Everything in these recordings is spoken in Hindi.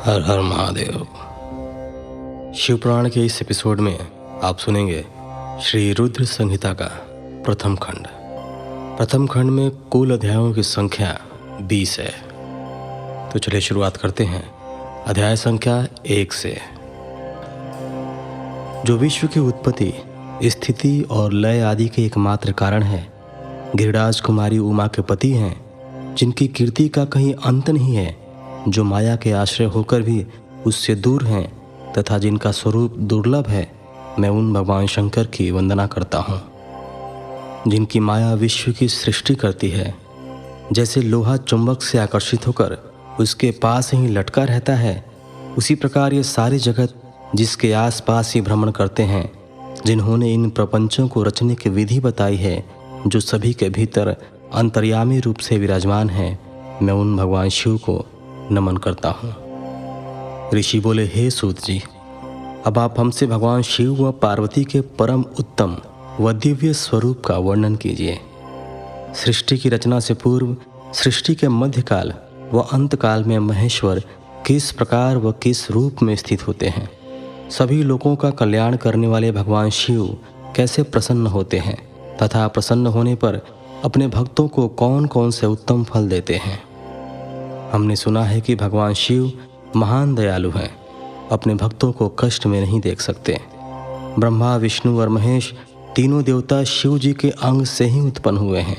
हर हर महादेव। शिवपुराण के इस एपिसोड में आप सुनेंगे श्री रुद्र संहिता का प्रथम खंड। प्रथम खंड में कुल अध्यायों की संख्या 20 है। तो चलिए शुरुआत करते हैं अध्याय संख्या 1 से। जो विश्व की उत्पत्ति, स्थिति और लय आदि के एकमात्र कारण है, गिरिराज कुमारी उमा के पति हैं, जिनकी कीर्ति का कहीं अंत नहीं है, जो माया के आश्रय होकर भी उससे दूर हैं तथा जिनका स्वरूप दुर्लभ है, मैं उन भगवान शंकर की वंदना करता हूँ। जिनकी माया विश्व की सृष्टि करती है। जैसे लोहा चुंबक से आकर्षित होकर उसके पास ही लटका रहता है, उसी प्रकार ये सारे जगत जिसके आसपास ही भ्रमण करते हैं, जिन्होंने इन प्रपंचों को रचने की विधि बताई है, जो सभी के भीतर अंतर्यामी रूप से विराजमान है, मैं उन भगवान शिव को नमन करता हूँ। ऋषि बोले, हे सूत जी, अब आप हमसे भगवान शिव व पार्वती के परम उत्तम व दिव्य स्वरूप का वर्णन कीजिए। सृष्टि की रचना से पूर्व, सृष्टि के मध्यकाल व अंतकाल में महेश्वर किस प्रकार व किस रूप में स्थित होते हैं। सभी लोगों का कल्याण करने वाले भगवान शिव कैसे प्रसन्न होते हैं तथा प्रसन्न होने पर अपने भक्तों को कौन कौन से उत्तम फल देते हैं। हमने सुना है कि भगवान शिव महान दयालु हैं, अपने भक्तों को कष्ट में नहीं देख सकते। ब्रह्मा, विष्णु और महेश तीनों देवता शिव जी के अंग से ही उत्पन्न हुए हैं।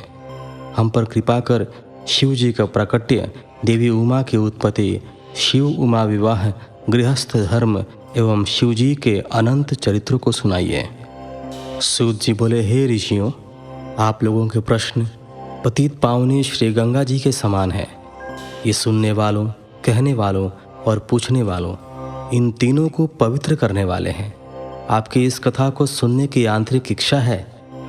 हम पर कृपा कर शिव जी का प्राकट्य, देवी उमा की उत्पत्ति, शिव उमा विवाह, गृहस्थ धर्म एवं शिव जी के अनंत चरित्रों को सुनाइए। सूत जी बोले, हे ऋषियों, आप लोगों के प्रश्न पतित पावनी श्री गंगा जी के समान है। ये सुनने वालों, कहने वालों और पूछने वालों, इन तीनों को पवित्र करने वाले हैं। आपकी इस कथा को सुनने की आंतरिक इच्छा है,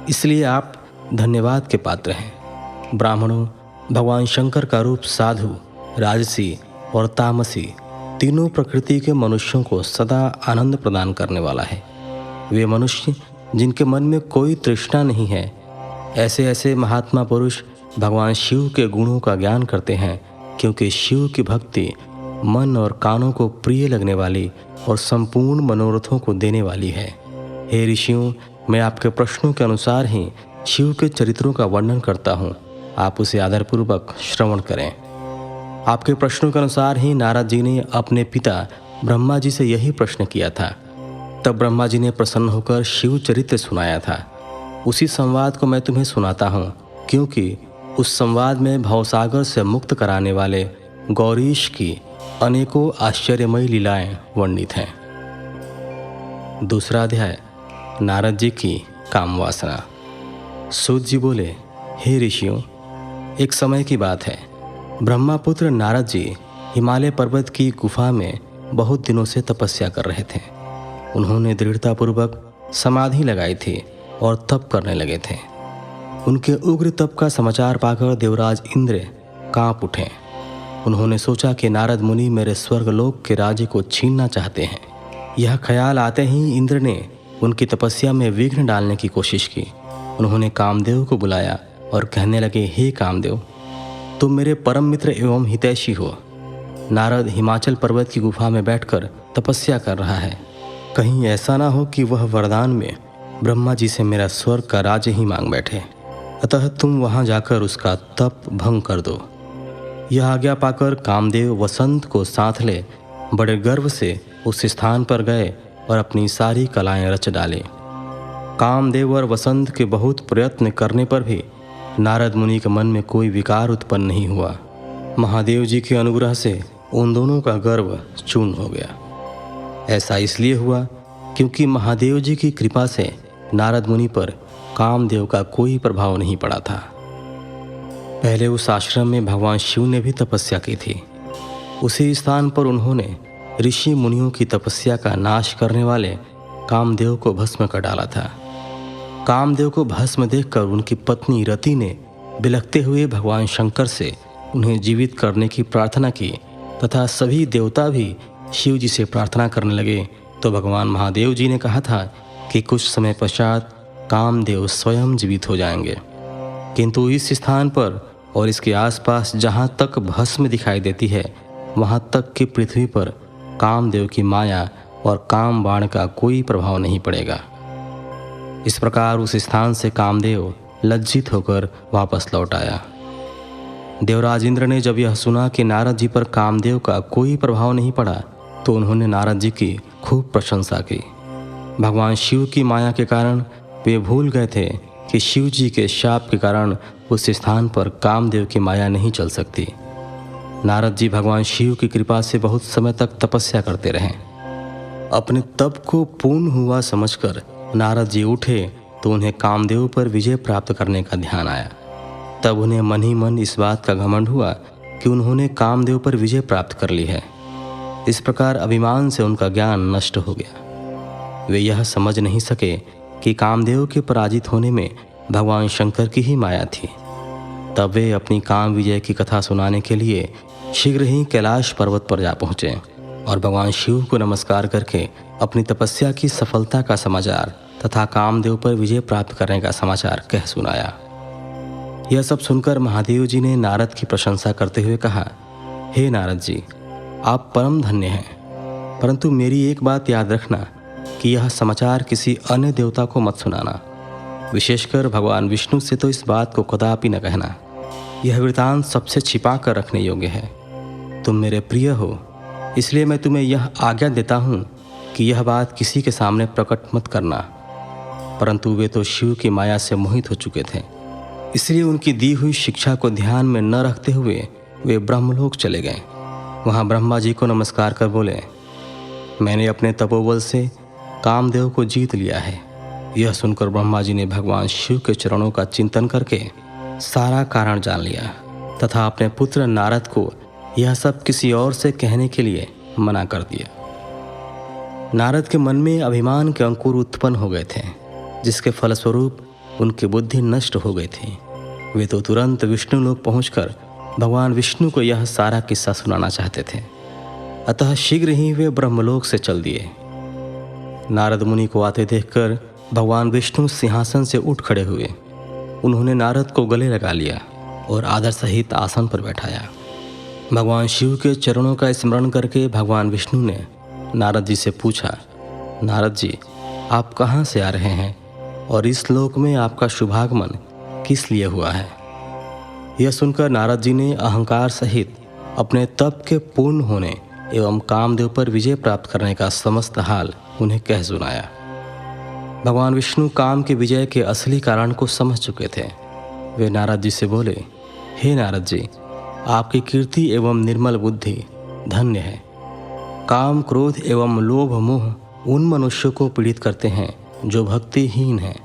इसलिए आप धन्यवाद के पात्र हैं। ब्राह्मणों, भगवान शंकर का रूप साधु, राजसी और तामसी तीनों प्रकृति के मनुष्यों को सदा आनंद प्रदान करने वाला है। वे मनुष्य जिनके मन में कोई तृष्णा नहीं है, ऐसे ऐसे महात्मा पुरुष भगवान शिव के गुणों का ज्ञान करते हैं, क्योंकि शिव की भक्ति मन और कानों को प्रिय लगने वाली और संपूर्ण मनोरथों को देने वाली है। हे ऋषियों, मैं आपके प्रश्नों के अनुसार ही शिव के चरित्रों का वर्णन करता हूँ, आप उसे आदरपूर्वक श्रवण करें। आपके प्रश्नों के अनुसार ही नारद जी ने अपने पिता ब्रह्मा जी से यही प्रश्न किया था। तब ब्रह्मा जी ने प्रसन्न होकर शिव चरित्र सुनाया था। उसी संवाद को मैं तुम्हें सुनाता हूँ, क्योंकि उस संवाद में भवसागर से मुक्त कराने वाले गौरीश की अनेकों आश्चर्यमयी लीलाएं वर्णित हैं। दूसरा अध्याय, नारद जी की काम वासना। सूत जी बोले, हे ऋषियों, एक समय की बात है। ब्रह्मापुत्र नारद जी हिमालय पर्वत की गुफा में बहुत दिनों से तपस्या कर रहे थे। उन्होंने दृढ़तापूर्वक समाधि लगाई थी और तप करने लगे थे। उनके उग्र तप का समाचार पाकर देवराज इंद्र कांप उठे। उन्होंने सोचा कि नारद मुनि मेरे स्वर्गलोक के राज्य को छीनना चाहते हैं। यह ख्याल आते ही इंद्र ने उनकी तपस्या में विघ्न डालने की कोशिश की। उन्होंने कामदेव को बुलाया और कहने लगे, हे कामदेव, तुम मेरे परम मित्र एवं हितैषी हो। नारद हिमाचल पर्वत की गुफा में बैठकर तपस्या कर रहा है। कहीं ऐसा ना हो कि वह वरदान में ब्रह्मा जी से मेरा स्वर्ग का राज्य ही मांग बैठे, अतः तुम वहां जाकर उसका तप भंग कर दो। यह आज्ञा पाकर कामदेव वसंत को साथ ले बड़े गर्व से उस स्थान पर गए और अपनी सारी कलाएं रच डाली। कामदेव और वसंत के बहुत प्रयत्न करने पर भी नारद मुनि के मन में कोई विकार उत्पन्न नहीं हुआ। महादेव जी के अनुग्रह से उन दोनों का गर्व चूर्ण हो गया। ऐसा इसलिए हुआ क्योंकि महादेव जी की कृपा से नारद मुनि पर कामदेव का कोई प्रभाव नहीं पड़ा था। पहले उस आश्रम में भगवान शिव ने भी तपस्या की थी। उसी स्थान पर उन्होंने ऋषि मुनियों की तपस्या का नाश करने वाले कामदेव को भस्म कर डाला था। कामदेव को भस्म देखकर उनकी पत्नी रति ने बिलखते हुए भगवान शंकर से उन्हें जीवित करने की प्रार्थना की तथा सभी देवता भी शिव जी से प्रार्थना करने लगे। तो भगवान महादेव जी ने कहा था कि कुछ समय पश्चात कामदेव स्वयं जीवित हो जाएंगे, किंतु इस स्थान पर और इसके आसपास जहाँ तक भस्म दिखाई देती है, वहाँ तक कि पृथ्वी पर कामदेव की माया और काम बाण का कोई प्रभाव नहीं पड़ेगा। इस प्रकार उस स्थान से कामदेव लज्जित होकर वापस लौट आया। देवराज इंद्र ने जब यह सुना कि नारद जी पर कामदेव का कोई प्रभाव नहीं पड़ा तो उन्होंने नारद जी की खूब प्रशंसा की। भगवान शिव की माया के कारण वे भूल गए थे कि शिव जी के शाप के कारण उस स्थान पर कामदेव की माया नहीं चल सकती। नारद जी भगवान शिव की कृपा से बहुत समय तक तपस्या करते रहे। अपने तप को पूर्ण हुआ समझकर नारद जी उठे तो उन्हें कामदेव पर विजय प्राप्त करने का ध्यान आया। तब उन्हें मन ही मन इस बात का घमंड हुआ कि उन्होंने कामदेव पर विजय प्राप्त कर ली है। इस प्रकार अभिमान से उनका ज्ञान नष्ट हो गया। वे यह समझ नहीं सके कि कामदेव के पराजित होने में भगवान शंकर की ही माया थी। तब वे अपनी काम विजय की कथा सुनाने के लिए शीघ्र ही कैलाश पर्वत पर जा पहुँचे और भगवान शिव को नमस्कार करके अपनी तपस्या की सफलता का समाचार तथा कामदेव पर विजय प्राप्त करने का समाचार कह सुनाया। यह सब सुनकर महादेव जी ने नारद की प्रशंसा करते हुए कहा, हे नारद जी, आप परम धन्य हैं, परंतु मेरी एक बात याद रखना कि यह समाचार किसी अन्य देवता को मत सुनाना, विशेषकर भगवान विष्णु से तो इस बात को कदापि न कहना। यह वृतांत सबसे छिपा कर रखने योग्य है। तुम मेरे प्रिय हो, इसलिए मैं तुम्हें यह आज्ञा देता हूँ कि यह बात किसी के सामने प्रकट मत करना। परंतु वे तो शिव की माया से मोहित हो चुके थे, इसलिए उनकी दी हुई शिक्षा को ध्यान में न रखते हुए वे ब्रह्मलोक चले गए। वहाँ ब्रह्मा जी को नमस्कार कर बोले, मैंने अपने तपोबल से कामदेव को जीत लिया है। यह सुनकर ब्रह्मा जी ने भगवान शिव के चरणों का चिंतन करके सारा कारण जान लिया तथा अपने पुत्र नारद को यह सब किसी और से कहने के लिए मना कर दिया। नारद के मन में अभिमान के अंकुर उत्पन्न हो गए थे, जिसके फलस्वरूप उनकी बुद्धि नष्ट हो गई थी। वे तो तुरंत विष्णु लोक पहुंचकर भगवान विष्णु को यह सारा किस्सा सुनाना चाहते थे। अतः शीघ्र ही वे ब्रह्मलोक से चल दिए। नारद मुनि को आते देखकर भगवान विष्णु सिंहासन से उठ खड़े हुए। उन्होंने नारद को गले लगा लिया और आदर सहित आसन पर बैठाया। भगवान शिव के चरणों का स्मरण करके भगवान विष्णु ने नारद जी से पूछा, नारद जी, आप कहाँ से आ रहे हैं और इस लोक में आपका शुभागमन किस लिए हुआ है? यह सुनकर नारद जी ने अहंकार सहित अपने तप के पूर्ण होने एवं कामदेव पर विजय प्राप्त करने का समस्त हाल उन्हें कह सुनाया। भगवान विष्णु काम के विजय के असली कारण को समझ चुके थे। वे नारद जी से बोले, हे नारद जी, आपकी कीर्ति एवं निर्मल बुद्धि धन्य है। काम, क्रोध एवं लोभ मोह उन मनुष्यों को पीड़ित करते हैं जो भक्तिहीन हैं।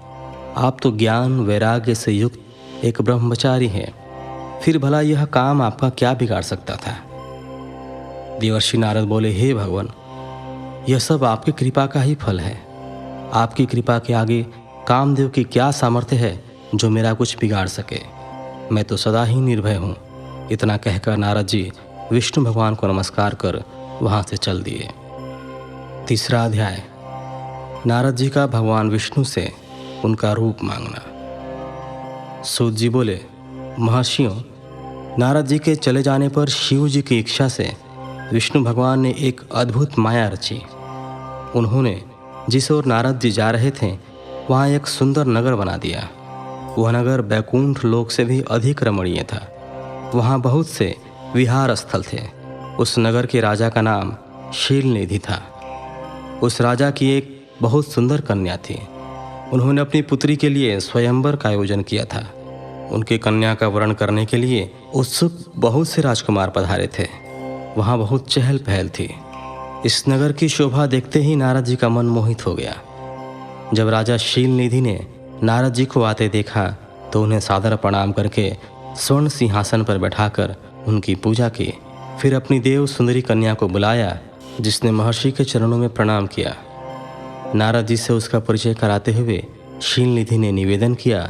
आप तो ज्ञान वैराग्य से युक्त एक ब्रह्मचारी हैं, फिर भला यह काम आपका क्या बिगाड़ सकता था? देवर्षि नारद बोले, हे भगवान, यह सब आपकी कृपा का ही फल है। आपकी कृपा के आगे कामदेव की क्या सामर्थ्य है जो मेरा कुछ बिगाड़ सके? मैं तो सदा ही निर्भय हूँ। इतना कहकर नारद जी विष्णु भगवान को नमस्कार कर वहाँ से चल दिए। तीसरा अध्याय, नारद जी का भगवान विष्णु से उनका रूप मांगना। सूत जी बोले, महर्षियों, नारद जी के चले जाने पर शिव जी की इच्छा से विष्णु भगवान ने एक अद्भुत माया रची। उन्होंने जिस ओर नारद जी जा रहे थे वहाँ एक सुंदर नगर बना दिया। वह नगर बैकुंठ लोक से भी अधिक रमणीय था। वहाँ बहुत से विहार स्थल थे। उस नगर के राजा का नाम शीलनिधि था। उस राजा की एक बहुत सुंदर कन्या थी। उन्होंने अपनी पुत्री के लिए स्वयंवर का आयोजन किया था। उनकी कन्या का वरण करने के लिए उत्सुक बहुत से राजकुमार पधारे थे। वहाँ बहुत चहल पहल थी। इस नगर की शोभा देखते ही नारद जी का मन मोहित हो गया। जब राजा शीलनिधि ने नारद जी को आते देखा तो उन्हें सादर प्रणाम करके स्वर्ण सिंहासन पर बैठाकर उनकी पूजा की। फिर अपनी देव सुंदरी कन्या को बुलाया, जिसने महर्षि के चरणों में प्रणाम किया। नारद जी से उसका परिचय कराते हुए शीलनिधि ने निवेदन किया,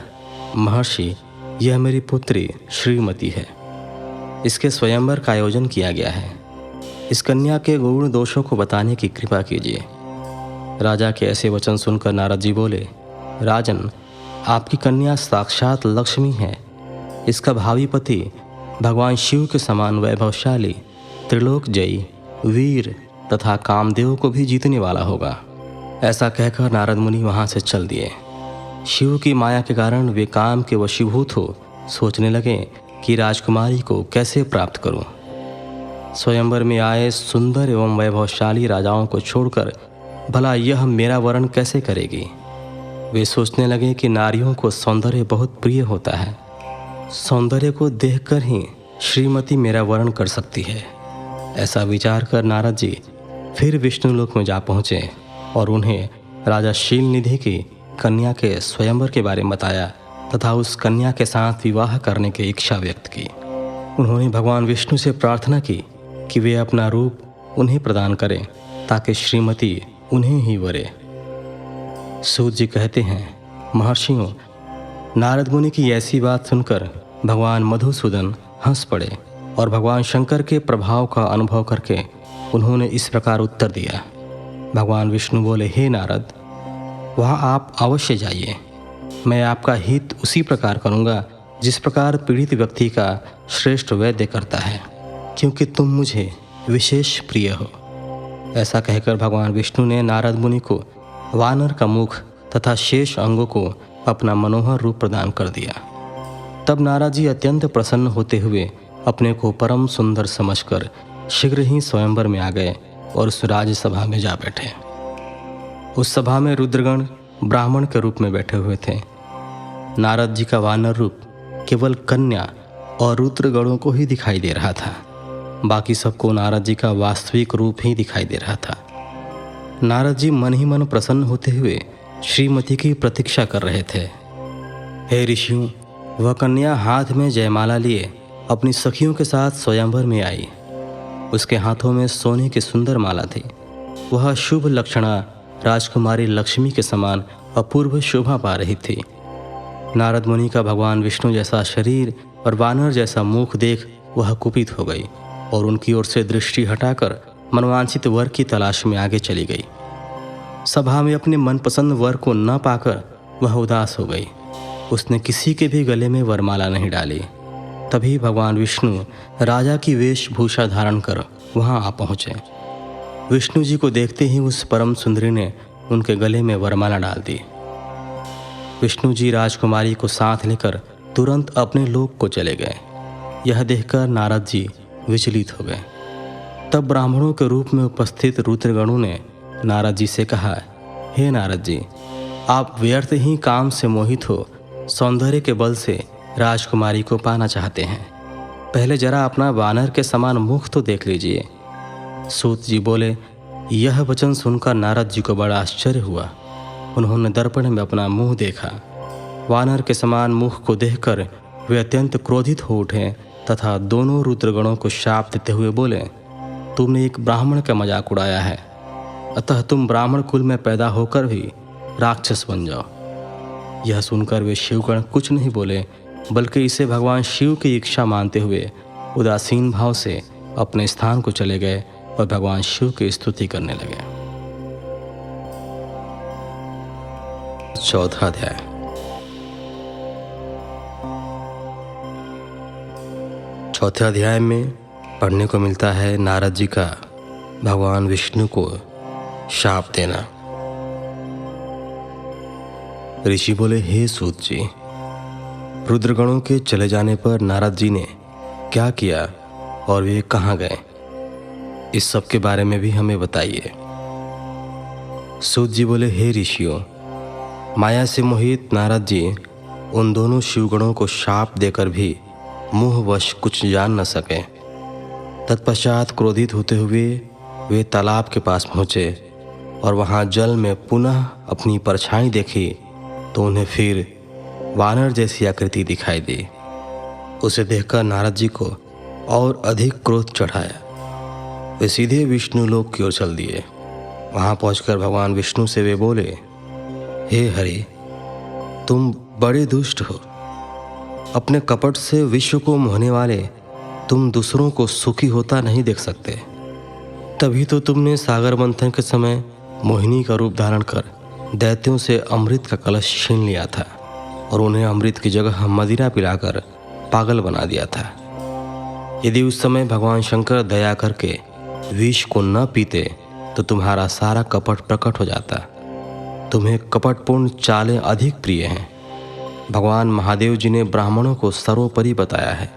महर्षि, यह मेरी पुत्री श्रीमती है। इसके स्वयंवर का आयोजन किया गया है। इस कन्या के गुण दोषों को बताने की कृपा कीजिए। राजा के ऐसे वचन सुनकर नारद जी बोले, राजन, आपकी कन्या साक्षात लक्ष्मी है। इसका भावी पति भगवान शिव के समान वैभवशाली, त्रिलोक जयी, वीर, तथा कामदेव को भी जीतने वाला होगा। ऐसा कहकर नारद मुनि वहाँ से चल दिए। शिव की माया के कारण वे काम के वशीभूत हो सोचने लगे कि राजकुमारी को कैसे प्राप्त करूं। स्वयंवर में आए सुंदर एवं वैभवशाली राजाओं को छोड़कर भला यह मेरा वरण कैसे करेगी। वे सोचने लगे कि नारियों को सौंदर्य बहुत प्रिय होता है, सौंदर्य को देखकर ही श्रीमती मेरा वरण कर सकती है। ऐसा विचार कर नारद जी फिर विष्णुलोक में जा पहुँचे और उन्हें राजा शीलनिधि की कन्या के स्वयंवर के बारे में बताया तथा उस कन्या के साथ विवाह करने की इच्छा व्यक्त की। उन्होंने भगवान विष्णु से प्रार्थना की कि वे अपना रूप उन्हें प्रदान करें ताकि श्रीमती उन्हें ही वरे। सूत जी कहते हैं, महर्षियों, नारद मुनि की ऐसी बात सुनकर भगवान मधुसूदन हंस पड़े और भगवान शंकर के प्रभाव का अनुभव करके उन्होंने इस प्रकार उत्तर दिया। भगवान विष्णु बोले, हे नारद, वहाँ आप अवश्य जाइए। मैं आपका हित उसी प्रकार करूँगा जिस प्रकार पीड़ित व्यक्ति का श्रेष्ठ वैद्य करता है, क्योंकि तुम मुझे विशेष प्रिय हो। ऐसा कहकर भगवान विष्णु ने नारद मुनि को वानर का मुख तथा शेष अंगों को अपना मनोहर रूप प्रदान कर दिया। तब नारद जी अत्यंत प्रसन्न होते हुए अपने को परम सुंदर समझकर शीघ्र ही स्वयंवर में आ गए और उस राज्यसभा में जा बैठे। उस सभा में रुद्रगण ब्राह्मण के रूप में बैठे हुए थे। नारद जी का वानर रूप केवल कन्या और रुद्रगणों को ही दिखाई दे रहा था, बाकी सबको नारद जी का वास्तविक रूप ही दिखाई दे रहा था। नारद जी मन ही मन प्रसन्न होते हुए श्रीमती की प्रतीक्षा कर रहे थे। हे ऋषियों, वह कन्या हाथ में जयमाला लिए अपनी सखियों के साथ स्वयंवर में आई। उसके हाथों में सोने की सुंदर माला थी। वह शुभ लक्षणा राजकुमारी लक्ष्मी के समान अपूर्व शोभा पा रही थी। नारद मुनि का भगवान विष्णु जैसा शरीर और वानर जैसा मुख देख वह कुपित हो गई और उनकी ओर से दृष्टि हटाकर मनवांछित वर की तलाश में आगे चली गई। सभा में अपने मनपसंद वर को न पाकर वह उदास हो गई। उसने किसी के भी गले में वरमाला नहीं डाली। तभी भगवान विष्णु राजा की वेशभूषा धारण कर वहां आ पहुँचे। विष्णु जी को देखते ही उस परम सुंदरी ने उनके गले में वरमाला डाल दी। विष्णु जी राजकुमारी को साथ लेकर तुरंत अपने लोक को चले गए। यह देखकर नारद जी विचलित हो गए। तब ब्राह्मणों के रूप में उपस्थित रुद्रगणों ने नारद जी से कहा, हे नारद जी, आप व्यर्थ ही काम से मोहित हो सौंदर्य के बल से राजकुमारी को पाना चाहते हैं। पहले जरा अपना वानर के समान मुख तो देख लीजिए। सूत जी बोले, यह वचन सुनकर नारद जी को बड़ा आश्चर्य हुआ। उन्होंने दर्पण में अपना मुंह देखा। वानर के समान मुख को देखकर वे अत्यंत क्रोधित हो उठे तथा दोनों रुद्रगणों को शाप देते हुए बोले, तुमने एक ब्राह्मण का मजाक उड़ाया है, अतः तुम ब्राह्मण कुल में पैदा होकर भी राक्षस बन जाओ। यह सुनकर वे शिवगण कुछ नहीं बोले, बल्कि इसे भगवान शिव की इच्छा मानते हुए उदासीन भाव से अपने स्थान को चले गए और भगवान शिव की स्तुति करने लगे। चौथा अध्याय। चौथे अध्याय में पढ़ने को मिलता है नारद जी का भगवान विष्णु को शाप देना। ऋषि बोले, हे सूत जी, रुद्रगणों के चले जाने पर नारद जी ने क्या किया और वे कहाँ गए, इस सब के बारे में भी हमें बताइए। सूत जी बोले, हे ऋषियों, माया से मोहित नारद जी उन दोनों शिवगणों को शाप देकर भी मोहवश कुछ जान न सके। तत्पश्चात क्रोधित होते हुए वे तालाब के पास पहुँचे और वहाँ जल में पुनः अपनी परछाई देखी तो उन्हें फिर वानर जैसी आकृति दिखाई दी। उसे देखकर नारद जी को और अधिक क्रोध चढ़ाया। वे सीधे विष्णु लोक की ओर चल दिए। वहाँ पहुंचकर भगवान विष्णु से वे बोले, हे हरि, तुम बड़े दुष्ट हो। अपने कपट से विश्व को मोहने वाले तुम दूसरों को सुखी होता नहीं देख सकते। तभी तो तुमने सागर मंथन के समय मोहिनी का रूप धारण कर दैत्यों से अमृत का कलश छीन लिया था और उन्हें अमृत की जगह मदिरा पिलाकर पागल बना दिया था। यदि उस समय भगवान शंकर दया करके विष को न पीते तो तुम्हारा सारा कपट प्रकट हो जाता। तुम्हें कपटपूर्ण चालें अधिक प्रिय हैं। भगवान महादेव जी ने ब्राह्मणों को सर्वोपरि बताया है।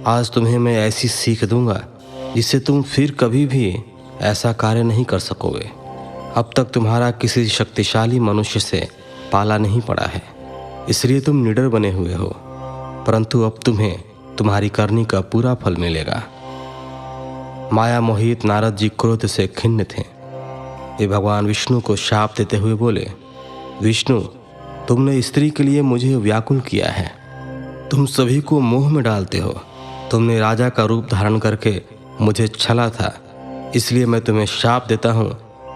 आज तुम्हें मैं ऐसी सीख दूंगा जिससे तुम फिर कभी भी ऐसा कार्य नहीं कर सकोगे। अब तक तुम्हारा किसी शक्तिशाली मनुष्य से पाला नहीं पड़ा है, इसलिए तुम निडर बने हुए हो, परंतु अब तुम्हें तुम्हारी करनी का पूरा फल मिलेगा। माया मोहित नारद जी क्रोध से खिन्न थे। वे भगवान विष्णु को शाप देते हुए बोले, विष्णु, तुमने स्त्री के लिए मुझे व्याकुल किया है। तुम सभी को मोह में डालते हो। तुमने राजा का रूप धारण करके मुझे छला था, इसलिए मैं तुम्हें शाप देता हूँ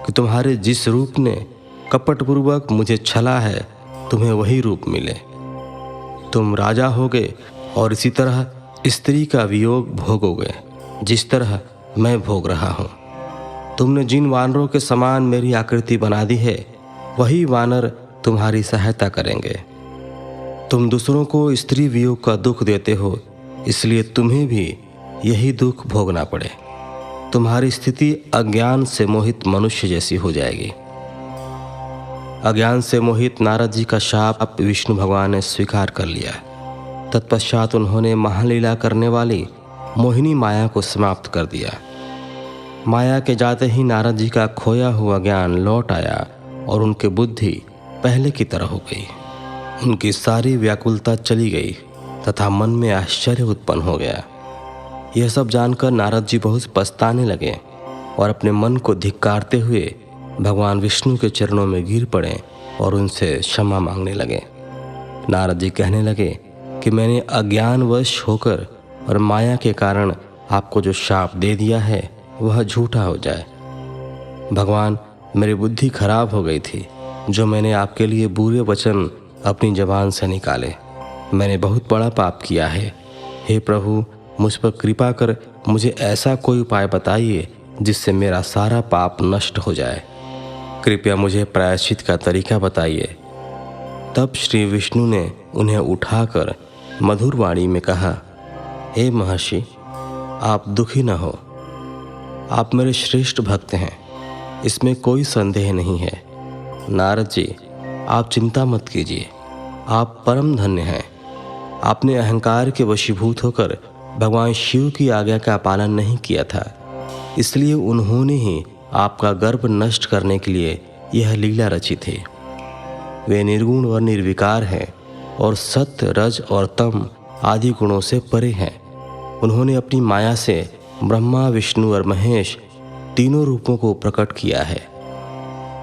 कि तुम्हारे जिस रूप ने कपटपूर्वक मुझे छला है, तुम्हें वही रूप मिले। तुम राजा होगे और इसी तरह स्त्री का वियोग भोगोगे जिस तरह मैं भोग रहा हूँ। तुमने जिन वानरों के समान मेरी आकृति बना दी है, वही वानर तुम्हारी सहायता करेंगे। तुम दूसरों को स्त्री वियोग का दुख देते हो, इसलिए तुम्हें भी यही दुख भोगना पड़े। तुम्हारी स्थिति अज्ञान से मोहित मनुष्य जैसी हो जाएगी। अज्ञान से मोहित नारद जी का शाप विष्णु भगवान ने स्वीकार कर लिया। तत्पश्चात उन्होंने महालीला करने वाली मोहिनी माया को समाप्त कर दिया। माया के जाते ही नारद जी का खोया हुआ ज्ञान लौट आया और उनकी बुद्धि पहले की तरह हो गई। उनकी सारी व्याकुलता चली गई तथा मन में आश्चर्य उत्पन्न हो गया। यह सब जानकर नारद जी बहुत पछताने लगे और अपने मन को धिक्कारते हुए भगवान विष्णु के चरणों में गिर पड़े और उनसे क्षमा मांगने लगे। नारद जी कहने लगे कि मैंने अज्ञानवश होकर और माया के कारण आपको जो शाप दे दिया है वह झूठा हो जाए। भगवान, मेरी बुद्धि खराब हो गई थी जो मैंने आपके लिए बुरे वचन अपनी जबान से निकाले। मैंने बहुत बड़ा पाप किया है। हे प्रभु, मुझ पर कृपा कर मुझे ऐसा कोई उपाय बताइए जिससे मेरा सारा पाप नष्ट हो जाए। कृपया मुझे प्रायश्चित का तरीका बताइए। तब श्री विष्णु ने उन्हें उठाकर मधुर वाणी में कहा, हे महर्षि, आप दुखी न हो। आप मेरे श्रेष्ठ भक्त हैं, इसमें कोई संदेह नहीं है। नारद जी, आप चिंता मत कीजिए। आप परम धन्य हैं। आपने अहंकार के वशीभूत होकर भगवान शिव की आज्ञा का पालन नहीं किया था, इसलिए उन्होंने ही आपका गर्भ नष्ट करने के लिए यह लीला रची थी। वे निर्गुण और निर्विकार हैं और सत्य, रज और तम आदि गुणों से परे हैं। उन्होंने अपनी माया से ब्रह्मा, विष्णु और महेश तीनों रूपों को प्रकट किया है।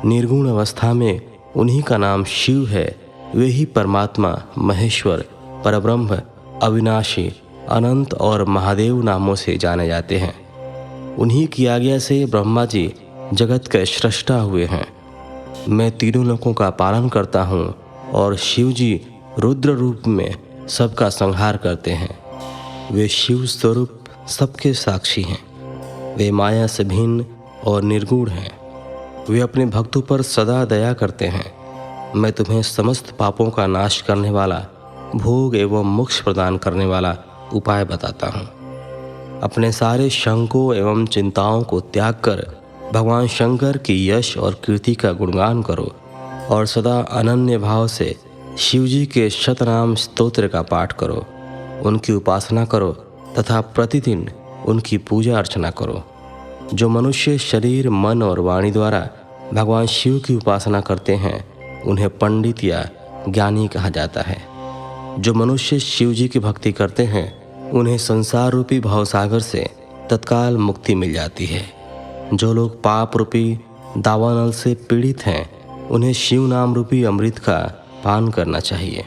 निर्गुण अवस्था में उन्हीं का नाम शिव है। वे ही परमात्मा, महेश्वर, परब्रह्म, अविनाशी, अनंत और महादेव नामों से जाने जाते हैं। उन्हीं की आज्ञा से ब्रह्मा जी जगत के सृष्टा हुए हैं। मैं तीनों लोकों का पालन करता हूँ और शिव जी रुद्र रूप में सबका संहार करते हैं। वे शिव स्वरूप सबके साक्षी हैं। वे माया से भिन्न और निर्गुण हैं। वे अपने भक्तों पर सदा दया करते हैं। मैं तुम्हें समस्त पापों का नाश करने वाला, भोग एवं मोक्ष प्रदान करने वाला उपाय बताता हूँ। अपने सारे शंकों एवं चिंताओं को त्याग कर भगवान शंकर की यश और कीर्ति का गुणगान करो और सदा अनन्य भाव से शिवजी के शतनाम स्तोत्र का पाठ करो। उनकी उपासना करो तथा प्रतिदिन उनकी पूजा अर्चना करो। जो मनुष्य शरीर, मन और वाणी द्वारा भगवान शिव की उपासना करते हैं उन्हें पंडित या ज्ञानी कहा जाता है। जो मनुष्य शिव जी की भक्ति करते हैं उन्हें संसार रूपी भवसागर से तत्काल मुक्ति मिल जाती है। जो लोग पाप रूपी दावानल से पीड़ित हैं उन्हें शिव नाम रूपी अमृत का पान करना चाहिए।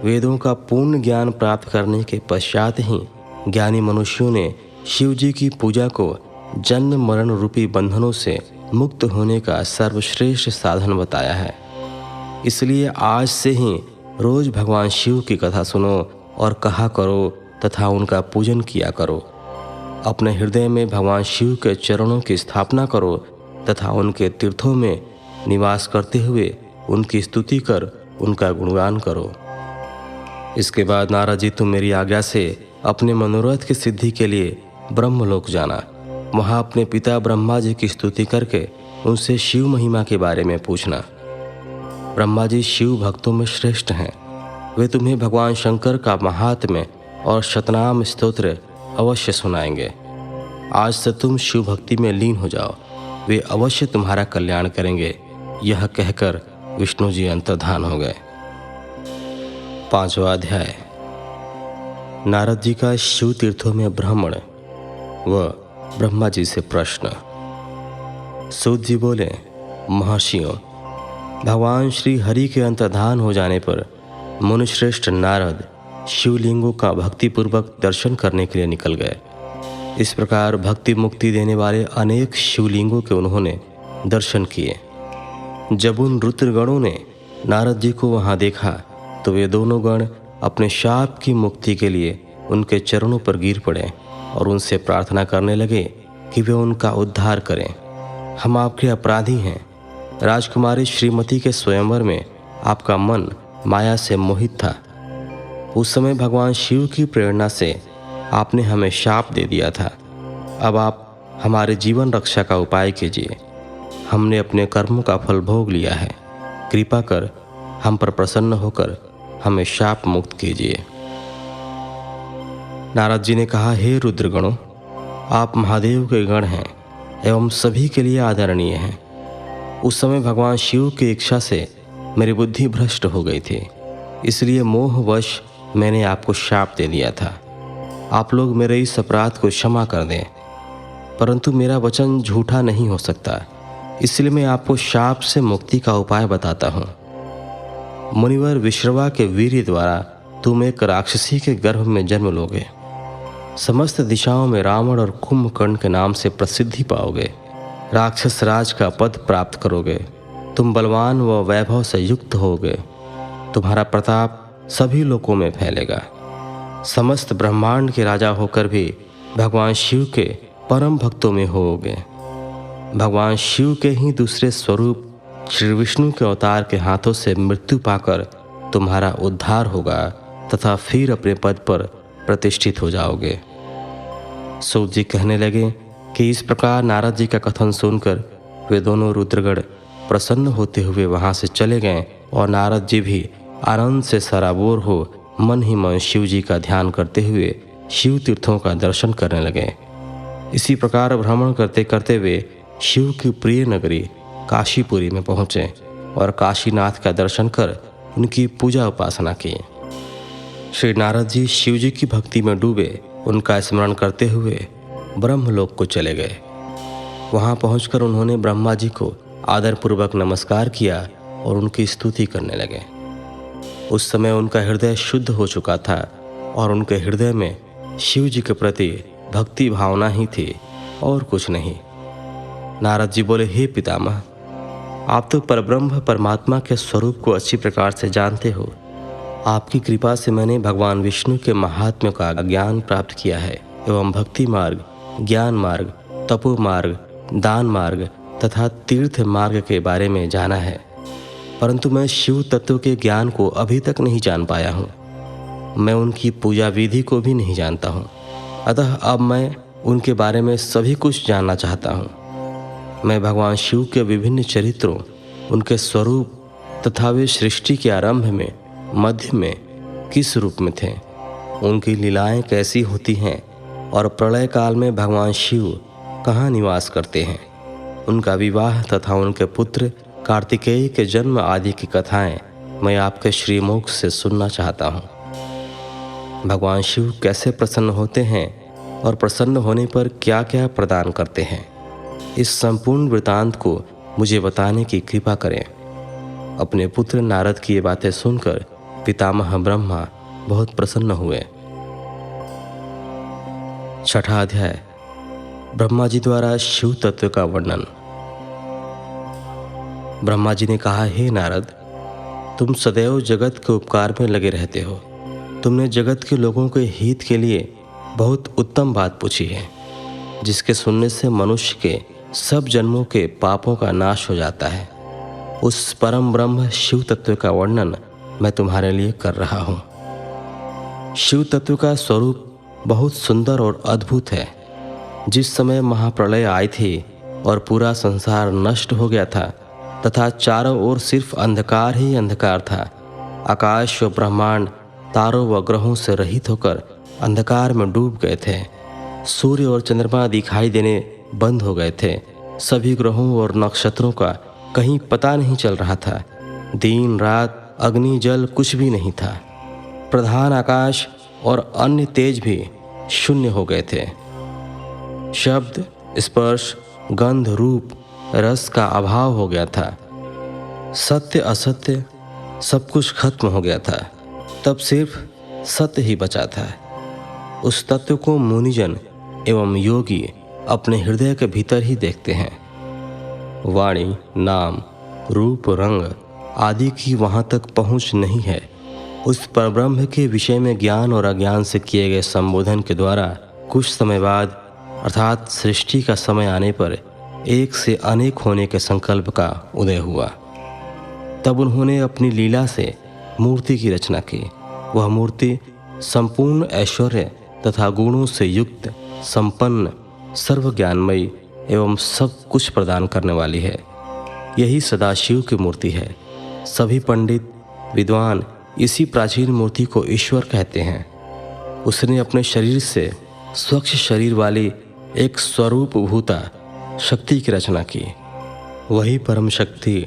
वेदों का पूर्ण ज्ञान प्राप्त करने के पश्चात ही ज्ञानी मनुष्यों ने शिव जी की पूजा को जन्म मरण रूपी बंधनों से मुक्त होने का सर्वश्रेष्ठ साधन बताया है। इसलिए आज से ही रोज भगवान शिव की कथा सुनो और कहा करो तथा उनका पूजन किया करो। अपने हृदय में भगवान शिव के चरणों की स्थापना करो तथा उनके तीर्थों में निवास करते हुए उनकी स्तुति कर उनका गुणगान करो। इसके बाद नारद जी, तुम मेरी आज्ञा से अपने मनोरथ की सिद्धि के लिए ब्रह्मलोक जाना। वहाँ अपने पिता ब्रह्मा जी की स्तुति करके उनसे शिव महिमा के बारे में पूछना। ब्रह्मा जी शिव भक्तों में श्रेष्ठ हैं। वे तुम्हें भगवान शंकर का महात्म्य और शतनाम स्तोत्र अवश्य सुनाएंगे। आज से तुम शिव भक्ति में लीन हो जाओ, वे अवश्य तुम्हारा कल्याण करेंगे। यह कहकर विष्णु जी अंतर्धान हो गए। 5वां अध्याय। नारद जी का शिव तीर्थों में भ्रमण व ब्रह्मा जी से प्रश्न। सूत जी बोले, महर्षियों, भगवान श्री हरि के अंतर्धान हो जाने पर मुनिश्रेष्ठ नारद शिवलिंगों का भक्तिपूर्वक दर्शन करने के लिए निकल गए। इस प्रकार भक्ति मुक्ति देने वाले अनेक शिवलिंगों के उन्होंने दर्शन किए। जब उन रुद्रगणों ने नारद जी को वहां देखा तो वे दोनों गण अपने शाप की मुक्ति के लिए उनके चरणों पर गिर पड़े और उनसे प्रार्थना करने लगे कि वे उनका उद्धार करें। हम आपके अपराधी हैं। राजकुमारी श्रीमती के स्वयंवर में आपका मन माया से मोहित था। उस समय भगवान शिव की प्रेरणा से आपने हमें शाप दे दिया था। अब आप हमारे जीवन रक्षा का उपाय कीजिए। हमने अपने कर्मों का फल भोग लिया है। कृपा कर हम पर प्रसन्न होकर हमें शाप मुक्त कीजिए। नारद जी ने कहा, हे रुद्रगणों, आप महादेव के गण हैं एवं सभी के लिए आदरणीय हैं। उस समय भगवान शिव की इच्छा से मेरी बुद्धि भ्रष्ट हो गई थी, इसलिए मोहवश मैंने आपको शाप दे दिया था। आप लोग मेरे इस अपराध को क्षमा कर दें। परंतु मेरा वचन झूठा नहीं हो सकता, इसलिए मैं आपको शाप से मुक्ति का उपाय बताता हूँ। मुनिवर विश्रवा के वीर्य द्वारा तुम एक राक्षसी के गर्भ में जन्म लोगे। समस्त दिशाओं में रावण और कुंभकर्ण के नाम से प्रसिद्धि पाओगे। राक्षस राज का पद प्राप्त करोगे। तुम बलवान व वैभव से युक्त होगे। तुम्हारा प्रताप सभी लोकों में फैलेगा। समस्त ब्रह्मांड के राजा होकर भी भगवान शिव के परम भक्तों में होगे। भगवान शिव के ही दूसरे स्वरूप श्री विष्णु के अवतार के हाथों से मृत्यु पाकर तुम्हारा उद्धार होगा तथा फिर अपने पद पर प्रतिष्ठित हो जाओगे। सूत जी कहने लगे कि इस प्रकार नारद जी का कथन सुनकर वे दोनों रुद्रगण प्रसन्न होते हुए वहां से चले गए और नारद जी भी आनंद से सराबोर हो मन ही मन शिव जी का ध्यान करते हुए शिव तीर्थों का दर्शन करने लगे। इसी प्रकार भ्रमण करते करते वे शिव की प्रिय नगरी काशीपुरी में पहुँचे और काशीनाथ का दर्शन कर उनकी पूजा उपासना की। श्री नारद जी शिव जी की भक्ति में डूबे उनका स्मरण करते हुए ब्रह्मलोक को चले गए। वहाँ पहुँचकर उन्होंने ब्रह्मा जी को आदरपूर्वक नमस्कार किया और उनकी स्तुति करने लगे। उस समय उनका हृदय शुद्ध हो चुका था और उनके हृदय में शिव जी के प्रति भक्ति भावना ही थी और कुछ नहीं। नारद जी बोले, हे पितामह, आप तो परब्रह्म परमात्मा के स्वरूप को अच्छी प्रकार से जानते हो। आपकी कृपा से मैंने भगवान विष्णु के महात्म्य का ज्ञान प्राप्त किया है एवं भक्ति मार्ग, ज्ञान मार्ग, तपो मार्ग, दान मार्ग तथा तीर्थ मार्ग के बारे में जाना है। परंतु मैं शिव तत्व के ज्ञान को अभी तक नहीं जान पाया हूँ। मैं उनकी पूजा विधि को भी नहीं जानता हूँ। अतः अब मैं उनके बारे में सभी कुछ जानना चाहता हूँ। मैं भगवान शिव के विभिन्न चरित्रों, उनके स्वरूप तथा वे सृष्टि के आरंभ में, मध्य में किस रूप में थे, उनकी लीलाएं कैसी होती हैं और प्रलय काल में भगवान शिव कहाँ निवास करते हैं, उनका विवाह तथा उनके पुत्र कार्तिकेय के जन्म आदि की कथाएं मैं आपके श्रीमुख से सुनना चाहता हूँ। भगवान शिव कैसे प्रसन्न होते हैं और प्रसन्न होने पर क्या क्या प्रदान करते हैं, इस संपूर्ण वृतांत को मुझे बताने की कृपा करें। अपने पुत्र नारद की ये बातें सुनकर पितामह ब्रह्मा बहुत प्रसन्न हुए। 6वां अध्याय। ब्रह्मा जी द्वारा शिव तत्व का वर्णन। ब्रह्मा जी ने कहा, हे नारद, तुम सदैव जगत के उपकार में लगे रहते हो। तुमने जगत के लोगों के हित के लिए बहुत उत्तम बात पूछी है, जिसके सुनने से मनुष्य के सब जन्मों के पापों का नाश हो जाता है। उस परम ब्रह्म शिव तत्व का वर्णन मैं तुम्हारे लिए कर रहा हूँ। शिव तत्व का स्वरूप बहुत सुंदर और अद्भुत है। जिस समय महाप्रलय आई थी और पूरा संसार नष्ट हो गया था तथा चारों ओर सिर्फ अंधकार ही अंधकार था, आकाश व ब्रह्मांड तारों व ग्रहों से रहित होकर अंधकार में डूब गए थे। सूर्य और चंद्रमा दिखाई देने बंद हो गए थे। सभी ग्रहों और नक्षत्रों का कहीं पता नहीं चल रहा था। दिन रात अग्नि जल कुछ भी नहीं था। प्रधान आकाश और अन्य तेज भी शून्य हो गए थे। शब्द, स्पर्श, गंध, रूप, रस का अभाव हो गया था। सत्य असत्य सब कुछ खत्म हो गया था। तब सिर्फ सत्य ही बचा था। उस तत्व को मुनिजन एवं योगी अपने हृदय के भीतर ही देखते हैं। वाणी, नाम, रूप, रंग आदि की वहाँ तक पहुँच नहीं है। उस परब्रह्म के विषय में ज्ञान और अज्ञान से किए गए संबोधन के द्वारा कुछ समय बाद अर्थात सृष्टि का समय आने पर एक से अनेक होने के संकल्प का उदय हुआ। तब उन्होंने अपनी लीला से मूर्ति की रचना की। वह मूर्ति संपूर्ण ऐश्वर्य तथा गुणों से युक्त, संपन्न, सर्वज्ञानमयी एवं सब कुछ प्रदान करने वाली है। यही सदाशिव की मूर्ति है। सभी पंडित विद्वान इसी प्राचीन मूर्ति को ईश्वर कहते हैं। उसने अपने शरीर से स्वच्छ शरीर वाली एक स्वरूप भूता शक्ति की रचना की। वही परम शक्ति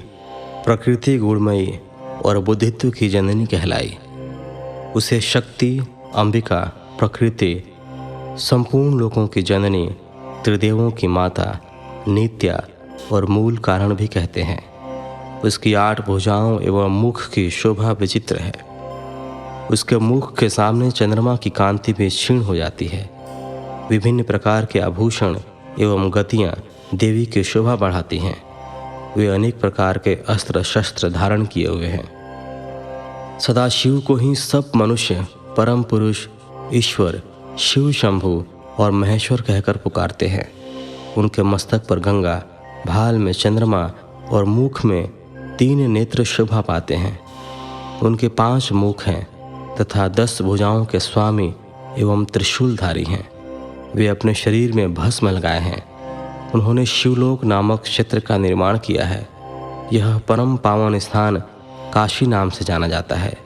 प्रकृति गुणमयी और बुद्धित्व की जननी कहलाई। उसे शक्ति, अंबिका, प्रकृति, संपूर्ण लोकों की जननी, त्रिदेवों की माता, नित्या और मूल कारण भी कहते हैं। उसकी 8 भुजाओं एवं मुख की शोभा विचित्र है। उसके मुख के सामने चंद्रमा की कांति भी क्षीण हो जाती है। विभिन्न प्रकार के आभूषण एवं गतियाँ देवी की शोभा बढ़ाती हैं। वे अनेक प्रकार के अस्त्र शस्त्र धारण किए हुए हैं। सदाशिव को ही सब मनुष्य परम पुरुष, ईश्वर, शिव शंभु और महेश्वर कहकर पुकारते हैं। उनके मस्तक पर गंगा, भाल में चंद्रमा और मुख में 3 नेत्र शोभा पाते हैं। उनके 5 मुख हैं तथा 10 भुजाओं के स्वामी एवं त्रिशूलधारी हैं। वे अपने शरीर में भस्म लगाए हैं। उन्होंने शिवलोक नामक क्षेत्र का निर्माण किया है। यह परम पावन स्थान काशी नाम से जाना जाता है।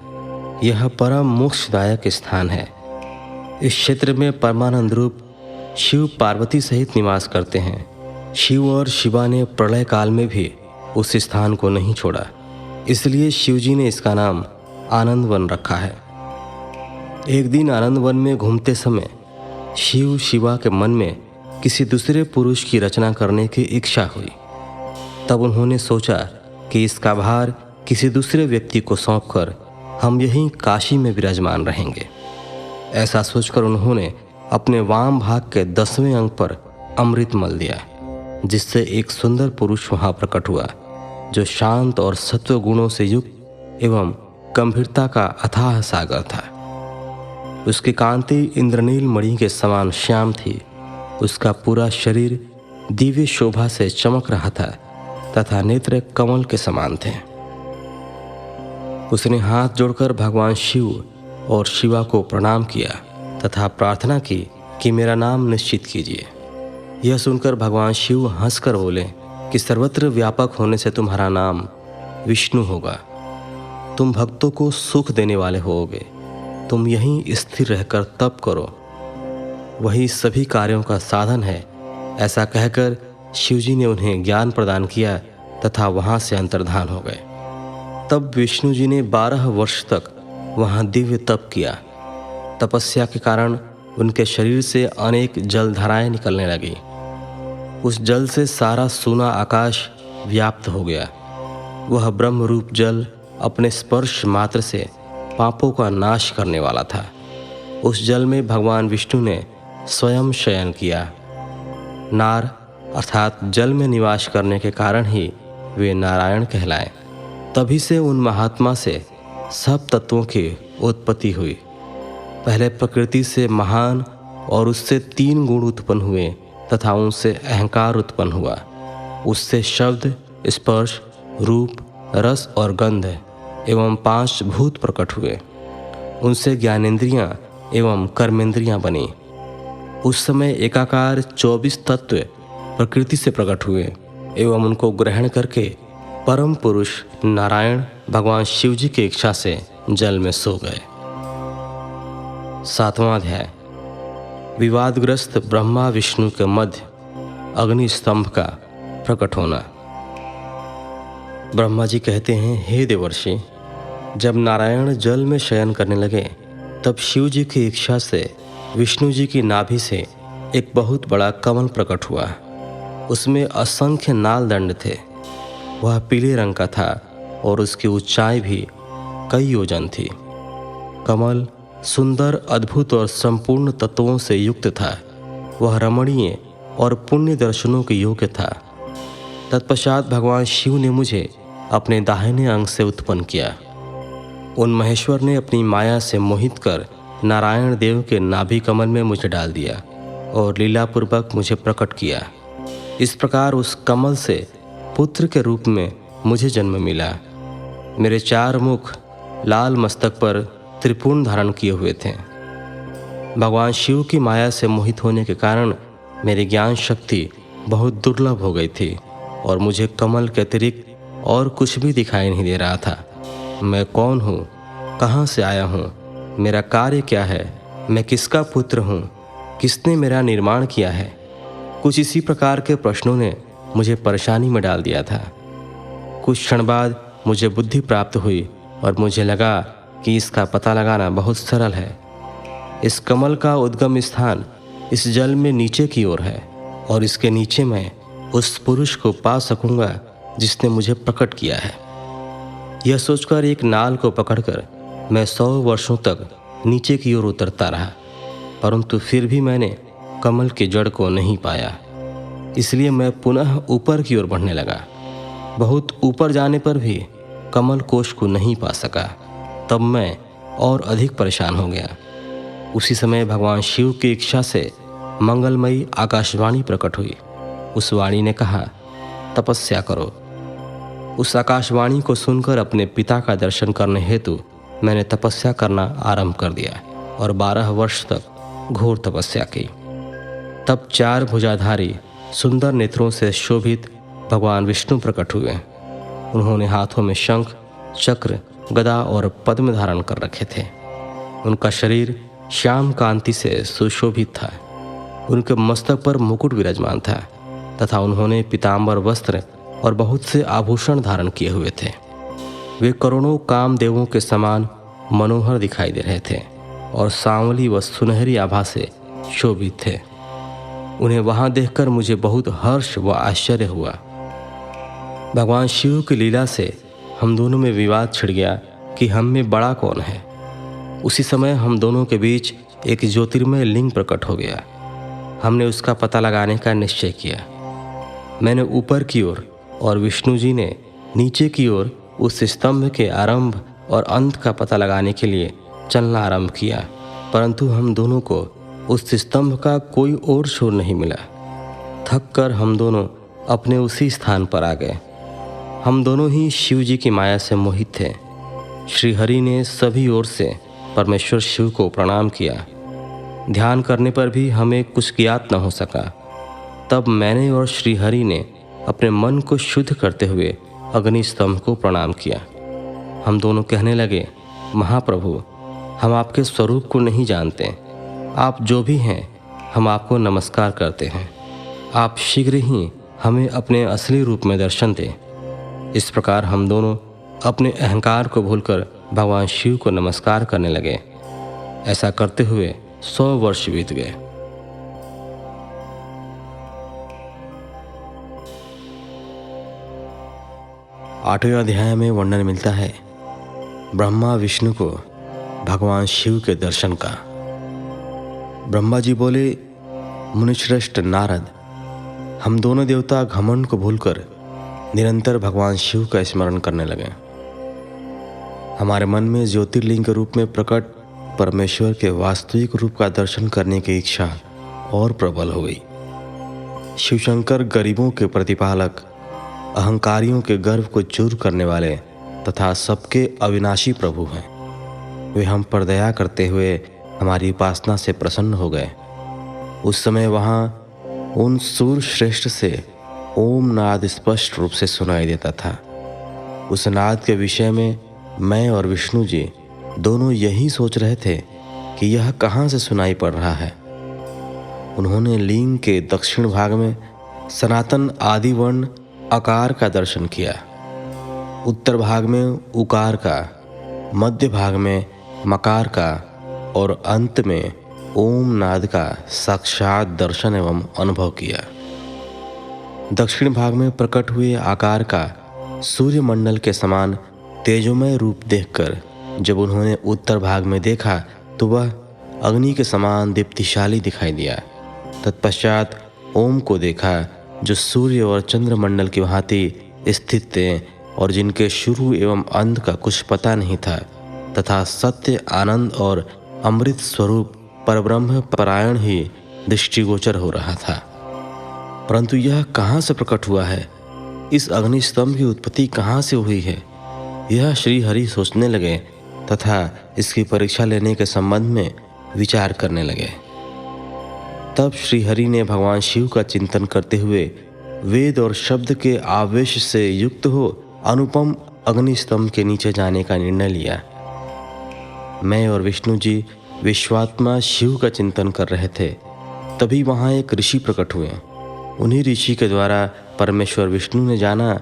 यह परम मोक्षदायक स्थान है। इस क्षेत्र में परमानंद रूप शिव पार्वती सहित निवास करते हैं। शिव और शिवा ने प्रलय काल में भी उस स्थान को नहीं छोड़ा, इसलिए शिवजी ने इसका नाम आनंद वन रखा है। एक दिन आनंद वन में घूमते समय शिव शिवा के मन में किसी दूसरे पुरुष की रचना करने की इच्छा हुई। तब उन्होंने सोचा कि इसका भार किसी दूसरे व्यक्ति को सौंपकर हम यहीं काशी में विराजमान रहेंगे। ऐसा सोचकर उन्होंने अपने वाम भाग के 10वें अंग पर अमृत मल दिया, जिससे एक सुंदर पुरुष वहाँ प्रकट हुआ, जो शांत और सत्व गुणों से युक्त एवं गंभीरता का अथाह सागर था। उसकी कांति इंद्रनील मणि के समान श्याम थी। उसका पूरा शरीर दिव्य शोभा से चमक रहा था तथा नेत्र कमल के समान थे। उसने हाथ जोड़कर भगवान शिव और शिवा को प्रणाम किया तथा प्रार्थना की कि मेरा नाम निश्चित कीजिए। यह सुनकर भगवान शिव हंसकर बोले कि सर्वत्र व्यापक होने से तुम्हारा नाम विष्णु होगा। तुम भक्तों को सुख देने वाले होगे। तुम यहीं स्थिर रहकर तप करो, वही सभी कार्यों का साधन है। ऐसा कहकर शिवजी ने उन्हें ज्ञान प्रदान किया तथा वहाँ से अंतर्धान हो गए। तब विष्णु जी ने 12 वर्ष तक वहाँ दिव्य तप किया। तपस्या के कारण उनके शरीर से अनेक जलधाराएं निकलने लगी। उस जल से सारा सूना आकाश व्याप्त हो गया। वह ब्रह्म रूप जल अपने स्पर्श मात्र से पापों का नाश करने वाला था। उस जल में भगवान विष्णु ने स्वयं शयन किया। नार अर्थात जल में निवास करने के कारण ही वे नारायण कहलाए। तभी से उन महात्मा से सब तत्वों की उत्पत्ति हुई। पहले प्रकृति से महान और उससे 3 गुण उत्पन्न हुए तथा उनसे अहंकार उत्पन्न हुआ। उससे शब्द, स्पर्श, रूप, रस और गंध एवं 5 भूत प्रकट हुए। उनसे ज्ञानेंद्रियां एवं कर्मेंद्रियां बनी। उस समय एकाकार 24 तत्व प्रकृति से प्रकट हुए एवं उनको ग्रहण करके परम पुरुष नारायण भगवान शिव जी की इच्छा से जल में सो गए। 7वां अध्याय विवादग्रस्त ब्रह्मा विष्णु के मध्य अग्नि स्तंभ का प्रकट होना। ब्रह्मा जी कहते हैं, हे देवर्षि, जब नारायण जल में शयन करने लगे तब शिव जी की इच्छा से विष्णु जी की नाभि से एक बहुत बड़ा कमल प्रकट हुआ। उसमें असंख्य नाल दंड थे। वह पीले रंग का था और उसकी ऊंचाई भी कई योजन थी। कमल सुंदर, अद्भुत और संपूर्ण तत्वों से युक्त था। वह रमणीय और पुण्य दर्शनों के योग्य था। तत्पश्चात भगवान शिव ने मुझे अपने दाहिने अंग से उत्पन्न किया। उन महेश्वर ने अपनी माया से मोहित कर नारायण देव के नाभि कमल में मुझे डाल दिया और लीलापूर्वक मुझे प्रकट किया। इस प्रकार उस कमल से पुत्र के रूप में मुझे जन्म मिला। मेरे 4 मुख लाल मस्तक पर त्रिपुण धारण किए हुए थे। भगवान शिव की माया से मोहित होने के कारण मेरी ज्ञान शक्ति बहुत दुर्लभ हो गई थी और मुझे कमल के अतिरिक्त और कुछ भी दिखाई नहीं दे रहा था। मैं कौन हूँ, कहाँ से आया हूँ, मेरा कार्य क्या है, मैं किसका पुत्र हूँ, किसने मेरा निर्माण किया है। कुछ इसी प्रकार के प्रश्नों ने मुझे परेशानी में डाल दिया था। कुछ क्षण बाद मुझे बुद्धि प्राप्त हुई और मुझे लगा कि इसका पता लगाना बहुत सरल है। इस कमल का उद्गम स्थान इस जल में नीचे की ओर है और इसके नीचे मैं उस पुरुष को पा सकूंगा जिसने मुझे प्रकट किया है। यह सोचकर एक नाल को पकड़कर मैं 100 वर्षों तक नीचे की ओर उतरता रहा, परंतु फिर भी मैंने कमल की जड़ को नहीं पाया। इसलिए मैं पुनः ऊपर की ओर बढ़ने लगा। बहुत ऊपर जाने पर भी कमल कोश को नहीं पा सका। तब मैं और अधिक परेशान हो गया। उसी समय भगवान शिव की इच्छा से मंगलमयी आकाशवाणी प्रकट हुई। उस वाणी ने कहा, तपस्या करो। उस आकाशवाणी को सुनकर अपने पिता का दर्शन करने हेतु मैंने तपस्या करना आरंभ कर दिया और 12 वर्ष तक घोर तपस्या की। तब 4 भुजाधारी सुंदर नेत्रों से शोभित भगवान विष्णु प्रकट हुए। उन्होंने हाथों में शंख, चक्र, गदा और पद्म धारण कर रखे थे। उनका शरीर श्याम कांति से सुशोभित था। उनके मस्तक पर मुकुट विराजमान था तथा उन्होंने पीतांबर वस्त्र और बहुत से आभूषण धारण किए हुए थे। वे करोड़ों कामदेवों के समान मनोहर दिखाई दे रहे थे और सांवली व सुनहरी आभा से शोभित थे। उन्हें वहां देखकर मुझे बहुत हर्ष व आश्चर्य हुआ। भगवान शिव की लीला से हम दोनों में विवाद छिड़ गया कि हम में बड़ा कौन है। उसी समय हम दोनों के बीच एक ज्योतिर्मय लिंग प्रकट हो गया। हमने उसका पता लगाने का निश्चय किया। मैंने ऊपर की ओर और विष्णु जी ने नीचे की ओर उस स्तंभ के आरंभ और अंत का पता लगाने के लिए चलना आरंभ किया, परंतु हम दोनों को उस स्तंभ का कोई और छोर नहीं मिला। थक कर हम दोनों अपने उसी स्थान पर आ गए। हम दोनों ही शिव जी की माया से मोहित थे। श्री हरि ने सभी ओर से परमेश्वर शिव को प्रणाम किया। ध्यान करने पर भी हमें कुछ ज्ञात न हो सका। तब मैंने और श्री हरि ने अपने मन को शुद्ध करते हुए अग्नि स्तंभ को प्रणाम किया। हम दोनों कहने लगे, महाप्रभु, हम आपके स्वरूप को नहीं जानते। आप जो भी हैं, हम आपको नमस्कार करते हैं। आप शीघ्र ही हमें अपने असली रूप में दर्शन दें। इस प्रकार हम दोनों अपने अहंकार को भूलकर भगवान शिव को नमस्कार करने लगे। ऐसा करते हुए 100 वर्ष बीत गए। आठवें अध्याय में वर्णन मिलता है ब्रह्मा विष्णु को भगवान शिव के दर्शन का। ब्रह्मा जी बोले, मुनिश्रेष्ठ नारद, हम दोनों देवता घमंड को भूलकर निरंतर भगवान शिव का स्मरण करने लगे। हमारे मन में ज्योतिर्लिंग के रूप में प्रकट परमेश्वर के वास्तविक रूप का दर्शन करने की इच्छा और प्रबल हो गई। शिवशंकर गरीबों के प्रतिपालक, अहंकारियों के गर्व को चूर करने वाले तथा सबके अविनाशी प्रभु हैं। वे हम पर दया करते हुए हमारी उपासना से प्रसन्न हो गए। उस समय वहाँ उन सूर श्रेष्ठ से ओम नाद स्पष्ट रूप से सुनाई देता था। उस नाद के विषय में मैं और विष्णु जी दोनों यही सोच रहे थे कि यह कहाँ से सुनाई पड़ रहा है। उन्होंने लिंग के दक्षिण भाग में सनातन आदि वर्ण आकार का दर्शन किया, उत्तर भाग में उकार का, मध्य भाग में मकार का और अंत में ओम नाद का साक्षात दर्शन एवं अनुभव किया। दक्षिण भाग में प्रकट हुए आकार का सूर्यमंडल के समान तेजोमय रूप देखकर जब उन्होंने उत्तर भाग में देखा तो वह अग्नि के समान दीप्तिशाली दिखाई दिया। तत्पश्चात ओम को देखा जो सूर्य और चंद्रमंडल की भांति स्थित थे और जिनके शुरू एवं अंत का कुछ पता नहीं था, तथा सत्य, आनंद और अमृत स्वरूप परब्रह्म परायण ही दृष्टिगोचर हो रहा था। परंतु यह कहाँ से प्रकट हुआ है, इस अग्निस्तंभ की उत्पत्ति कहाँ से हुई है, यह श्री हरि सोचने लगे तथा इसकी परीक्षा लेने के संबंध में विचार करने लगे। तब श्री हरि ने भगवान शिव का चिंतन करते हुए वेद और शब्द के आवेश से युक्त हो अनुपम अग्निस्तंभ के नीचे जाने का निर्णय लिया। मैं और विष्णु जी विश्वात्मा शिव का चिंतन कर रहे थे, तभी वहाँ एक ऋषि प्रकट हुए। उन्हीं ऋषि के द्वारा परमेश्वर विष्णु ने जाना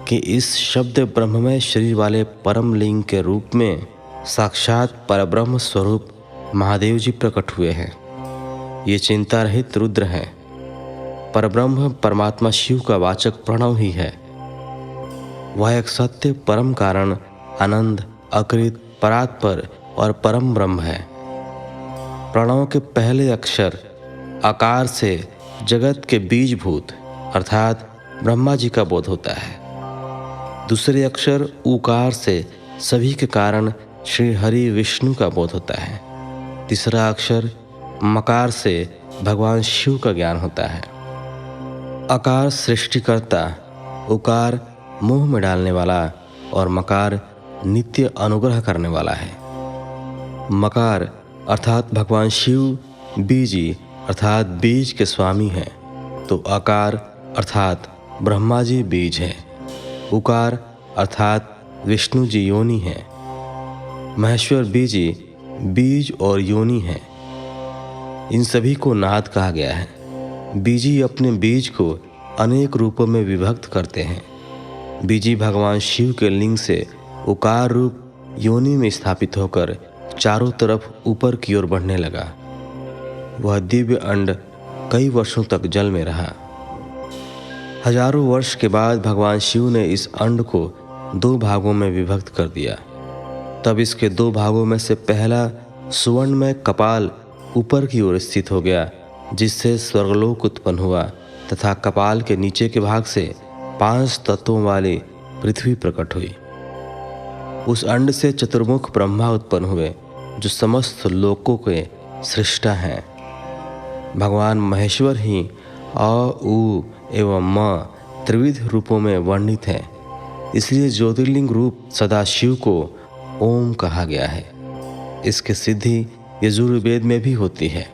कि इस शब्द ब्रह्ममय शरीर वाले परम लिंग के रूप में साक्षात परब्रह्म स्वरूप महादेव जी प्रकट हुए हैं। ये चिंता रहित रुद्र हैं। परब्रह्म परमात्मा शिव का वाचक प्रणव ही है। वह एक सत्य परम कारण, आनंद, अकृत, परात्पर और परम ब्रह्म है। प्रणव के पहले अक्षर आकार से जगत के बीजभूत अर्थात ब्रह्मा जी का बोध होता है। दूसरे अक्षर उकार से सभी के कारण श्री हरि विष्णु का बोध होता है। तीसरा अक्षर मकार से भगवान शिव का ज्ञान होता है। आकार सृष्टिकर्ता, उकार मोह में डालने वाला और मकार नित्य अनुग्रह करने वाला है। मकार अर्थात भगवान शिव बीजी अर्थात बीज के स्वामी हैं, तो आकार अर्थात ब्रह्मा जी बीज हैं। उकार अर्थात विष्णु जी योनि हैं। महेश्वर बीजी बीज और योनि हैं। इन सभी को नाद कहा गया है। बीजी अपने बीज को अनेक रूपों में विभक्त करते हैं। बीजी भगवान शिव के लिंग से उकार रूप योनि में स्थापित होकर चारों तरफ ऊपर की ओर बढ़ने लगा। वह दिव्य अंड कई वर्षों तक जल में रहा। हजारों वर्ष के बाद भगवान शिव ने इस अंड को 2 भागों में विभक्त कर दिया। तब इसके 2 भागों में से पहला सुवर्णमय कपाल ऊपर की ओर स्थित हो गया, जिससे स्वर्गलोक उत्पन्न हुआ, तथा कपाल के नीचे के भाग से 5 तत्वों वाली पृथ्वी प्रकट हुई। उस अंड से चतुर्मुख ब्रह्मा उत्पन्न हुए, जो समस्त लोकों के सृष्टा हैं। भगवान महेश्वर ही अ, उ एवं म त्रिविध रूपों में वर्णित हैं। इसलिए ज्योतिर्लिंग रूप सदाशिव को ओम कहा गया है। इसकी सिद्धि यजुर्वेद में भी होती है।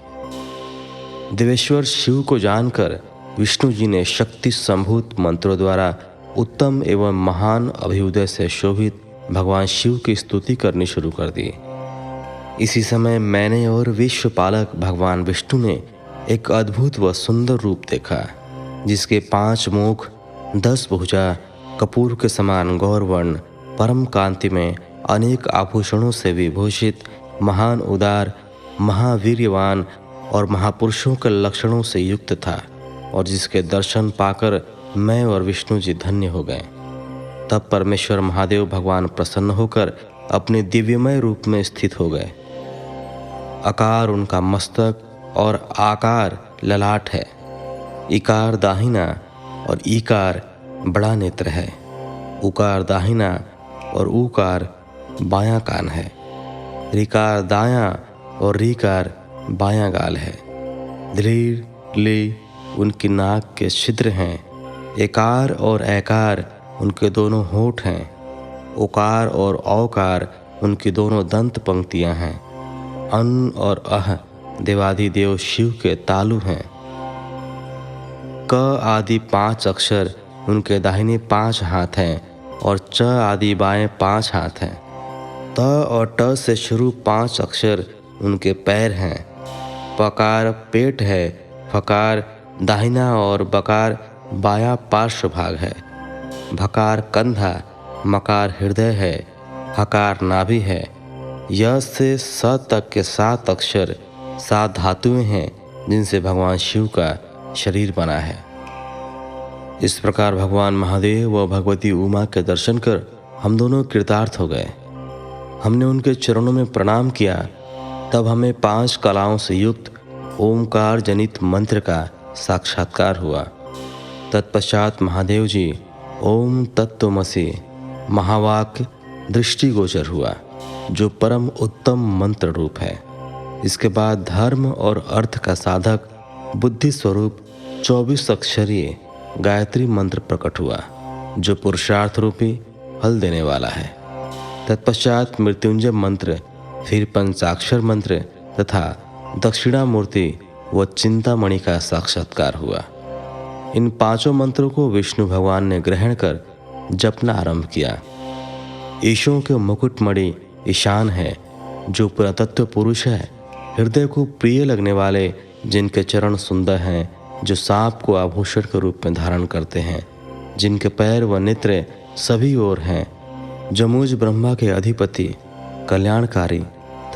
देवेश्वर शिव को जानकर विष्णु जी ने शक्ति संभूत मंत्रों द्वारा उत्तम एवं महान अभ्युदय से शोभित भगवान शिव की स्तुति करनी शुरू कर दी। इसी समय मैंने और विश्वपालक भगवान विष्णु ने एक अद्भुत व सुंदर रूप देखा, जिसके 5 मुख, 10 भुजा, कपूर के समान गौरवर्ण, परम कांति में अनेक आभूषणों से विभूषित, महान उदार, महावीर्यवान और महापुरुषों के लक्षणों से युक्त था, और जिसके दर्शन पाकर मैं और विष्णु जी धन्य हो गए। तब परमेश्वर महादेव भगवान प्रसन्न होकर अपने दिव्यमय रूप में स्थित हो गए। आकार उनका मस्तक और आकार ललाट है। इकार दाहिना और ईकार बड़ा नेत्र है। उकार दाहिना और ऊकार बायां कान है। ऋकार दायां और रीकार बायां गाल है। धीर ली उनकी नाक के छिद्र हैं। एकार और ऐकार उनके दोनों होंठ हैं। ओकार और औकार उनकी दोनों दंत पंक्तियां हैं। अन और अह देवाधिदेव शिव के तालु हैं। क आदि 5 अक्षर उनके दाहिने 5 हाथ हैं और च आदि बाएं 5 हाथ हैं। त और ट से शुरू 5 अक्षर उनके पैर हैं। पकार पेट है, फकार दाहिना और बकार बायां पार्श्व भाग है। भकार कंधा, मकार हृदय है, हकार नाभि है। य से स तक के 7 अक्षर 7 धातुएं हैं जिनसे भगवान शिव का शरीर बना है। इस प्रकार भगवान महादेव व भगवती उमा के दर्शन कर हम दोनों कृतार्थ हो गए। हमने उनके चरणों में प्रणाम किया। तब हमें 5 कलाओं से युक्त ओमकार जनित मंत्र का साक्षात्कार हुआ। तत्पश्चात महादेव जी ओम तत्त्वमसि महावाक्य दृष्टिगोचर हुआ, जो परम उत्तम मंत्र रूप है। इसके बाद धर्म और अर्थ का साधक बुद्धि स्वरूप 24 अक्षरीय गायत्री मंत्र प्रकट हुआ, जो पुरुषार्थ रूपी फल देने वाला है। तत्पश्चात मृत्युंजय मंत्र, फिर पंचाक्षर मंत्र तथा दक्षिणामूर्ति व चिंतामणि का साक्षात्कार हुआ। इन 5 मंत्रों को विष्णु भगवान ने ग्रहण कर जपना आरंभ किया। ईशों के मुकुटमणि ईशान है, जो पुरातत्व पुरुष है, हृदय को प्रिय लगने वाले, जिनके चरण सुंदर हैं, जो सांप को आभूषण के रूप में धारण करते हैं, जिनके पैर व नेत्र सभी ओर हैं, जमुज ब्रह्मा के अधिपति, कल्याणकारी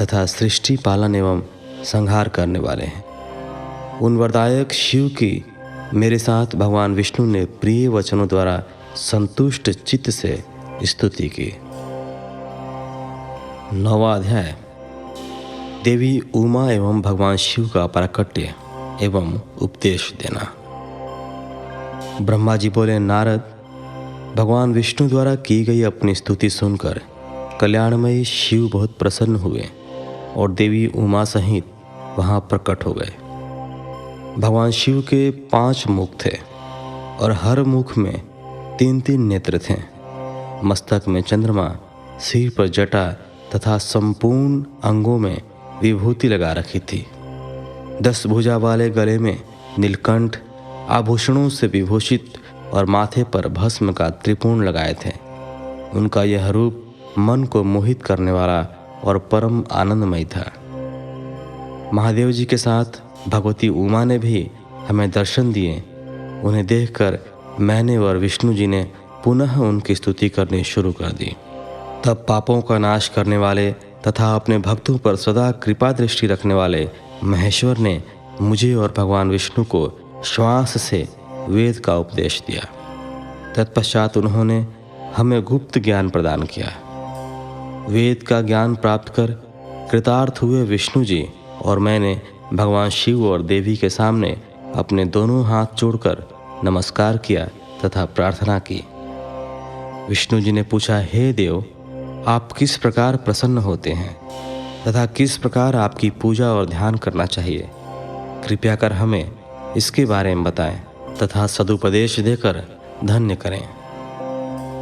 तथा सृष्टि पालन एवं संहार करने वाले हैं। उन वरदायक शिव की मेरे साथ भगवान विष्णु ने प्रिय वचनों द्वारा संतुष्ट चित्त से स्तुति की। 9वां अध्याय देवी उमा एवं भगवान शिव का प्राकट्य एवं उपदेश देना। ब्रह्मा जी बोले, नारद, भगवान विष्णु द्वारा की गई अपनी स्तुति सुनकर कल्याणमयी शिव बहुत प्रसन्न हुए और देवी उमा सहित वहाँ प्रकट हो गए। भगवान शिव के 5 मुख थे और हर मुख में 3-3 नेत्र थे। मस्तक में चंद्रमा, सिर पर जटा तथा संपूर्ण अंगों में विभूति लगा रखी थी। 10 भुजा वाले गले में नीलकंठ आभूषणों से विभूषित और माथे पर भस्म का त्रिपुण लगाए थे। उनका यह रूप मन को मोहित करने वाला और परम आनंदमय था। महादेव जी के साथ भगवती उमा ने भी हमें दर्शन दिए। उन्हें देखकर मैंने और विष्णु जी ने पुनः उनकी स्तुति करनी शुरू कर दी। तब पापों का नाश करने वाले तथा अपने भक्तों पर सदा कृपा दृष्टि रखने वाले महेश्वर ने मुझे और भगवान विष्णु को श्वास से वेद का उपदेश दिया। तत्पश्चात उन्होंने हमें गुप्त ज्ञान प्रदान किया। वेद का ज्ञान प्राप्त कर कृतार्थ हुए विष्णु जी और मैंने भगवान शिव और देवी के सामने अपने दोनों हाथ जोड़कर नमस्कार किया तथा प्रार्थना की। विष्णु जी ने पूछा, हे देव, आप किस प्रकार प्रसन्न होते हैं तथा किस प्रकार आपकी पूजा और ध्यान करना चाहिए? कृपया कर हमें इसके बारे में बताएं तथा सदुपदेश देकर धन्य करें।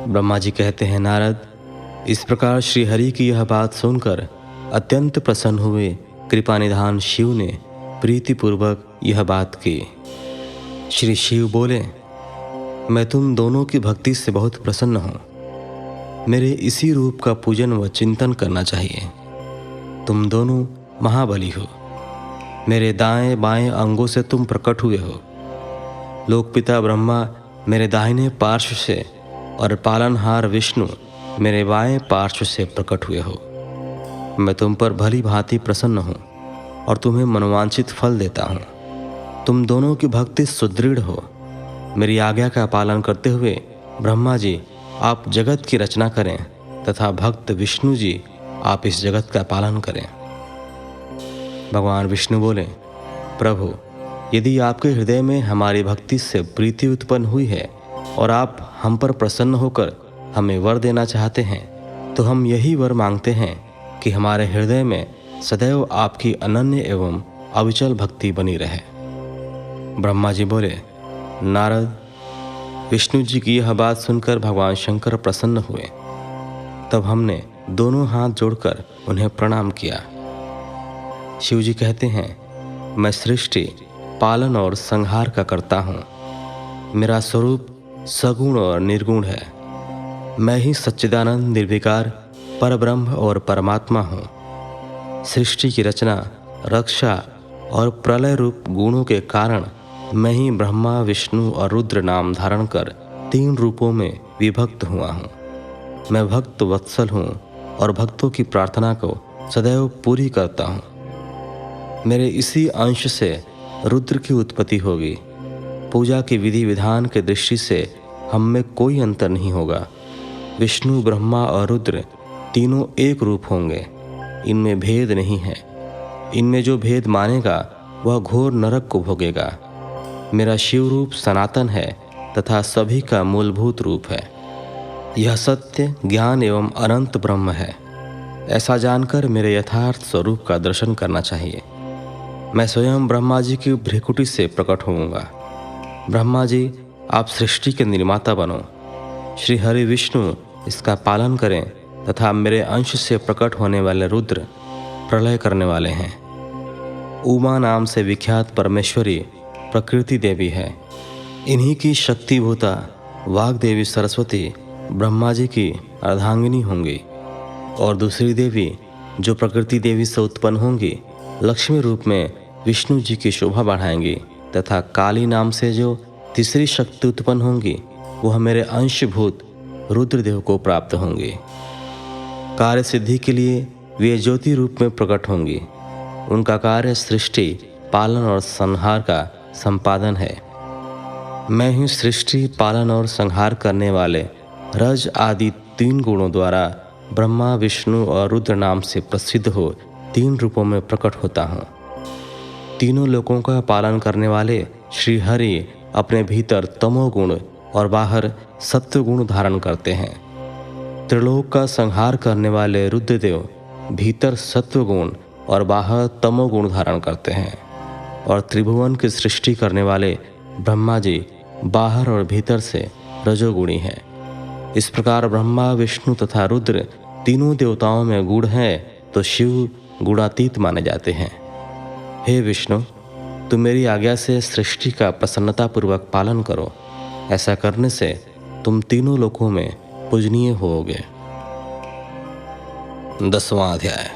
ब्रह्मा जी कहते हैं, नारद, इस प्रकार श्री हरि की यह बात सुनकर अत्यंत प्रसन्न हुए कृपानिधान शिव ने प्रीतिपूर्वक यह बात की। श्री शिव बोले, मैं तुम दोनों की भक्ति से बहुत प्रसन्न हूँ। मेरे इसी रूप का पूजन व चिंतन करना चाहिए। तुम दोनों महाबली हो। मेरे दाएं बाएं अंगों से तुम प्रकट हुए हो। लोकपिता ब्रह्मा मेरे दाहिने पार्श्व से और पालनहार विष्णु मेरे बाएं पार्श्व से प्रकट हुए हो। मैं तुम पर भली भांति प्रसन्न हूँ और तुम्हें मनोवांछित फल देता हूँ। तुम दोनों की भक्ति सुदृढ़ हो। मेरी आज्ञा का पालन करते हुए ब्रह्मा जी आप जगत की रचना करें तथा भक्त विष्णु जी आप इस जगत का पालन करें। भगवान विष्णु बोले, प्रभु, यदि आपके हृदय में हमारी भक्ति से प्रीति उत्पन्न हुई है और आप हम पर प्रसन्न होकर हमें वर देना चाहते हैं, तो हम यही वर मांगते हैं कि हमारे हृदय में सदैव आपकी अनन्य एवं अविचल भक्ति बनी रहे। ब्रह्मा जी बोले, नारद, विष्णु जी की यह बात सुनकर भगवान शंकर प्रसन्न हुए। तब हमने दोनों हाथ जोड़कर उन्हें प्रणाम किया। शिव जी कहते हैं, मैं सृष्टि, पालन और संहार का करता हूँ। मेरा स्वरूप सगुण और निर्गुण है। मैं ही सच्चिदानंद, निर्विकार, परब्रह्म और परमात्मा हूँ। सृष्टि की रचना, रक्षा और प्रलय रूप गुणों के कारण मैं ही ब्रह्मा, विष्णु और रुद्र नाम धारण कर 3 रूपों में विभक्त हुआ हूँ। मैं भक्त वत्सल हूँ और भक्तों की प्रार्थना को सदैव पूरी करता हूँ। मेरे इसी अंश से रुद्र की उत्पत्ति होगी। पूजा की विधि विधान के दृष्टि से हम में कोई अंतर नहीं होगा। विष्णु, ब्रह्मा और रुद्र तीनों एक रूप होंगे। इनमें भेद नहीं है। इनमें जो भेद मानेगा वह घोर नरक को भोगेगा। मेरा शिव रूप सनातन है तथा सभी का मूलभूत रूप है। यह सत्य, ज्ञान एवं अनंत ब्रह्म है। ऐसा जानकर मेरे यथार्थ स्वरूप का दर्शन करना चाहिए। मैं स्वयं ब्रह्मा जी की भ्रिकुटी से प्रकट होऊंगा। ब्रह्मा जी, आप सृष्टि के निर्माता बनो। श्री हरि विष्णु इसका पालन करें तथा मेरे अंश से प्रकट होने वाले रुद्र प्रलय करने वाले हैं। उमा नाम से विख्यात परमेश्वरी प्रकृति देवी है। इन्हीं की शक्तिभूता वाग देवी सरस्वती ब्रह्मा जी की अर्धांगिनी होंगी और दूसरी देवी जो प्रकृति देवी से उत्पन्न होंगी लक्ष्मी रूप में विष्णु जी की शोभा बढ़ाएंगी तथा काली नाम से जो तीसरी शक्ति उत्पन्न होंगी वह मेरे अंशभूत रुद्रदेव को प्राप्त होंगी। कार्य सिद्धि के लिए वे ज्योति रूप में प्रकट होंगी। उनका कार्य सृष्टि, पालन और संहार का संपादन है। मैं ही सृष्टि, पालन और संहार करने वाले रज आदि 3 गुणों द्वारा ब्रह्मा, विष्णु और रुद्र नाम से प्रसिद्ध हो 3 रूपों में प्रकट होता हूँ। तीनों लोकों का पालन करने वाले श्री हरि अपने भीतर तमोगुण और बाहर सत्वगुण धारण करते हैं। त्रिलोक का संहार करने वाले रुद्रदेव भीतर सत्वगुण और बाहर तमोगुण धारण करते हैं और त्रिभुवन की सृष्टि करने वाले ब्रह्मा जी बाहर और भीतर से रजोगुणी हैं। इस प्रकार ब्रह्मा, विष्णु तथा रुद्र तीनों देवताओं में गुण है तो शिव गुणातीत माने जाते हैं। हे विष्णु, तुम मेरी आज्ञा से सृष्टि का प्रसन्नतापूर्वक पालन करो। ऐसा करने से तुम तीनों लोकों में पूजनीय होोगे। 10वां अध्याय।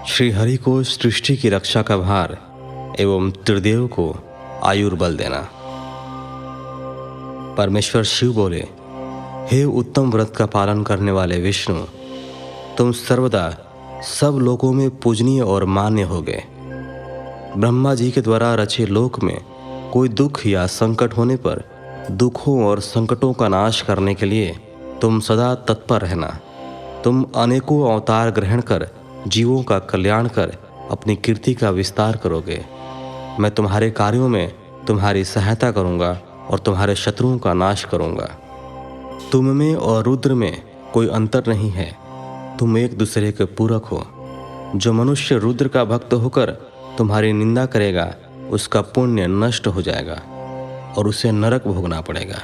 श्री हरि को सृष्टि की रक्षा का भार एवं त्रिदेव को आयुर्बल देना। परमेश्वर शिव बोले, हे उत्तम व्रत का पालन करने वाले विष्णु, तुम सर्वदा सब लोकों में पूजनीय और मान्य होगे। ब्रह्मा जी के द्वारा रचे लोक में कोई दुख या संकट होने पर दुखों और संकटों का नाश करने के लिए तुम सदा तत्पर रहना। तुम अनेकों अवतार ग्रहण कर जीवों का कल्याण कर अपनी कीर्ति का विस्तार करोगे। मैं तुम्हारे कार्यों में तुम्हारी सहायता करूंगा और तुम्हारे शत्रुओं का नाश करूंगा। तुम में और रुद्र में कोई अंतर नहीं है। तुम एक दूसरे के पूरक हो। जो मनुष्य रुद्र का भक्त होकर तुम्हारी निंदा करेगा उसका पुण्य नष्ट हो जाएगा और उसे नरक भोगना पड़ेगा।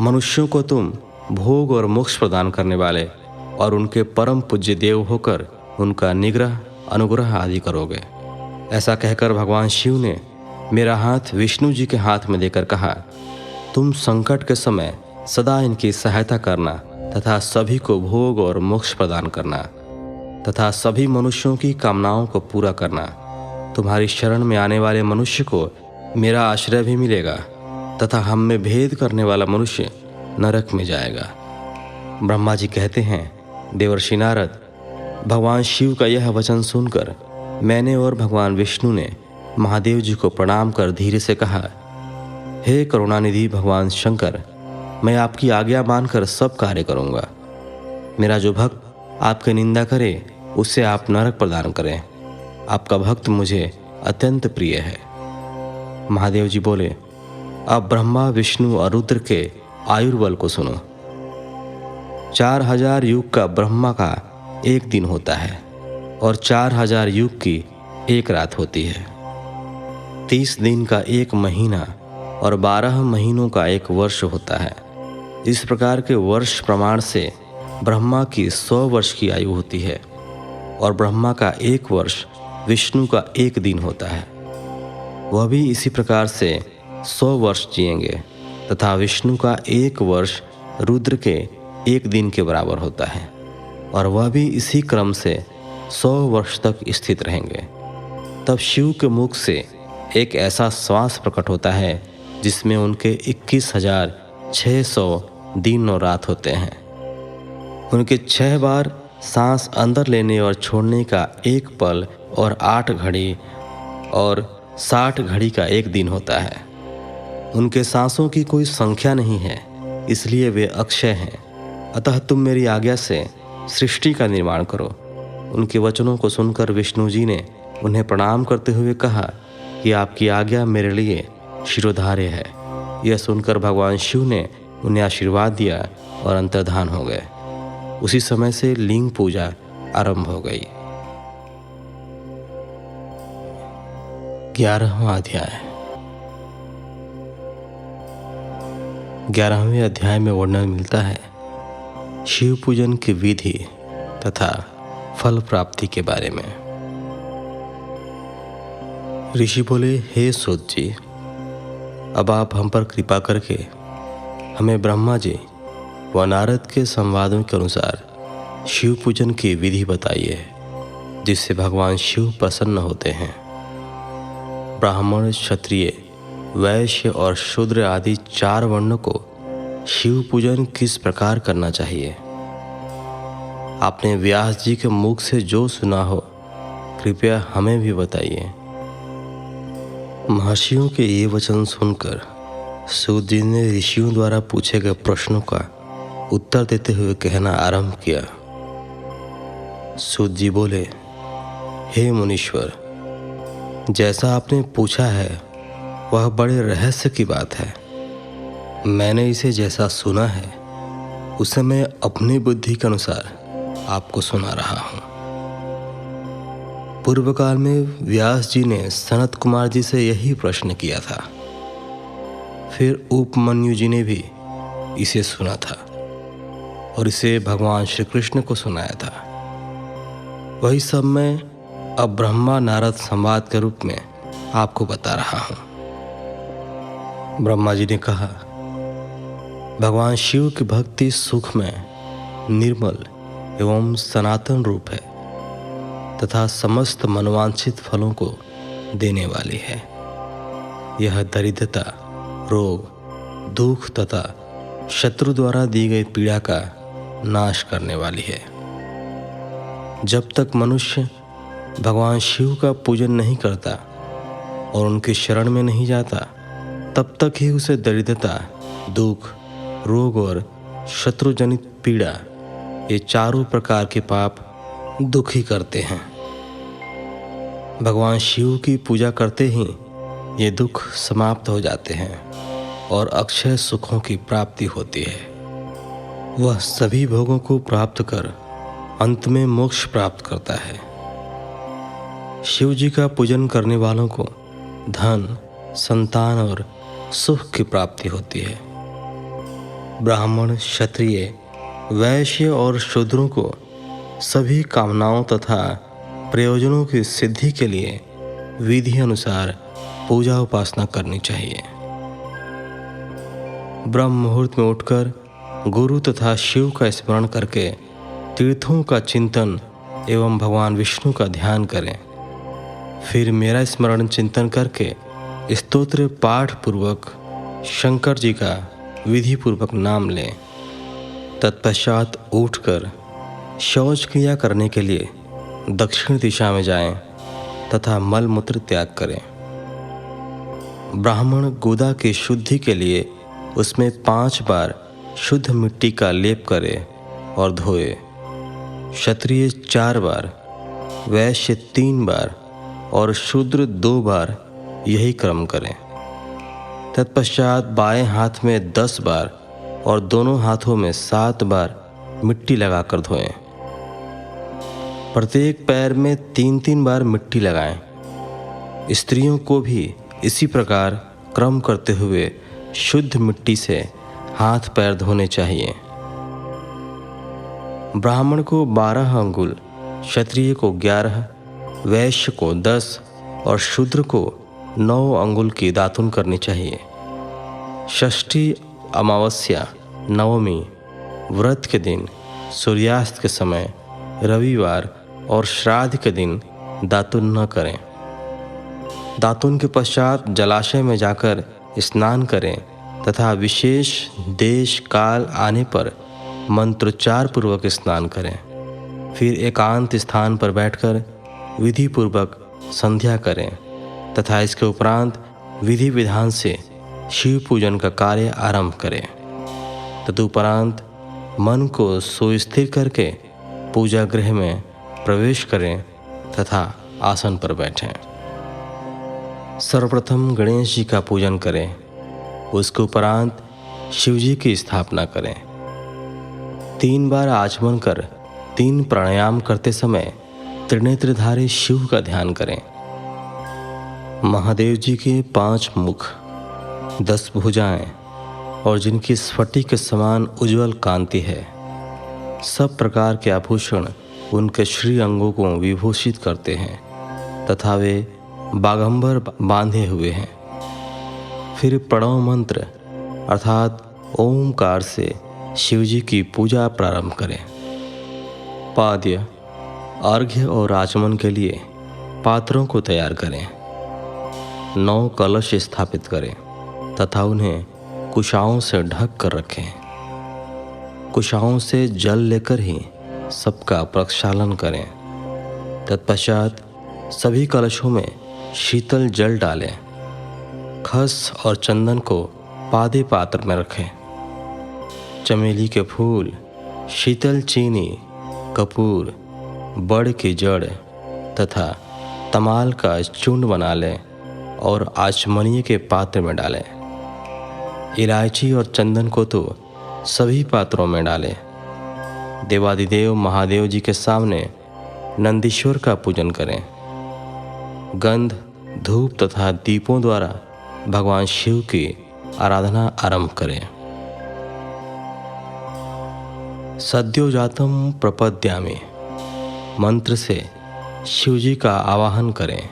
मनुष्यों को तुम भोग और मोक्ष प्रदान करने वाले और उनके परम पूज्य देव होकर उनका निग्रह, अनुग्रह आदि करोगे। ऐसा कहकर भगवान शिव ने मेरा हाथ विष्णु जी के हाथ में देकर कहा, तुम संकट के समय सदा इनकी सहायता करना तथा सभी को भोग और मोक्ष प्रदान करना तथा सभी मनुष्यों की कामनाओं को पूरा करना। तुम्हारी शरण में आने वाले मनुष्य को मेरा आश्रय भी मिलेगा तथा हम में भेद करने वाला मनुष्य नरक में जाएगा। ब्रह्मा जी कहते हैं, देवर्षि नारद, भगवान शिव का यह वचन सुनकर मैंने और भगवान विष्णु ने महादेव जी को प्रणाम कर धीरे से कहा, हे करुणानिधि भगवान शंकर, मैं आपकी आज्ञा मानकर सब कार्य करूँगा। मेरा जो भक्त आपकी निंदा करे उसे आप नरक प्रदान करें। आपका भक्त मुझे अत्यंत प्रिय है। महादेव जी बोले, अब ब्रह्मा, विष्णु और रुद्र के आयुर्बल को सुनो। 4000 युग का ब्रह्मा का एक दिन होता है और 4000 युग की एक रात होती है। 30 दिन का एक महीना और 12 महीनों का एक वर्ष होता है। इस प्रकार के वर्ष प्रमाण से ब्रह्मा की 100 वर्ष की आयु होती है और ब्रह्मा का एक वर्ष विष्णु का एक दिन होता है। वह भी इसी प्रकार से 100 वर्ष जिएंगे तथा विष्णु का 1 वर्ष रुद्र के 1 दिन के बराबर होता है, और वह भी इसी क्रम से 100 वर्ष तक स्थित रहेंगे। तब शिव के मुख से एक ऐसा श्वास प्रकट होता है जिसमें उनके 21,600 दिन और रात होते हैं। उनके 6 बार सांस अंदर लेने और छोड़ने का 1 पल और 8 घड़ी और 60 घड़ी का 1 दिन होता है। उनके सांसों की कोई संख्या नहीं है, इसलिए वे अक्षय हैं। अतः तुम मेरी आज्ञा से सृष्टि का निर्माण करो। उनके वचनों को सुनकर विष्णु जी ने उन्हें प्रणाम करते हुए कहा कि आपकी आज्ञा मेरे लिए शिरोधार्य है। यह सुनकर भगवान शिव ने उन्हें आशीर्वाद दिया और अंतर्धान हो गए। उसी समय से लिंग पूजा आरंभ हो गई। 11वां अध्याय। 11वें अध्याय में वर्णन मिलता है शिव पूजन की विधि तथा फल प्राप्ति के बारे में। ऋषि बोले, हे सूत जी, अब आप हम पर कृपा करके हमें ब्रह्मा जी व नारद के संवादों के अनुसार शिव पूजन की विधि बताइए, जिससे भगवान शिव प्रसन्न होते हैं। ब्राह्मण, क्षत्रिय, वैश्य और शूद्र आदि 4 वर्णों को शिव पूजन किस प्रकार करना चाहिए? आपने व्यास जी के मुख से जो सुना हो, कृपया हमें भी बताइए। महर्षियों के ये वचन सुनकर सूत जी ने ऋषियों द्वारा पूछे गए प्रश्नों का उत्तर देते हुए कहना आरंभ किया। सूत जी बोले, हे मुनीश्वर, जैसा आपने पूछा है वह बड़े रहस्य की बात है। मैंने इसे जैसा सुना है उसे मैं अपनी बुद्धि के अनुसार आपको सुना रहा हूँ। पूर्व काल में व्यास जी ने सनत कुमार जी से यही प्रश्न किया था। फिर उपमन्यु जी ने भी इसे सुना था और इसे भगवान श्री कृष्ण को सुनाया था। वही सब मैं अब ब्रह्मा नारद संवाद के रूप में आपको बता रहा हूँ। ब्रह्मा जी ने कहा, भगवान शिव की भक्ति सुख में निर्मल एवं सनातन रूप है तथा समस्त मनवांछित फलों को देने वाली है। यह दरिद्रता, रोग, दुख तथा शत्रु द्वारा दी गई पीड़ा का नाश करने वाली है। जब तक मनुष्य भगवान शिव का पूजन नहीं करता और उनकी शरण में नहीं जाता, तब तक ही उसे दरिद्रता, दुख, रोग और शत्रुजनित पीड़ा, ये चारों प्रकार के पाप दुखी करते हैं। भगवान शिव की पूजा करते ही ये दुख समाप्त हो जाते हैं और अक्षय सुखों की प्राप्ति होती है। वह सभी भोगों को प्राप्त कर अंत में मोक्ष प्राप्त करता है। शिव जी का पूजन करने वालों को धन, संतान और सुख की प्राप्ति होती है। ब्राह्मण, क्षत्रिय, वैश्य और शूद्रों को सभी कामनाओं तथा प्रयोजनों की सिद्धि के लिए विधि अनुसार पूजा उपासना करनी चाहिए। ब्रह्म मुहूर्त में उठकर गुरु तथा शिव का स्मरण करके तीर्थों का चिंतन एवं भगवान विष्णु का ध्यान करें। फिर मेरा स्मरण चिंतन करके स्तोत्र पाठ पूर्वक शंकर जी का विधि पूर्वक नाम लें। तत्पश्चात उठकर शौच क्रिया करने के लिए दक्षिण दिशा में जाएं तथा मल मूत्र त्याग करें। ब्राह्मण गोदा की शुद्धि के लिए उसमें 5 बार शुद्ध मिट्टी का लेप करे और धोए। क्षत्रिय 4 बार, वैश्य 3 बार और शूद्र 2 बार यही क्रम करें। तत्पश्चात बाएं हाथ में 10 बार और दोनों हाथों में 7 बार मिट्टी लगाकर धोएं। प्रत्येक पैर में 3-3 बार मिट्टी लगाएं। स्त्रियों को भी इसी प्रकार क्रम करते हुए शुद्ध मिट्टी से हाथ पैर धोने चाहिए। ब्राह्मण को 12 अंगुल, क्षत्रिय को 11, वैश्य को 10 और शूद्र को 9 अंगुल की दातुन करनी चाहिए। षष्ठी, अमावस्या, नवमी, व्रत के दिन, सूर्यास्त के समय, रविवार और श्राद्ध के दिन दातुन न करें। दातुन के पश्चात जलाशय में जाकर स्नान करें तथा विशेष देश काल आने पर मंत्रोच्चार पूर्वक स्नान करें। फिर एकांत स्थान पर बैठकर विधि पूर्वक संध्या करें तथा इसके उपरांत विधि विधान से शिव पूजन का कार्य आरंभ करें। तदुपरांत मन को सुस्थिर करके पूजा गृह में प्रवेश करें तथा आसन पर बैठें। सर्वप्रथम गणेश जी का पूजन करें, उसके उपरांत शिव जी की स्थापना करें। 3 बार आचमन कर 3 प्राणायाम करते समय त्रिनेत्रधारी शिव का ध्यान करें। महादेव जी के 5 मुख, 10 भुजाएं और जिनकी स्फटिक के समान उज्जवल कांति है। सब प्रकार के आभूषण उनके श्री अंगों को विभूषित करते हैं तथा वे बागंबर बांधे हुए हैं। फिर प्रणव मंत्र अर्थात ओमकार से शिव जी की पूजा प्रारंभ करें। पाद्य, अर्घ्य और आचमन के लिए पात्रों को तैयार करें। 9 कलश स्थापित करें तथा उन्हें कुशाओं से ढक कर रखें। कुशाओं से जल लेकर ही सबका प्रक्षालन करें। तत्पश्चात सभी कलशों में शीतल जल डालें। खस और चंदन को पादे पात्र में रखें। चमेली के फूल, शीतल चीनी, कपूर, बड़ की जड़ तथा तमाल का चूर्ण बना लें और आचमनीय के पात्र में डालें। इलायची और चंदन को तो सभी पात्रों में डालें। देवादिदेव महादेव जी के सामने नंदीश्वर का पूजन करें। गंध, धूप तथा दीपों द्वारा भगवान शिव की आराधना आरंभ करें। सद्योजातम प्रपद्यामि मंत्र से शिव जी का आवाहन करें।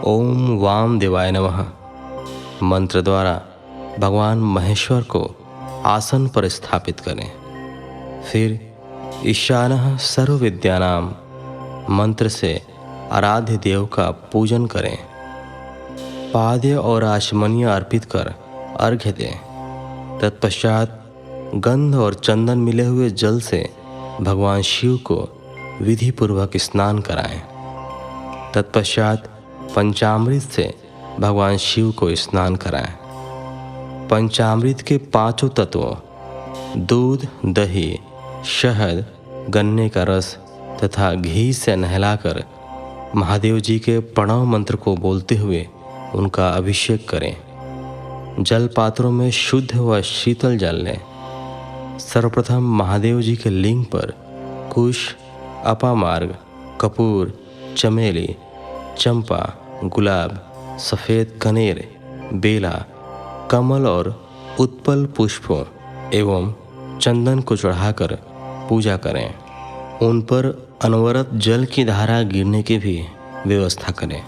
ओम वाम देवाय नमः मंत्र द्वारा भगवान महेश्वर को आसन पर स्थापित करें। फिर ईशानः सर्व विद्यानाम मंत्र से आराध्य देव का पूजन करें। पाद्य और आचमनीय अर्पित कर अर्घ्य दें। तत्पश्चात गंध और चंदन मिले हुए जल से भगवान शिव को विधि पूर्वक स्नान कराएं। तत्पश्चात पंचामृत से भगवान शिव को स्नान कराएं। पंचामृत के 5 तत्वों दूध, दही, शहद, गन्ने का रस तथा घी से नहलाकर महादेव जी के प्रणव मंत्र को बोलते हुए उनका अभिषेक करें। जल पात्रों में शुद्ध व शीतल जल लें। सर्वप्रथम महादेव जी के लिंग पर कुश, अपामार्ग, कपूर, चमेली, चंपा, गुलाब, सफ़ेद कनेर, बेला, कमल और उत्पल पुष्पों एवं चंदन को चढ़ाकर पूजा करें। उन पर अनवरत जल की धारा गिरने की भी व्यवस्था करें।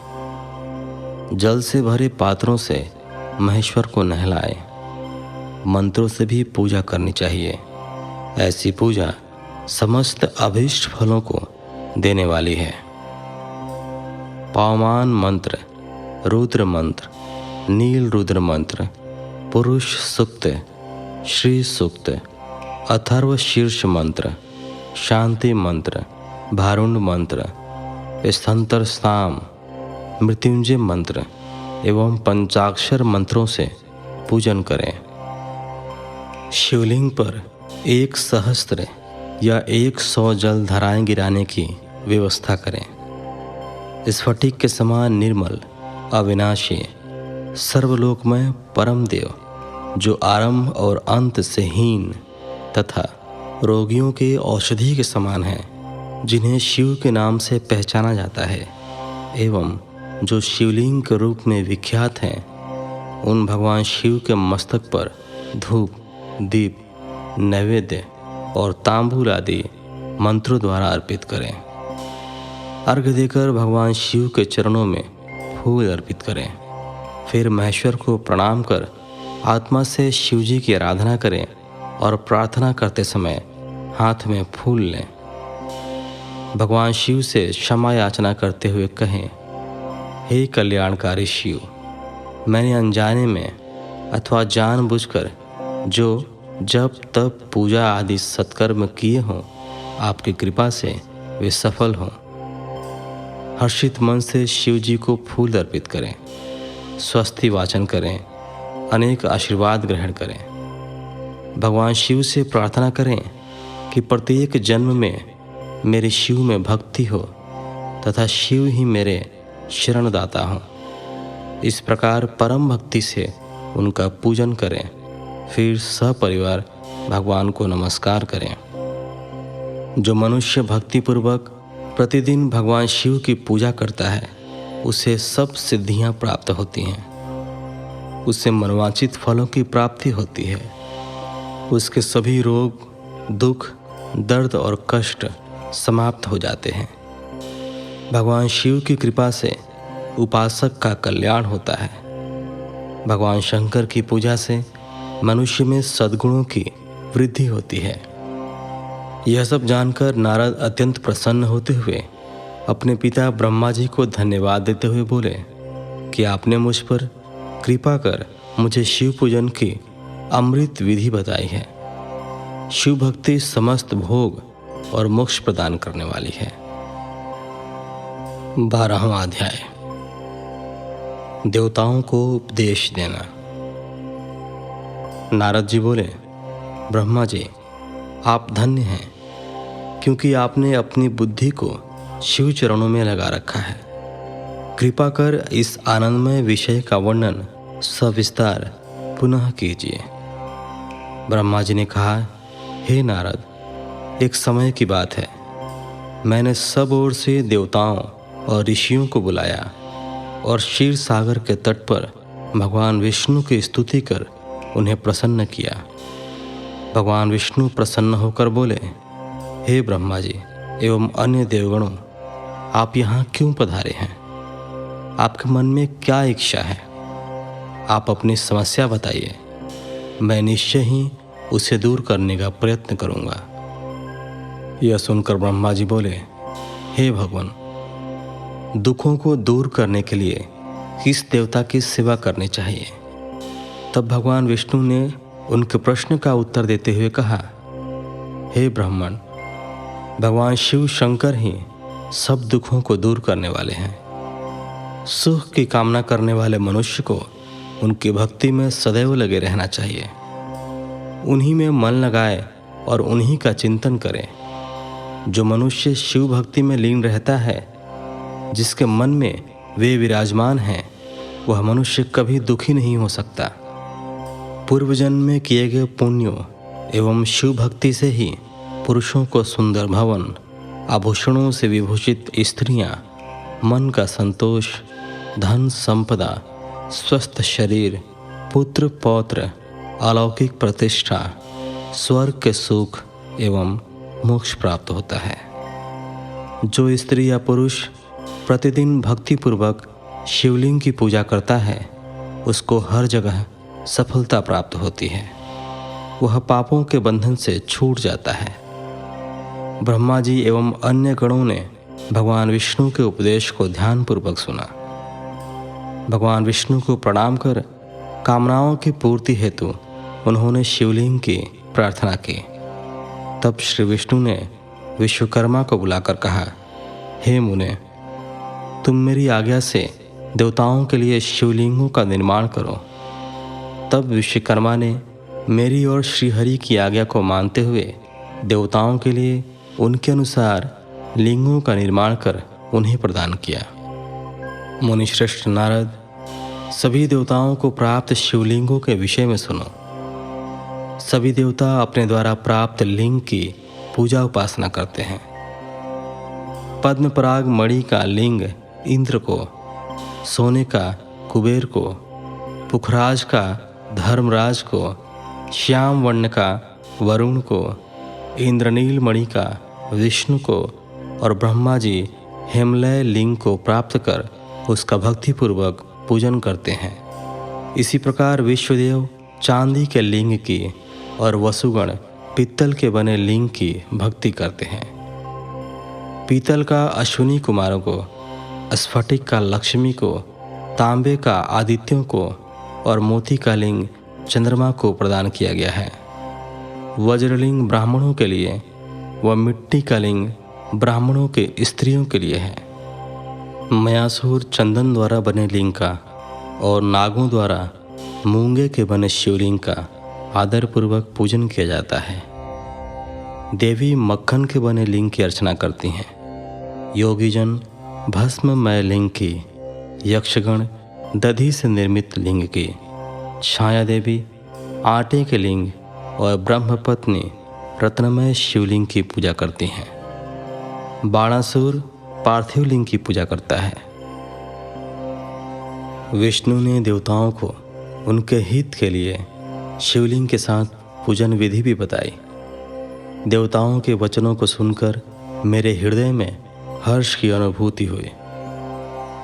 जल से भरे पात्रों से महेश्वर को नहलाएं। मंत्रों से भी पूजा करनी चाहिए। ऐसी पूजा समस्त अभीष्ट फलों को देने वाली है। पावमान मंत्र, रुद्र मंत्र, नील रुद्र मंत्र, पुरुष सूक्त, श्री सूक्त, अथर्व शीर्ष मंत्र, शांति मंत्र, भारुंड मंत्र, स्थंतर साम, मृत्युंजय मंत्र एवं पंचाक्षर मंत्रों से पूजन करें। शिवलिंग पर 1 सहस्त्र या 100 जल धाराएं गिराने की व्यवस्था करें। स्फटिक के समान निर्मल, अविनाशी, सर्वलोकमय परम देव जो आरंभ और अंत से हीन तथा रोगियों के औषधि के समान है, जिन्हें शिव के नाम से पहचाना जाता है एवं जो शिवलिंग के रूप में विख्यात हैं, उन भगवान शिव के मस्तक पर धूप, दीप, नैवेद्य और तांबूल आदि मंत्रों द्वारा अर्पित करें। अर्घ्य देकर भगवान शिव के चरणों में फूल अर्पित करें। फिर महेश्वर को प्रणाम कर आत्मा से शिव जी की आराधना करें और प्रार्थना करते समय हाथ में फूल लें। भगवान शिव से क्षमा याचना करते हुए कहें, हे कल्याणकारी शिव, मैंने अनजाने में अथवा जानबूझकर जो जप तप पूजा आदि सत्कर्म किए हों, आपकी कृपा से वे सफल हों। हर्षित मन से शिव जी को फूल अर्पित करें, स्वस्ति वाचन करें, अनेक आशीर्वाद ग्रहण करें। भगवान शिव से प्रार्थना करें कि प्रत्येक जन्म में मेरी शिव में भक्ति हो तथा शिव ही मेरे शरणदाता हों। इस प्रकार परम भक्ति से उनका पूजन करें। फिर सपरिवार भगवान को नमस्कार करें। जो मनुष्य भक्तिपूर्वक प्रतिदिन भगवान शिव की पूजा करता है, उसे सब सिद्धियां प्राप्त होती हैं। उसे मनोवांछित फलों की प्राप्ति होती है। उसके सभी रोग, दुख, दर्द और कष्ट समाप्त हो जाते हैं। भगवान शिव की कृपा से उपासक का कल्याण होता है। भगवान शंकर की पूजा से मनुष्य में सद्गुणों की वृद्धि होती है। यह सब जानकर नारद अत्यंत प्रसन्न होते हुए अपने पिता ब्रह्मा जी को धन्यवाद देते हुए बोले कि आपने मुझ पर कृपा कर मुझे शिव पूजन की अमृत विधि बताई है। शिव भक्ति समस्त भोग और मोक्ष प्रदान करने वाली है। 12वां अध्याय, देवताओं को उपदेश देना। नारद जी बोले, ब्रह्मा जी, आप धन्य हैं, क्योंकि आपने अपनी बुद्धि को शिव चरणों में लगा रखा है। कृपा कर इस आनंदमय विषय का वर्णन सविस्तार पुनः कीजिए। ब्रह्मा जी ने कहा, हे नारद, एक समय की बात है, मैंने सब ओर से देवताओं और ऋषियों को बुलाया और क्षीर सागर के तट पर भगवान विष्णु की स्तुति कर उन्हें प्रसन्न किया। भगवान विष्णु प्रसन्न होकर बोले, हे ब्रह्मा जी एवं अन्य देवगणों, आप यहाँ क्यों पधारे हैं? आपके मन में क्या इच्छा है? आप अपनी समस्या बताइए, मैं निश्चय ही उसे दूर करने का प्रयत्न करूँगा। यह सुनकर ब्रह्मा जी बोले, हे भगवान, दुखों को दूर करने के लिए किस देवता की सेवा करनी चाहिए? तब भगवान विष्णु ने उनके प्रश्न का उत्तर देते हुए कहा, हे ब्राह्मण, भगवान शिव शंकर ही सब दुखों को दूर करने वाले हैं। सुख की कामना करने वाले मनुष्य को उनकी भक्ति में सदैव लगे रहना चाहिए। उन्हीं में मन लगाए और उन्हीं का चिंतन करे। जो मनुष्य शिव भक्ति में लीन रहता है, जिसके मन में वे विराजमान हैं, वह मनुष्य कभी दुखी नहीं हो सकता। पूर्व जन्म में किए गए पुण्यों एवं शिव भक्ति से ही पुरुषों को सुंदर भवन, आभूषणों से विभूषित स्त्रियां, मन का संतोष, धन संपदा, स्वस्थ शरीर, पुत्र पौत्र, अलौकिक प्रतिष्ठा, स्वर्ग के सुख एवं मोक्ष प्राप्त होता है। जो स्त्री या पुरुष प्रतिदिन भक्तिपूर्वक शिवलिंग की पूजा करता है, उसको हर जगह सफलता प्राप्त होती है। वह पापों के बंधन से छूट जाता है। ब्रह्मा जी एवं अन्य गणों ने भगवान विष्णु के उपदेश को ध्यानपूर्वक सुना। भगवान विष्णु को प्रणाम कर कामनाओं की पूर्ति हेतु उन्होंने शिवलिंग की प्रार्थना की। तब श्री विष्णु ने विश्वकर्मा को बुलाकर कहा, हे मुने, तुम मेरी आज्ञा से देवताओं के लिए शिवलिंगों का निर्माण करो। तब विश्वकर्मा ने मेरी और श्रीहरि की आज्ञा को मानते हुए देवताओं के लिए उनके अनुसार लिंगों का निर्माण कर उन्हें प्रदान किया। मुनिश्रेष्ठ नारद, सभी देवताओं को प्राप्त शिवलिंगों के विषय में सुनो। सभी देवता अपने द्वारा प्राप्त लिंग की पूजा उपासना करते हैं। पद्मपराग मणि का लिंग इंद्र को, सोने का कुबेर को, पुखराज का धर्मराज को, श्याम वर्ण का वरुण को, इंद्रनील मणि का विष्णु को और ब्रह्मा जी हेमलय लिंग को प्राप्त कर उसका भक्तिपूर्वक पूजन करते हैं। इसी प्रकार विश्वदेव चांदी के लिंग की और वसुगण पीतल के बने लिंग की भक्ति करते हैं। पीतल का अश्विनी कुमारों को, स्फटिक का लक्ष्मी को, तांबे का आदित्यों को और मोती का लिंग चंद्रमा को प्रदान किया गया है। वज्रलिंग ब्राह्मणों के लिए व मिट्टी का लिंग ब्राह्मणों के स्त्रियों के लिए है। मयासुर चंदन द्वारा बने लिंग का और नागों द्वारा मूंगे के बने शिवलिंग का आदरपूर्वक पूजन किया जाता है। देवी मक्खन के बने लिंग की अर्चना करती हैं। योगीजन भस्ममय लिंग की, यक्षगण दधि से निर्मित लिंग की, छाया देवी आटे के लिंग और ब्रह्मपत्नी रत्नमय शिवलिंग की पूजा करती हैं। बाणासुर पार्थिव लिंग की पूजा करता है। विष्णु ने देवताओं को उनके हित के लिए शिवलिंग के साथ पूजन विधि भी बताई। देवताओं के वचनों को सुनकर मेरे हृदय में हर्ष की अनुभूति हुई।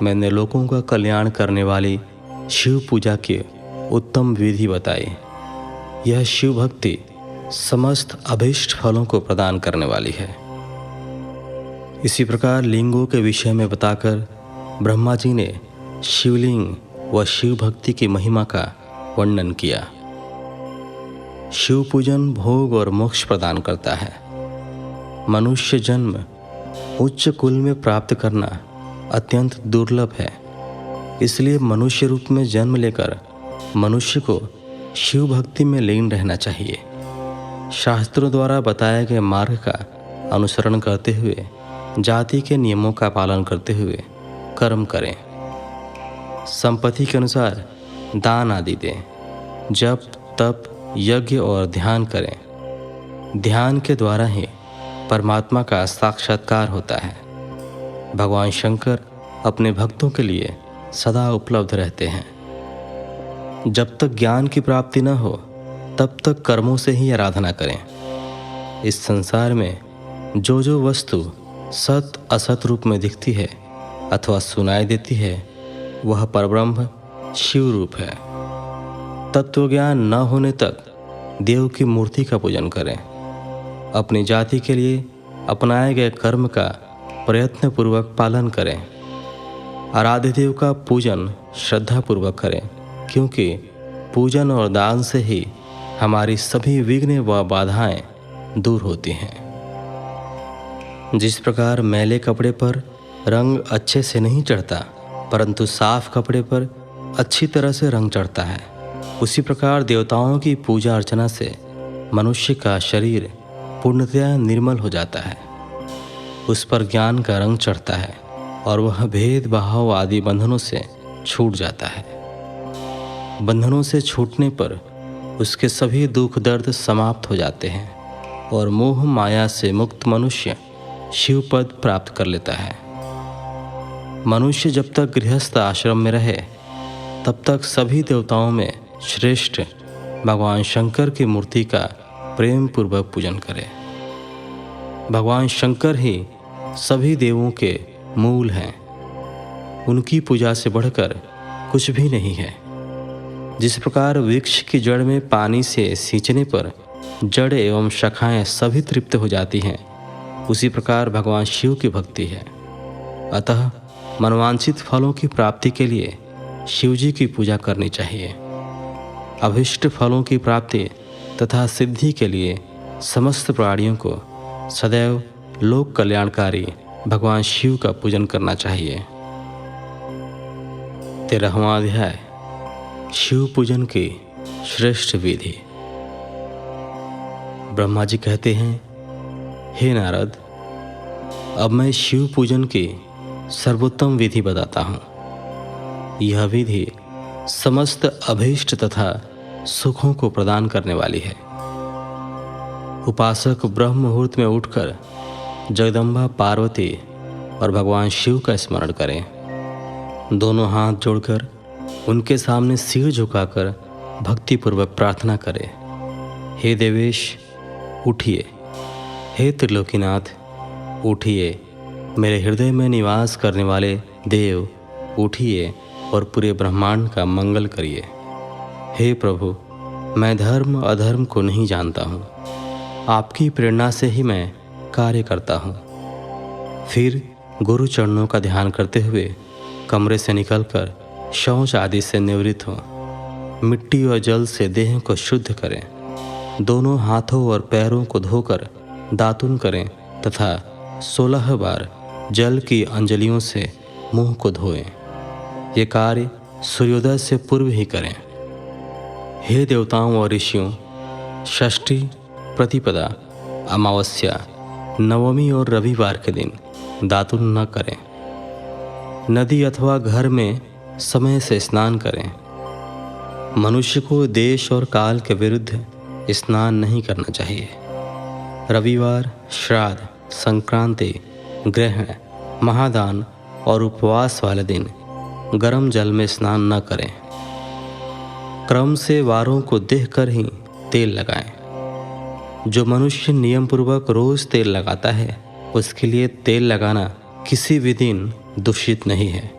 मैंने लोगों का कल्याण करने वाली शिव पूजा की उत्तम विधि बताई। यह शिव भक्ति समस्त अभीष्ट फलों को प्रदान करने वाली है। इसी प्रकार लिंगों के विषय में बताकर ब्रह्मा जी ने शिवलिंग व शिव भक्ति की महिमा का वर्णन किया। शिव पूजन भोग और मोक्ष प्रदान करता है। मनुष्य जन्म उच्च कुल में प्राप्त करना अत्यंत दुर्लभ है। इसलिए मनुष्य रूप में जन्म लेकर मनुष्य को शिव भक्ति में लीन रहना चाहिए। शास्त्रों द्वारा बताए गए मार्ग का अनुसरण करते हुए, जाति के नियमों का पालन करते हुए कर्म करें। संपत्ति के अनुसार दान आदि दें। जप, तप, यज्ञ और ध्यान करें। ध्यान के द्वारा ही परमात्मा का साक्षात्कार होता है। भगवान शंकर अपने भक्तों के लिए सदा उपलब्ध रहते हैं। जब तक ज्ञान की प्राप्ति न हो तब तक कर्मों से ही आराधना करें। इस संसार में जो वस्तु सत असत रूप में दिखती है अथवा सुनाई देती है वह परब्रह्म शिव रूप है। तत्वज्ञान न होने तक देव की मूर्ति का पूजन करें। अपनी जाति के लिए अपनाए गए कर्म का प्रयत्नपूर्वक पालन करें। आराध्य देव का पूजन श्रद्धापूर्वक करें, क्योंकि पूजन और दान से ही हमारी सभी विघ्न व बाधाएं दूर होती हैं। जिस प्रकार मैले कपड़े पर रंग अच्छे से नहीं चढ़ता, परंतु साफ कपड़े पर अच्छी तरह से रंग चढ़ता है, उसी प्रकार देवताओं की पूजा अर्चना से मनुष्य का शरीर पूर्णतया निर्मल हो जाता है। उस पर ज्ञान का रंग चढ़ता है और वह भेदभाव आदि बंधनों से छूट जाता है। बंधनों से छूटने पर उसके सभी दुख दर्द समाप्त हो जाते हैं और मोह माया से मुक्त मनुष्य शिव पद प्राप्त कर लेता है। मनुष्य जब तक गृहस्थ आश्रम में रहे तब तक सभी देवताओं में श्रेष्ठ भगवान शंकर की मूर्ति का प्रेम पूर्वक पूजन करे। भगवान शंकर ही सभी देवों के मूल हैं। उनकी पूजा से बढ़कर कुछ भी नहीं है। जिस प्रकार वृक्ष की जड़ में पानी से सींचने पर जड़ एवं शाखाएं सभी तृप्त हो जाती हैं, उसी प्रकार भगवान शिव की भक्ति है। अतः मनवांछित फलों की प्राप्ति के लिए शिव जी की पूजा करनी चाहिए। अभिष्ट फलों की प्राप्ति तथा सिद्धि के लिए समस्त प्राणियों को सदैव लोक कल्याणकारी भगवान शिव का पूजन करना चाहिए। 13वां अध्याय शिव पूजन की श्रेष्ठ विधि। ब्रह्मा जी कहते हैं, हे नारद, अब मैं शिव पूजन की सर्वोत्तम विधि बताता हूँ। यह विधि समस्त अभीष्ट तथा सुखों को प्रदान करने वाली है। उपासक ब्रह्म मुहूर्त में उठकर जगदम्बा पार्वती और भगवान शिव का स्मरण करें। दोनों हाथ जोड़कर उनके सामने सिर झुकाकर भक्तिपूर्वक प्रार्थना करें, हे देवेश उठिए, हे त्रिलोकीनाथ उठिए, मेरे हृदय में निवास करने वाले देव, उठिए और पूरे ब्रह्मांड का मंगल करिए। हे प्रभु, मैं धर्म अधर्म को नहीं जानता हूँ, आपकी प्रेरणा से ही मैं कार्य करता हूँ। फिर गुरु चरणों का ध्यान करते हुए कमरे से निकलकर शौच आदि से निवृत्त हों। मिट्टी और जल से देह को शुद्ध करें। दोनों हाथों और पैरों को धोकर दातुन करें तथा 16 बार जल की अंजलियों से मुंह को धोएं। ये कार्य सूर्योदय से पूर्व ही करें। हे देवताओं और ऋषियों, षष्ठी, प्रतिपदा, अमावस्या, नवमी और रविवार के दिन दातुन न करें। नदी अथवा घर में समय से स्नान करें। मनुष्य को देश और काल के विरुद्ध स्नान नहीं करना चाहिए। रविवार, श्राद्ध, संक्रांति, ग्रहण, महादान और उपवास वाले दिन गर्म जल में स्नान न करें। क्रम से वारों को देखकर ही तेल लगाएं। जो मनुष्य नियम पूर्वक रोज तेल लगाता है, उसके लिए तेल लगाना किसी भी दिन दूषित नहीं है।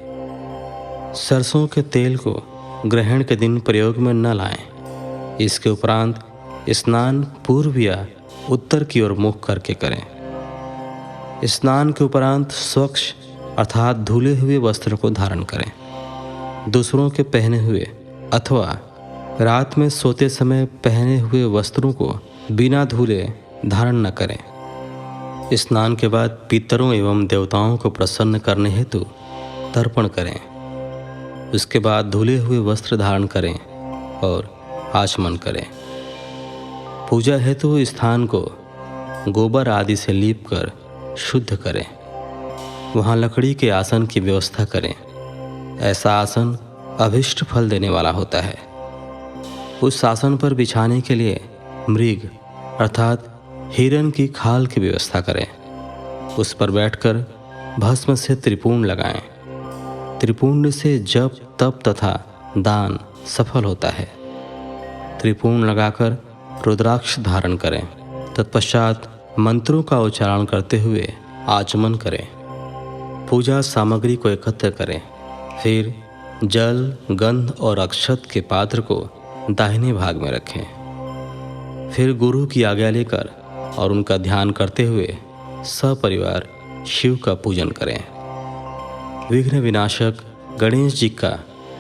सरसों के तेल को ग्रहण के दिन प्रयोग में न लाएं। इसके उपरांत स्नान पूर्व या उत्तर की ओर मुख करके करें। स्नान के उपरांत स्वच्छ अर्थात धुले हुए वस्त्र को धारण करें। दूसरों के पहने हुए अथवा रात में सोते समय पहने हुए वस्त्रों को बिना धुले धारण न करें। स्नान के बाद पितरों एवं देवताओं को प्रसन्न करने हेतु तर्पण करें। उसके बाद धुले हुए वस्त्र धारण करें और आचमन करें। पूजा हेतु स्थान को गोबर आदि से लीप कर शुद्ध करें। वहाँ लकड़ी के आसन की व्यवस्था करें। ऐसा आसन अभिष्ट फल देने वाला होता है। उस आसन पर बिछाने के लिए मृग अर्थात हिरण की खाल की व्यवस्था करें। उस पर बैठकर भस्म से त्रिपुंड लगाएं। त्रिपुंड से जप, तप तथा दान सफल होता है। त्रिपुंड लगाकर रुद्राक्ष धारण करें। तत्पश्चात मंत्रों का उच्चारण करते हुए आचमन करें। पूजा सामग्री को एकत्र करें। फिर जल, गंध और अक्षत के पात्र को दाहिने भाग में रखें। फिर गुरु की आज्ञा लेकर और उनका ध्यान करते हुए सपरिवार शिव का पूजन करें। विघ्न विनाशक गणेश जी का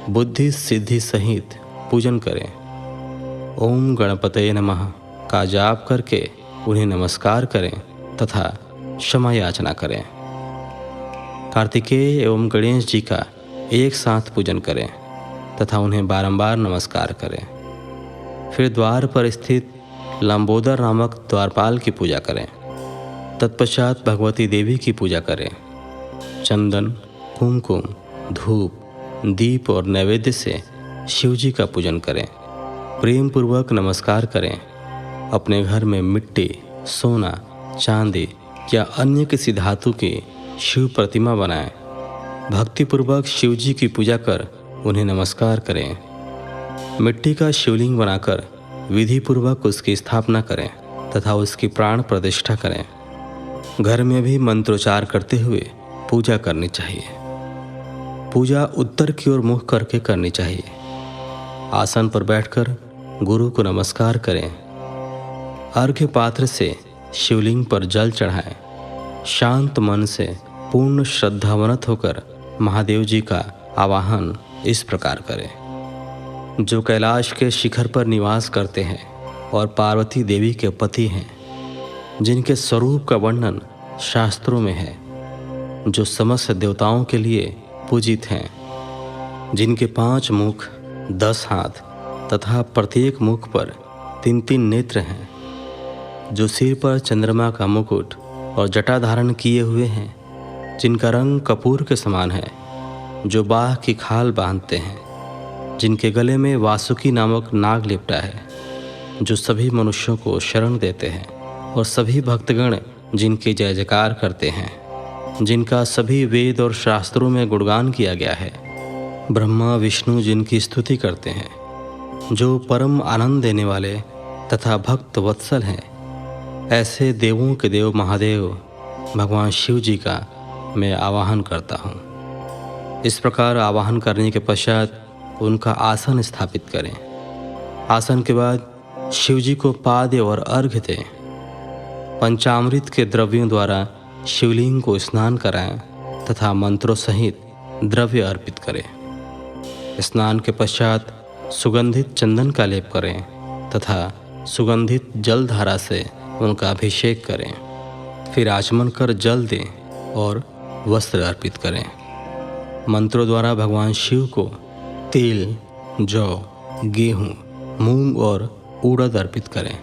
बुद्धि सिद्धि सहित पूजन करें। ओम गणपतये नमः का जाप करके उन्हें नमस्कार करें तथा क्षमा याचना करें। कार्तिकेय एवं गणेश जी का एक साथ पूजन करें तथा उन्हें बारंबार नमस्कार करें। फिर द्वार पर स्थित लंबोदर नामक द्वारपाल की पूजा करें। तत्पश्चात भगवती देवी की पूजा करें। चंदन, कुमकुम, धूप, दीप और नैवेद्य से शिव जी का पूजन करें। प्रेम पूर्वक नमस्कार करें। अपने घर में मिट्टी, सोना, चांदी या अन्य किसी धातु की शिव प्रतिमा बनाएं। भक्तिपूर्वक शिव जी की पूजा कर उन्हें नमस्कार करें। मिट्टी का शिवलिंग बनाकर विधि पूर्वक उसकी स्थापना करें तथा उसकी प्राण प्रतिष्ठा करें। घर में भी मंत्रोच्चार करते हुए पूजा करनी चाहिए। पूजा उत्तर की ओर मुख करके करनी चाहिए। आसन पर बैठकर गुरु को नमस्कार करें। अर्घ्य पात्र से शिवलिंग पर जल चढ़ाएं। शांत मन से पूर्ण श्रद्धावनत होकर महादेव जी का आवाहन इस प्रकार करें। जो कैलाश के शिखर पर निवास करते हैं और पार्वती देवी के पति हैं, जिनके स्वरूप का वर्णन शास्त्रों में है, जो समस्त देवताओं के लिए पूजित हैं, जिनके 5 मुख, 10 हाथ तथा प्रत्येक मुख पर 3-3 नेत्र हैं, जो सिर पर चंद्रमा का मुकुट और जटा धारण किए हुए हैं, जिनका रंग कपूर के समान है, जो बाघ की खाल बांधते हैं, जिनके गले में वासुकी नामक नाग लिपटा है, जो सभी मनुष्यों को शरण देते हैं और सभी भक्तगण जिनके जय जयकार करते हैं, जिनका सभी वेद और शास्त्रों में गुणगान किया गया है, ब्रह्मा विष्णु जिनकी स्तुति करते हैं, जो परम आनंद देने वाले तथा भक्त वत्सल हैं, ऐसे देवों के देव महादेव भगवान शिव जी का मैं आवाहन करता हूँ। इस प्रकार आवाहन करने के पश्चात उनका आसन स्थापित करें। आसन के बाद शिव जी को पाद्य और अर्घ्य दें। पंचामृत के द्रव्यों द्वारा शिवलिंग को स्नान कराएं तथा मंत्रों सहित द्रव्य अर्पित करें। स्नान के पश्चात सुगंधित चंदन का लेप करें तथा सुगंधित जल धारा से उनका अभिषेक करें। फिर आचमन कर जल दें और वस्त्र अर्पित करें। मंत्रों द्वारा भगवान शिव को तिल, जौ, गेहूँ, मूंग और उड़द अर्पित करें।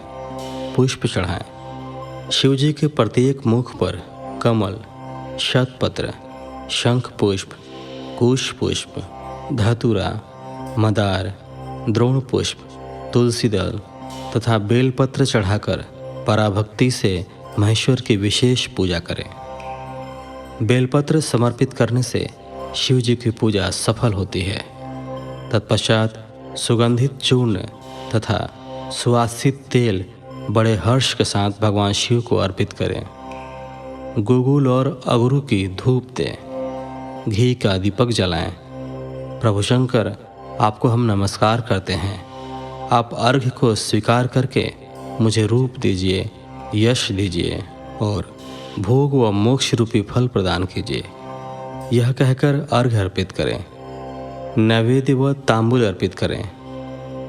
पुष्प चढ़ाएं। शिव जी के प्रत्येक मुख पर कमल, शतपत्र, शंख पुष्प, कुश पुष्प, धतूरा, मदार, द्रोण पुष्प, तुलसी दल तथा बेलपत्र चढ़ाकर पराभक्ति से महेश्वर की विशेष पूजा करें। बेलपत्र समर्पित करने से शिव जी की पूजा सफल होती है। तत्पश्चात सुगंधित चूर्ण तथा सुवासित तेल बड़े हर्ष के साथ भगवान शिव को अर्पित करें। गुगुल और अगरू की धूप दें। घी का दीपक जलाएं। प्रभु शंकर, आपको हम नमस्कार करते हैं। आप अर्घ्य को स्वीकार करके मुझे रूप दीजिए, यश दीजिए और भोग व मोक्ष रूपी फल प्रदान कीजिए। यह कहकर अर्घ्य अर्पित करें। नैवेद्य व तांबूल अर्पित करें।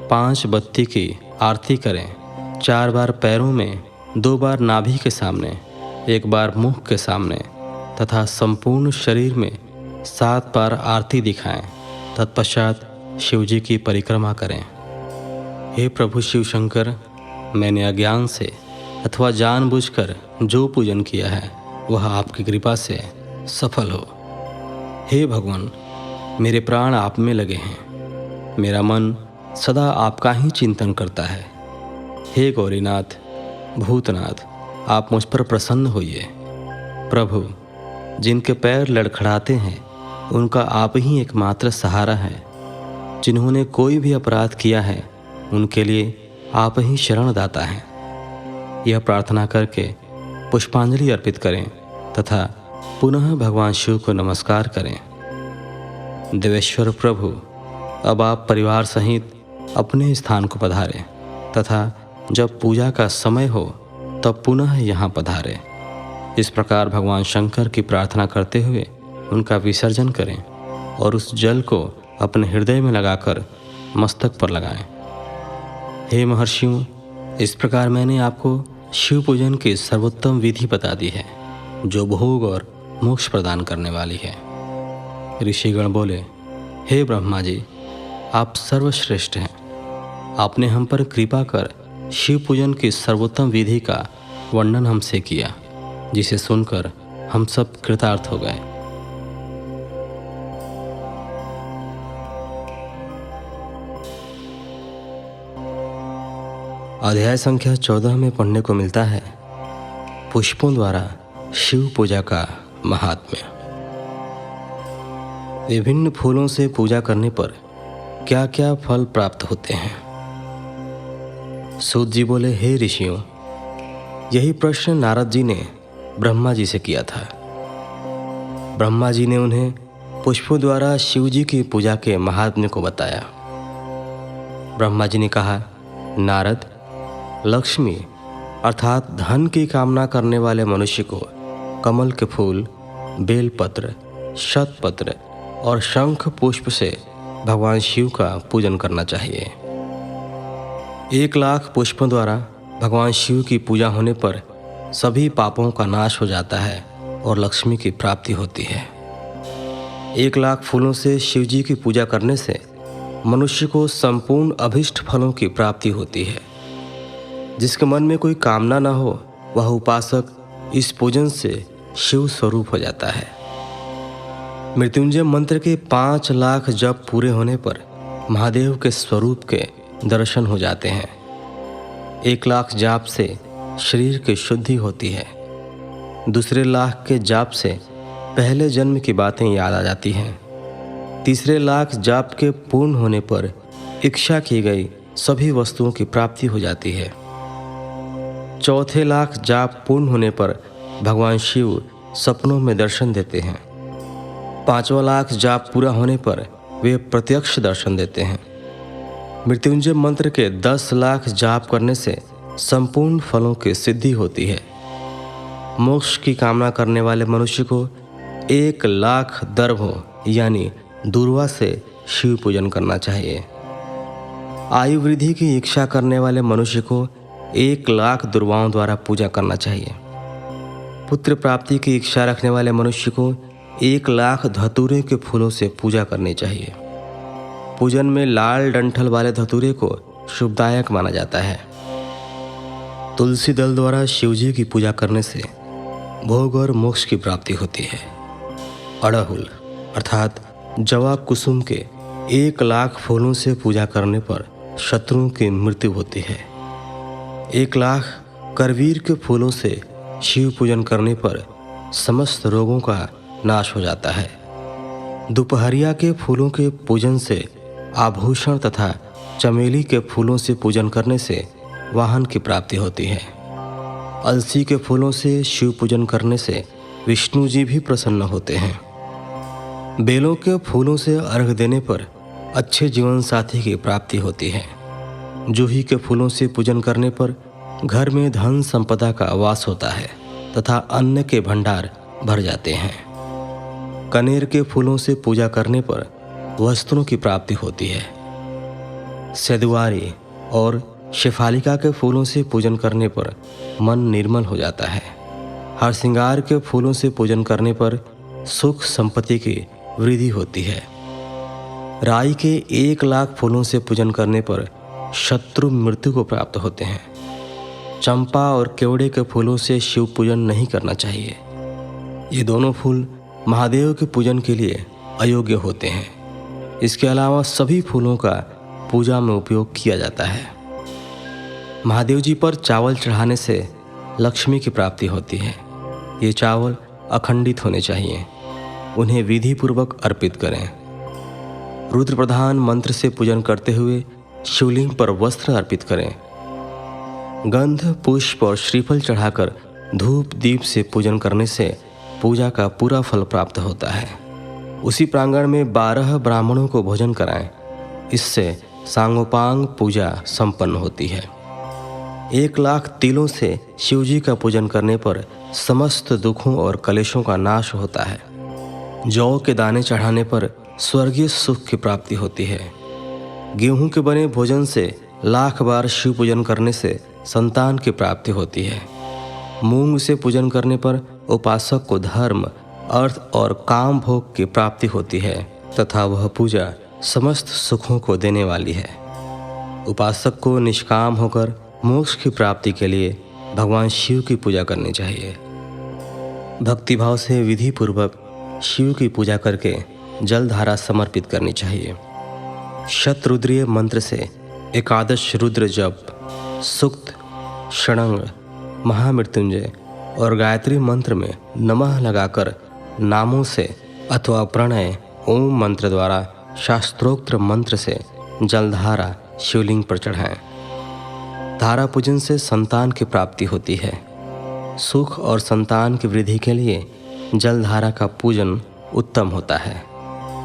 5 बत्ती की आरती करें। 4 बार पैरों में, 2 बार नाभि के सामने, 1 बार मुख के सामने तथा संपूर्ण शरीर में 7 बार आरती दिखाएं। तत्पश्चात शिव जी की परिक्रमा करें। हे प्रभु शिव शंकर, मैंने अज्ञान से अथवा जानबूझकर जो पूजन किया है वह आपकी कृपा से सफल हो। हे भगवान, मेरे प्राण आप में लगे हैं। मेरा मन सदा आपका ही चिंतन करता है। हे गौरीनाथ, भूतनाथ, आप मुझ पर प्रसन्न होइए। प्रभु, जिनके पैर लड़खड़ाते हैं उनका आप ही एकमात्र सहारा है। जिन्होंने कोई भी अपराध किया है उनके लिए आप ही शरणदाता हैं। यह प्रार्थना करके पुष्पांजलि अर्पित करें तथा पुनः भगवान शिव को नमस्कार करें। देवेश्वर प्रभु, अब आप परिवार सहित अपने स्थान को पधारें तथा जब पूजा का समय हो तब पुनः यहाँ पधारें। इस प्रकार भगवान शंकर की प्रार्थना करते हुए उनका विसर्जन करें और उस जल को अपने हृदय में लगाकर मस्तक पर लगाएं। हे महर्षियों, इस प्रकार मैंने आपको शिव पूजन की सर्वोत्तम विधि बता दी है जो भोग और मोक्ष प्रदान करने वाली है। ऋषिगण बोले, हे ब्रह्मा जी, आप सर्वश्रेष्ठ हैं। आपने हम पर कृपा कर शिव पूजन की सर्वोत्तम विधि का वर्णन हमसे किया, जिसे सुनकर हम सब कृतार्थ हो गए। अध्याय संख्या 14 में पढ़ने को मिलता है पुष्पों द्वारा शिव पूजा का महात्म्य। विभिन्न फूलों से पूजा करने पर क्या क्या फल प्राप्त होते हैं? सूत जी बोले, हे ऋषियों, यही प्रश्न नारद जी ने ब्रह्मा जी से किया था। ब्रह्मा जी ने उन्हें पुष्पों द्वारा शिव जी की पूजा के महात्म्य को बताया। ब्रह्मा जी ने कहा, नारद, लक्ष्मी अर्थात धन की कामना करने वाले मनुष्य को कमल के फूल, बेलपत्र, शतपत्र और शंख पुष्प से भगवान शिव का पूजन करना चाहिए। 1,00,000 पुष्पों द्वारा भगवान शिव की पूजा होने पर सभी पापों का नाश हो जाता है और लक्ष्मी की प्राप्ति होती है। 1,00,000 फूलों से शिव जी की पूजा करने से मनुष्य को संपूर्ण अभिष्ट फलों की प्राप्ति होती है। जिसके मन में कोई कामना न हो वह उपासक इस पूजन से शिव स्वरूप हो जाता है। मृत्युंजय मंत्र के 5,00,000 जप पूरे होने पर महादेव के स्वरूप के दर्शन हो जाते हैं। 1,00,000 जाप से शरीर की शुद्धि होती है। दूसरे लाख के जाप से पहले जन्म की बातें याद आ जाती हैं। तीसरे लाख जाप के पूर्ण होने पर इच्छा की गई सभी वस्तुओं की प्राप्ति हो जाती है। चौथे लाख जाप पूर्ण होने पर भगवान शिव सपनों में दर्शन देते हैं। 5वां लाख जाप पूरा होने पर वे प्रत्यक्ष दर्शन देते हैं। मृत्युंजय मंत्र के 10 लाख जाप करने से संपूर्ण फलों की सिद्धि होती है। मोक्ष की कामना करने वाले मनुष्य को 1 लाख दर्भों यानी दूर्वा से शिव पूजन करना चाहिए। आयु वृद्धि की इच्छा करने वाले मनुष्य को 1 लाख दुर्वाओं द्वारा पूजा करना चाहिए। पुत्र प्राप्ति की इच्छा रखने वाले मनुष्य को 1 लाख धतूरे के फूलों से पूजा करनी चाहिए। पूजन में लाल डंठल वाले धतूरे को शुभदायक माना जाता है। तुलसी दल द्वारा शिवजी की पूजा करने से भोग और मोक्ष की प्राप्ति होती है। अड़हुल अर्थात जवाब कुसुम के 1 लाख फूलों से पूजा करने पर शत्रुओं की मृत्यु होती है। 1 लाख करवीर के फूलों से शिव पूजन करने पर समस्त रोगों का नाश हो जाता है। दोपहरिया के फूलों के पूजन से आभूषण तथा चमेली के फूलों से पूजन करने से वाहन की प्राप्ति होती है। अलसी के फूलों से शिव पूजन करने से विष्णु जी भी प्रसन्न होते हैं। बेलों के फूलों से अर्घ देने पर अच्छे जीवन साथी की प्राप्ति होती है। जूही के फूलों से पूजन करने पर घर में धन संपदा का वास होता है तथा अन्न के भंडार भर जाते हैं। कनेर के फूलों से पूजा करने पर वस्त्रों की प्राप्ति होती है। सेदुआरी और शेफालिका के फूलों से पूजन करने पर मन निर्मल हो जाता है। हरसिंगार के फूलों से पूजन करने पर सुख संपत्ति की वृद्धि होती है। राई के 1 लाख फूलों से पूजन करने पर शत्रु मृत्यु को प्राप्त होते हैं। चंपा और केवड़े के फूलों से शिव पूजन नहीं करना चाहिए। ये दोनों फूल महादेव के पूजन के लिए अयोग्य होते हैं। इसके अलावा सभी फूलों का पूजा में उपयोग किया जाता है। महादेव जी पर चावल चढ़ाने से लक्ष्मी की प्राप्ति होती है। ये चावल अखंडित होने चाहिए। उन्हें विधि पूर्वक अर्पित करें। रुद्र प्रधान मंत्र से पूजन करते हुए शिवलिंग पर वस्त्र अर्पित करें। गंध पुष्प और श्रीफल चढ़ाकर धूप दीप से पूजन करने से पूजा का पूरा फल प्राप्त होता है। उसी प्रांगण में 12 ब्राह्मणों को भोजन कराएं। इससे सांगोपांग पूजा संपन्न होती है। 1 लाख तिलों से शिवजी का पूजन करने पर समस्त दुखों और कलेशों का नाश होता है। जौ के दाने चढ़ाने पर स्वर्गीय सुख की प्राप्ति होती है। गेहूं के बने भोजन से 1,00,000 बार शिव पूजन करने से संतान की प्राप्ति होती है। मूंग से पूजन करने पर उपासक को धर्म, अर्थ और काम भोग की प्राप्ति होती है तथा वह पूजा समस्त सुखों को देने वाली है। उपासक को निष्काम होकर मोक्ष की प्राप्ति के लिए भगवान शिव की पूजा करनी चाहिए। भक्तिभाव से विधि पूर्वक शिव की पूजा करके जलधारा समर्पित करनी चाहिए। शतरुद्रीय मंत्र से 11 रुद्र जप, सूक्त, षडंग, महामृत्युंजय और गायत्री मंत्र में नमः लगाकर नामों से अथवा प्रणय ओम मंत्र द्वारा शास्त्रोक्त मंत्र से जलधारा शिवलिंग पर चढ़ाएं। धारा पूजन से संतान की प्राप्ति होती है। सुख और संतान की वृद्धि के लिए जलधारा का पूजन उत्तम होता है।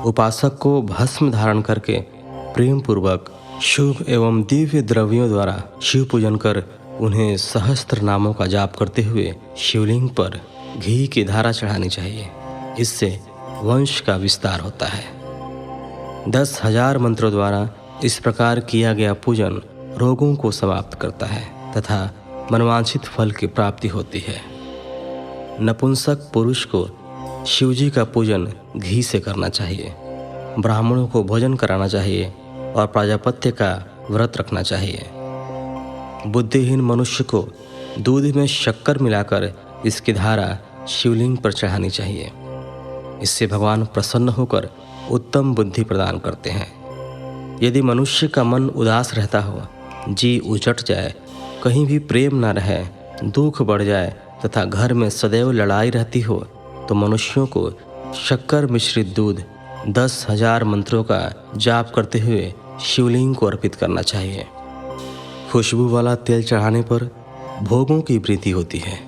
उपासक को भस्म धारण करके प्रेम पूर्वक शुभ एवं दिव्य द्रव्यों द्वारा शिव पूजन कर उन्हें सहस्त्र नामों का जाप करते हुए शिवलिंग पर घी की धारा चढ़ानी चाहिए। इससे वंश का विस्तार होता है। 10,000 मंत्रों द्वारा इस प्रकार किया गया पूजन रोगों को समाप्त करता है तथा मनवांछित फल की प्राप्ति होती है। नपुंसक पुरुष को शिवजी का पूजन घी से करना चाहिए। ब्राह्मणों को भोजन कराना चाहिए और प्राजापत्य का व्रत रखना चाहिए। बुद्धिहीन मनुष्य को दूध में शक्कर मिलाकर इसकी धारा शिवलिंग पर चढ़ानी चाहिए। इससे भगवान प्रसन्न होकर उत्तम बुद्धि प्रदान करते हैं। यदि मनुष्य का मन उदास रहता हो, जी उचट जाए, कहीं भी प्रेम न रहे, दुख बढ़ जाए तथा घर में सदैव लड़ाई रहती हो, तो मनुष्यों को शक्कर मिश्रित दूध 10,000 मंत्रों का जाप करते हुए शिवलिंग को अर्पित करना चाहिए। खुशबू वाला तेल चढ़ाने पर भोगों की वृद्धि होती है।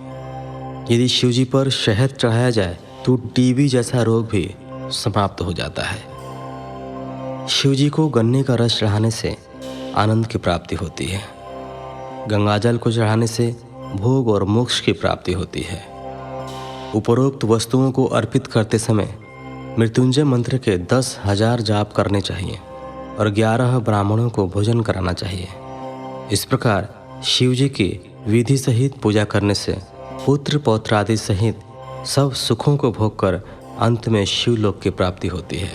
यदि शिवजी पर शहद चढ़ाया जाए तो टीबी जैसा रोग भी समाप्त हो जाता है। शिवजी को गन्ने का रस चढ़ाने से आनंद की प्राप्ति होती है। गंगाजल को चढ़ाने से भोग और मोक्ष की प्राप्ति होती है। उपरोक्त वस्तुओं को अर्पित करते समय मृत्युंजय मंत्र के 10,000 जाप करने चाहिए और 11 ब्राह्मणों को भोजन कराना चाहिए। इस प्रकार शिवजी की विधि सहित पूजा करने से पुत्र पौत्र आदि सहित सब सुखों को भोग कर अंत में शिवलोक की प्राप्ति होती है।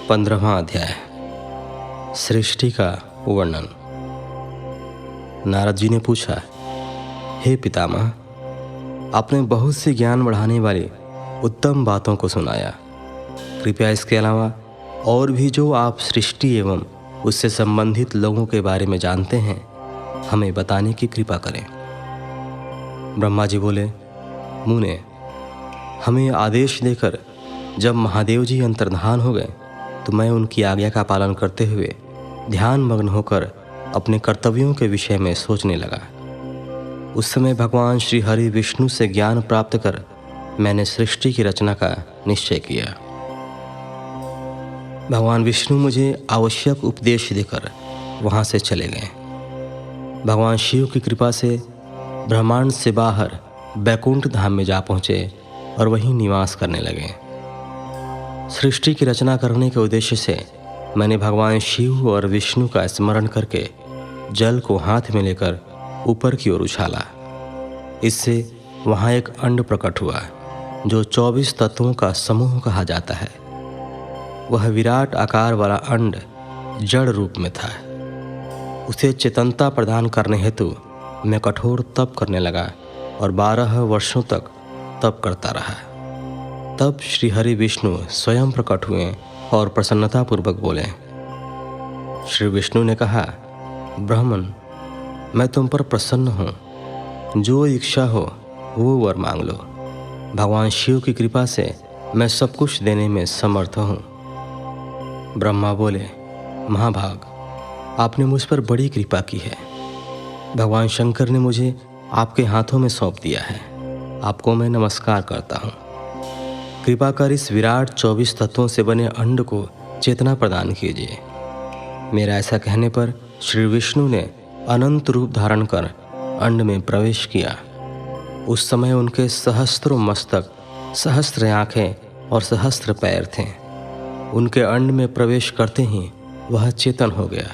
15वां अध्याय, सृष्टि का वर्णन। नारद जी ने पूछा, हे पितामह, आपने बहुत सी ज्ञान बढ़ाने वाली उत्तम बातों को सुनाया। कृपया इसके अलावा और भी जो आप सृष्टि एवं उससे संबंधित लोगों के बारे में जानते हैं हमें बताने की कृपा करें। ब्रह्मा जी बोले, मुने, हमें आदेश देकर जब महादेव जी अंतर्धान हो गए तो मैं उनकी आज्ञा का पालन करते हुए ध्यान मग्न होकर अपने कर्तव्यों के विषय में सोचने लगा। उस समय भगवान श्री हरि विष्णु से ज्ञान प्राप्त कर मैंने सृष्टि की रचना का निश्चय किया। भगवान विष्णु मुझे आवश्यक उपदेश देकर वहाँ से चले गए। भगवान शिव की कृपा से ब्रह्मांड से बाहर बैकुंठ धाम में जा पहुँचे और वहीं निवास करने लगे। सृष्टि की रचना करने के उद्देश्य से मैंने भगवान शिव और विष्णु का स्मरण करके जल को हाथ में लेकर ऊपर की ओर उछाला। इससे वहाँ एक अंड प्रकट हुआ जो 24 तत्वों का समूह कहा जाता है। वह विराट आकार वाला अंड जड़ रूप में था। उसे चेतनता प्रदान करने हेतु मैं कठोर तप करने लगा और 12 वर्षों तक तप करता रहा। तब श्री हरि विष्णु स्वयं प्रकट हुए और प्रसन्नतापूर्वक बोले। श्री विष्णु ने कहा, ब्राह्मण, मैं तुम पर प्रसन्न हूँ। जो इच्छा हो वो वर मांग लो। भगवान शिव की कृपा से मैं सब कुछ देने में समर्थ हूँ। ब्रह्मा बोले, महाभाग, आपने मुझ पर बड़ी कृपा की है। भगवान शंकर ने मुझे आपके हाथों में सौंप दिया है। आपको मैं नमस्कार करता हूँ। कृपा कर इस विराट 24 तत्वों से बने अंड को चेतना प्रदान कीजिए। मेरा ऐसा कहने पर श्री विष्णु ने अनंत रूप धारण कर अंड में प्रवेश किया। उस समय उनके सहस्त्रों मस्तक, सहस्त्र आँखें और सहस्त्र पैर थे। उनके अंड में प्रवेश करते ही वह चेतन हो गया।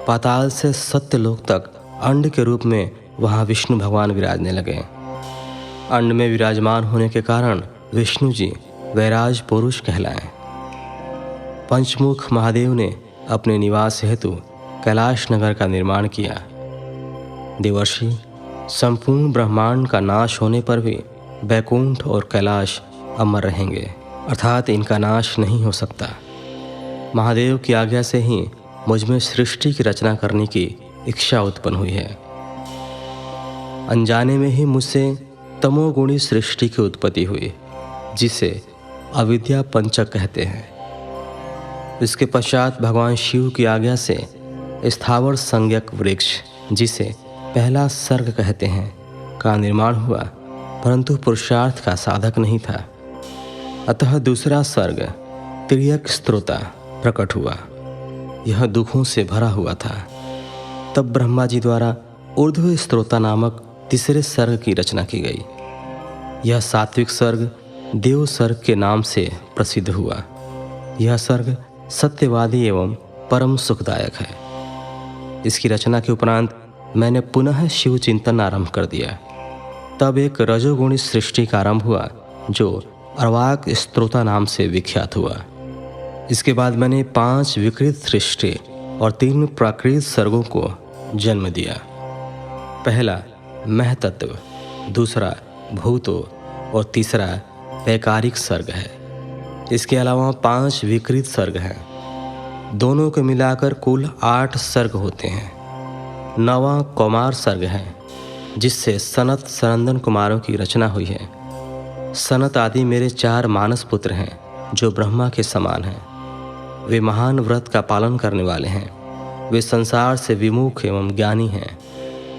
पाताल से सत्यलोक तक अंड के रूप में वहाँ विष्णु भगवान विराजने लगे। अंड में विराजमान होने के कारण विष्णु जी वैराज पुरुष कहलाए। पंचमुख महादेव ने अपने निवास हेतु कैलाश नगर का निर्माण किया। देवर्षि, संपूर्ण ब्रह्मांड का नाश होने पर भी बैकुंठ और कैलाश अमर रहेंगे, अर्थात इनका नाश नहीं हो सकता। महादेव की आज्ञा से ही मुझ में सृष्टि की रचना करने की इच्छा उत्पन्न हुई है। अनजाने में ही मुझसे तमोगुणी सृष्टि की उत्पत्ति हुई, जिसे अविद्या पंचक कहते हैं। इसके पश्चात भगवान शिव की आज्ञा से स्थावर संज्ञक वृक्ष, जिसे पहला सर्ग कहते हैं, का निर्माण हुआ, परंतु पुरुषार्थ का साधक नहीं था। अतः दूसरा सर्ग तिर्यक स्त्रोता प्रकट हुआ। यह दुखों से भरा हुआ था। तब ब्रह्मा जी द्वारा ऊर्ध्व स्त्रोता नामक तीसरे सर्ग की रचना की गई। यह सात्विक सर्ग देव सर्ग के नाम से प्रसिद्ध हुआ। यह सर्ग सत्यवादी एवं परम सुखदायक है। इसकी रचना के उपरांत मैंने पुनः शिव चिंतन आरंभ कर दिया। तब एक रजोगुणी सृष्टि का आरंभ हुआ जो अर्वाक स्त्रोता नाम से विख्यात हुआ। इसके बाद मैंने 5 विकृत सृष्टि और 3 प्राकृत सर्गों को जन्म दिया। पहला महतत्व, दूसरा भूतो और तीसरा वैकारिक सर्ग है। इसके अलावा 5 विकृत सर्ग हैं। दोनों को मिलाकर कुल 8 सर्ग होते हैं। 9वां कौमार सर्ग है, जिससे सनत सनंदन कुमारों की रचना हुई है। सनत आदि मेरे 4 मानस पुत्र हैं जो ब्रह्मा के समान हैं। वे महान व्रत का पालन करने वाले हैं। वे संसार से विमुख एवं ज्ञानी हैं।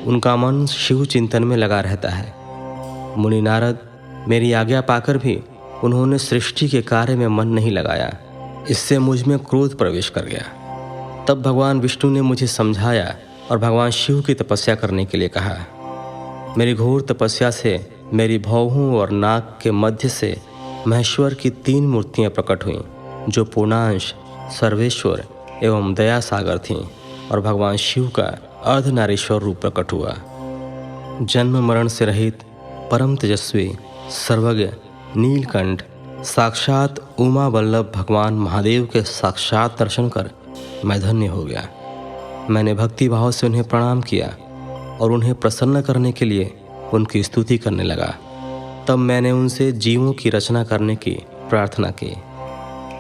उनका मन शिव चिंतन में लगा रहता है। मुनि नारद, मेरी आज्ञा पाकर भी उन्होंने सृष्टि के कार्य में मन नहीं लगाया। इससे मुझ में क्रोध प्रवेश कर गया। तब भगवान विष्णु ने मुझे समझाया और भगवान शिव की तपस्या करने के लिए कहा। मेरी घोर तपस्या से मेरी भौहों और नाक के मध्य से महेश्वर की 3 मूर्तियां प्रकट हुईं, जो पूर्णांश, सर्वेश्वर एवं दया सागर थीं, और भगवान शिव का अर्धनारीश्वर रूप प्रकट हुआ। जन्म मरण से रहित परम तेजस्वी सर्वज्ञ नीलकंठ साक्षात उमा वल्लभ भगवान महादेव के साक्षात दर्शन कर मैं धन्य हो गया। मैंने भक्ति भाव से उन्हें प्रणाम किया और उन्हें प्रसन्न करने के लिए उनकी स्तुति करने लगा। तब मैंने उनसे जीवों की रचना करने की प्रार्थना की।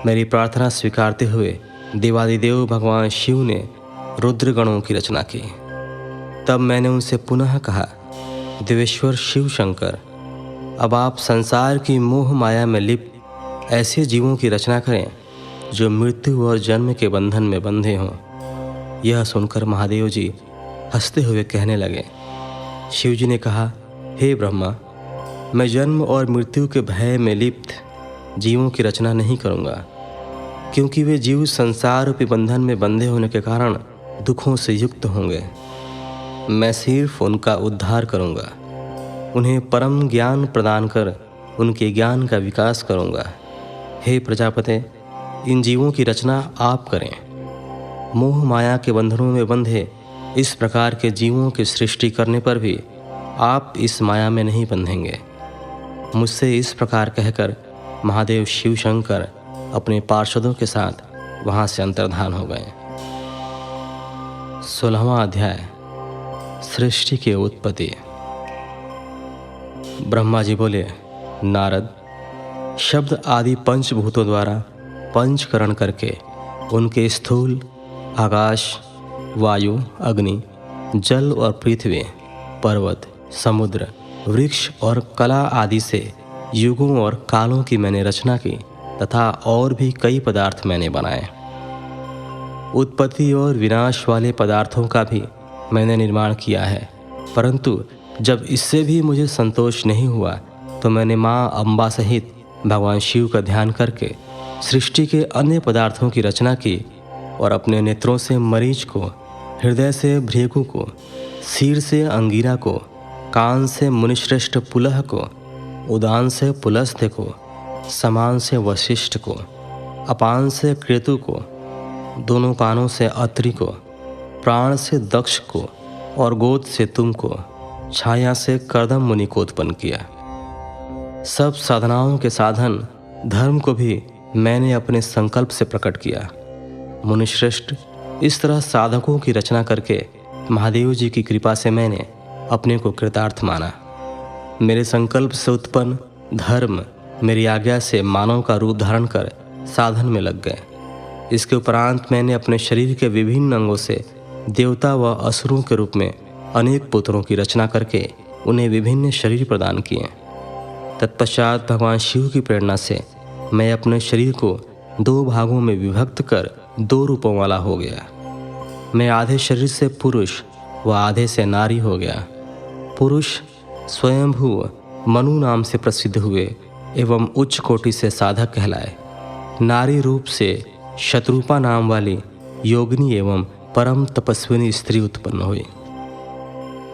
मेरी प्रार्थना स्वीकारते हुए देवादिदेव भगवान शिव ने रुद्रगणों की रचना की। तब मैंने उनसे पुनः कहा, देवेश्वर शिव शंकर, अब आप संसार की मोह माया में लिप्त ऐसे जीवों की रचना करें जो मृत्यु और जन्म के बंधन में बंधे हों। यह सुनकर महादेव जी हंसते हुए कहने लगे। शिव जी ने कहा, हे ब्रह्मा, मैं जन्म और मृत्यु के भय में लिप्त जीवों की रचना नहीं करूँगा, क्योंकि वे जीव संसार रूपी बंधन में बंधे होने के कारण दुखों से युक्त होंगे। मैं सिर्फ उनका उद्धार करूँगा, उन्हें परम ज्ञान प्रदान कर उनके ज्ञान का विकास करूँगा। हे प्रजापते, इन जीवों की रचना आप करें। मोह माया के बंधनों में बंधे इस प्रकार के जीवों की सृष्टि करने पर भी आप इस माया में नहीं बंधेंगे। मुझसे इस प्रकार कहकर महादेव शिव शंकर अपने पार्षदों के साथ वहाँ से अंतर्धान हो गए। 16वां अध्याय, सृष्टि की उत्पत्ति। ब्रह्मा जी बोले, नारद, शब्द आदि पंचभूतों द्वारा पंचकरण करके उनके स्थूल आकाश, वायु, अग्नि, जल और पृथ्वी, पर्वत, समुद्र, वृक्ष और कला आदि से युगों और कालों की मैंने रचना की तथा और भी कई पदार्थ मैंने बनाए। उत्पत्ति और विनाश वाले पदार्थों का भी मैंने निर्माण किया है, परंतु जब इससे भी मुझे संतोष नहीं हुआ तो मैंने माँ अम्बा सहित भगवान शिव का ध्यान करके सृष्टि के अन्य पदार्थों की रचना की और अपने नेत्रों से मरीच को, हृदय से भृगु को, सिर से अंगीरा को, कान से मुनिश्रेष्ठ पुलह को, उदान से पुलस्त्य को, समान से वशिष्ठ को, अपान से क्रेतु को, दोनों कानों से अत्रि को, प्राण से दक्ष को और गोद से तुमको, छाया से कर्दम मुनि को उत्पन्न किया। सब साधनाओं के साधन धर्म को भी मैंने अपने संकल्प से प्रकट किया। मुनिश्रेष्ठ, इस तरह साधकों की रचना करके महादेव जी की कृपा से मैंने अपने को कृतार्थ माना। मेरे संकल्प से उत्पन्न धर्म मेरी आज्ञा से मानव का रूप धारण कर साधन में लग गए। इसके उपरांत मैंने अपने शरीर के विभिन्न अंगों से देवता व असुरों के रूप में अनेक पुत्रों की रचना करके उन्हें विभिन्न शरीर प्रदान किए। तत्पश्चात भगवान शिव की प्रेरणा से मैं अपने शरीर को 2 भागों में विभक्त कर 2 रूपों वाला हो गया। मैं आधे शरीर से पुरुष व आधे से नारी हो गया। पुरुष स्वयंभू मनु नाम से प्रसिद्ध हुए एवं उच्च कोटि से साधक कहलाए। नारी रूप से शत्रुपा नाम वाली योगिनी एवं परम तपस्विनी स्त्री उत्पन्न हुई।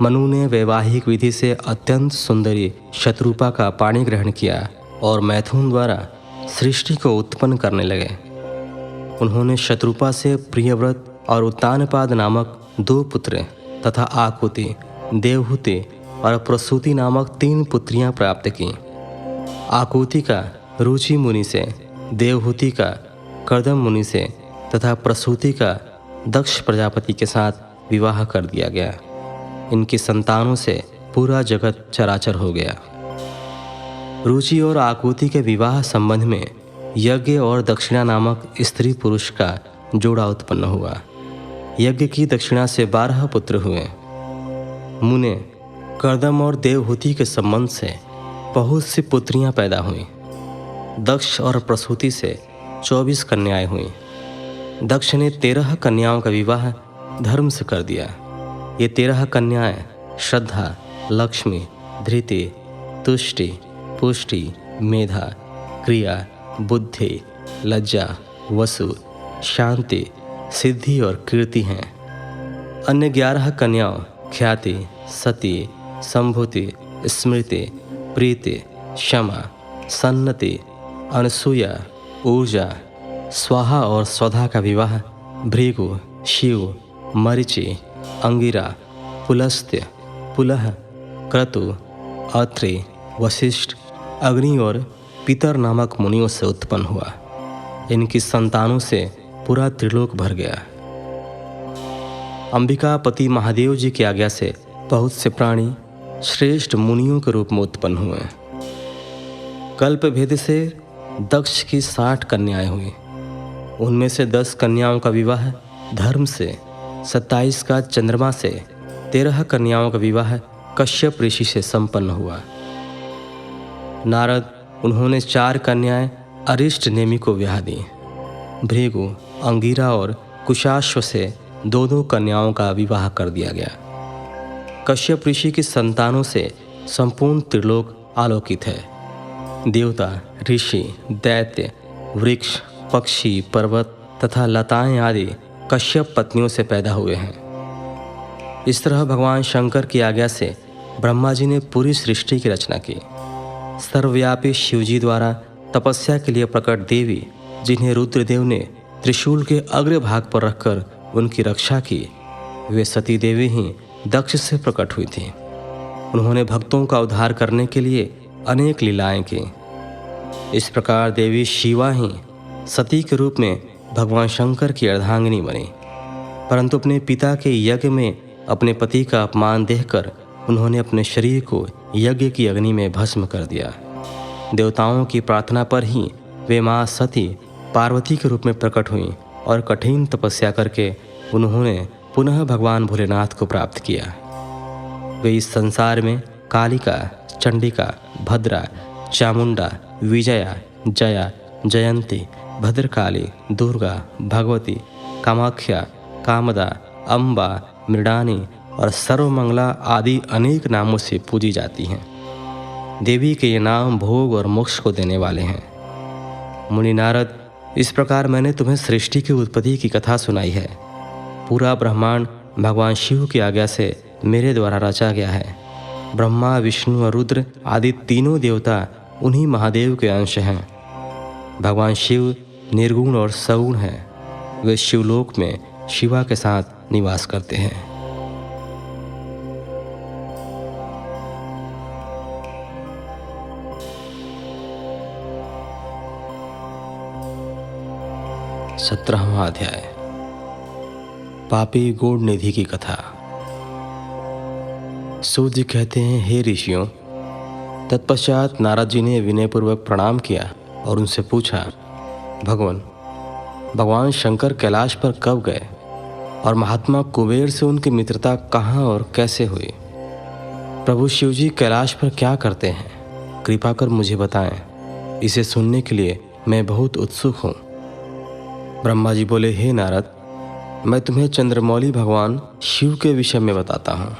मनु ने वैवाहिक विधि से अत्यंत सुंदरी शत्रुपा का पाणी ग्रहण किया और मैथुन द्वारा सृष्टि को उत्पन्न करने लगे। उन्होंने शत्रुपा से प्रियव्रत और उत्तानपाद नामक 2 पुत्र तथा आकुति, देवहूति और प्रसूति नामक 3 पुत्रियां प्राप्त की। आकुति का रुचि मुनि से, देवहूति का कर्दम मुनि से तथा प्रसूति का दक्ष प्रजापति के साथ विवाह कर दिया गया। इनकी संतानों से पूरा जगत चराचर हो गया। रुचि और आकुति के विवाह संबंध में यज्ञ और दक्षिणा नामक स्त्री पुरुष का जोड़ा उत्पन्न हुआ। यज्ञ की दक्षिणा से 12 पुत्र हुए। मुने, कर्दम और देवहूति के संबंध से बहुत सी पुत्रियां पैदा हुईं। दक्ष और प्रसूति से 24 कन्याएं हुईं। दक्ष ने 13 कन्याओं का विवाह धर्म से कर दिया। ये 13 कन्याएं श्रद्धा, लक्ष्मी, धृति, तुष्टि, पुष्टि, मेधा, क्रिया, बुद्धि, लज्जा, वसु, शांति, सिद्धि और कीर्ति हैं। अन्य 11 कन्याओं ख्याति, सती, संभूति, स्मृति, प्रीति, क्षमा, सन्नति, अनसूया, ऊर्जा, स्वाहा और स्वधा का विवाह भृगु, शिव, मरीचि, अंगिरा, पुलस्त्य, पुलह, क्रतु, अत्रि, वशिष्ठ, अग्नि और पितर नामक मुनियों से उत्पन्न हुआ। इनकी संतानों से पूरा त्रिलोक भर गया। अंबिका पति महादेव जी की आज्ञा से बहुत से प्राणी श्रेष्ठ मुनियों के रूप में उत्पन्न हुए। कल्प भेद से दक्ष की 60 कन्याएं हुई। उनमें से 10 कन्याओं का विवाह धर्म से, 27 का चंद्रमा से, 13 कन्याओं का विवाह कश्यप ऋषि से संपन्न हुआ। नारद उन्होंने 4 कन्याएं अरिष्ट नेमि को ब्याह दी। भृगु, अंगिरा और कुशाश्व से 2-2 कन्याओं का विवाह कर दिया गया। कश्यप ऋषि की संतानों से संपूर्ण त्रिलोक आलोकित है। देवता, ऋषि, दैत्य, वृक्ष, पक्षी, पर्वत तथा लताएं आदि कश्यप पत्नियों से पैदा हुए हैं। इस तरह भगवान शंकर की आज्ञा से ब्रह्मा जी ने पूरी सृष्टि की रचना की। सर्वव्यापी शिवजी द्वारा तपस्या के लिए प्रकट देवी, जिन्हें रुद्रदेव ने त्रिशूल के अग्रभाग पर रखकर उनकी रक्षा की, वे सती देवी ही दक्ष से प्रकट हुई थी। उन्होंने भक्तों का उद्धार करने के लिए अनेक लीलाएं की। इस प्रकार देवी शिवा ही सती के रूप में भगवान शंकर की अर्धांगिनी बनी। परंतु अपने पिता के यज्ञ में अपने पति का अपमान देखकर उन्होंने अपने शरीर को यज्ञ की अग्नि में भस्म कर दिया। देवताओं की प्रार्थना पर ही वे माँ सती पार्वती के रूप में प्रकट हुईं और कठिन तपस्या करके उन्होंने पुनः भगवान भोलेनाथ को प्राप्त किया। वे इस संसार में कालिका, चंडिका, भद्रा, चामुंडा, विजया, जया, जयंती, भद्रकाली, दुर्गा, भगवती, कामाख्या, कामदा, अम्बा, मृडानी और सर्वमंगला आदि अनेक नामों से पूजी जाती हैं। देवी के ये नाम भोग और मोक्ष को देने वाले हैं। मुनि नारद, इस प्रकार मैंने तुम्हें सृष्टि की उत्पत्ति की कथा सुनाई है। पूरा ब्रह्मांड भगवान शिव की आज्ञा से मेरे द्वारा रचा गया है। ब्रह्मा, विष्णु और रुद्र आदि तीनों देवता उन्हीं महादेव के अंश हैं। भगवान शिव निर्गुण और सगुण हैं। वे शिवलोक में शिवा के साथ निवास करते हैं। सत्रहवां अध्याय, पापी गूढ़ निधि की कथा। सूत जी कहते हैं, हे ऋषियों, तत्पश्चात नारद जी ने विनयपूर्वक प्रणाम किया और उनसे पूछा, भगवान शंकर कैलाश पर कब गए और महात्मा कुबेर से उनकी मित्रता कहाँ और कैसे हुई? प्रभु शिवजी कैलाश पर क्या करते हैं? कृपा कर मुझे बताएं। इसे सुनने के लिए मैं बहुत उत्सुक हूँ। ब्रह्मा जी बोले, हे नारद, मैं तुम्हें चंद्रमौली भगवान शिव के विषय में बताता हूँ।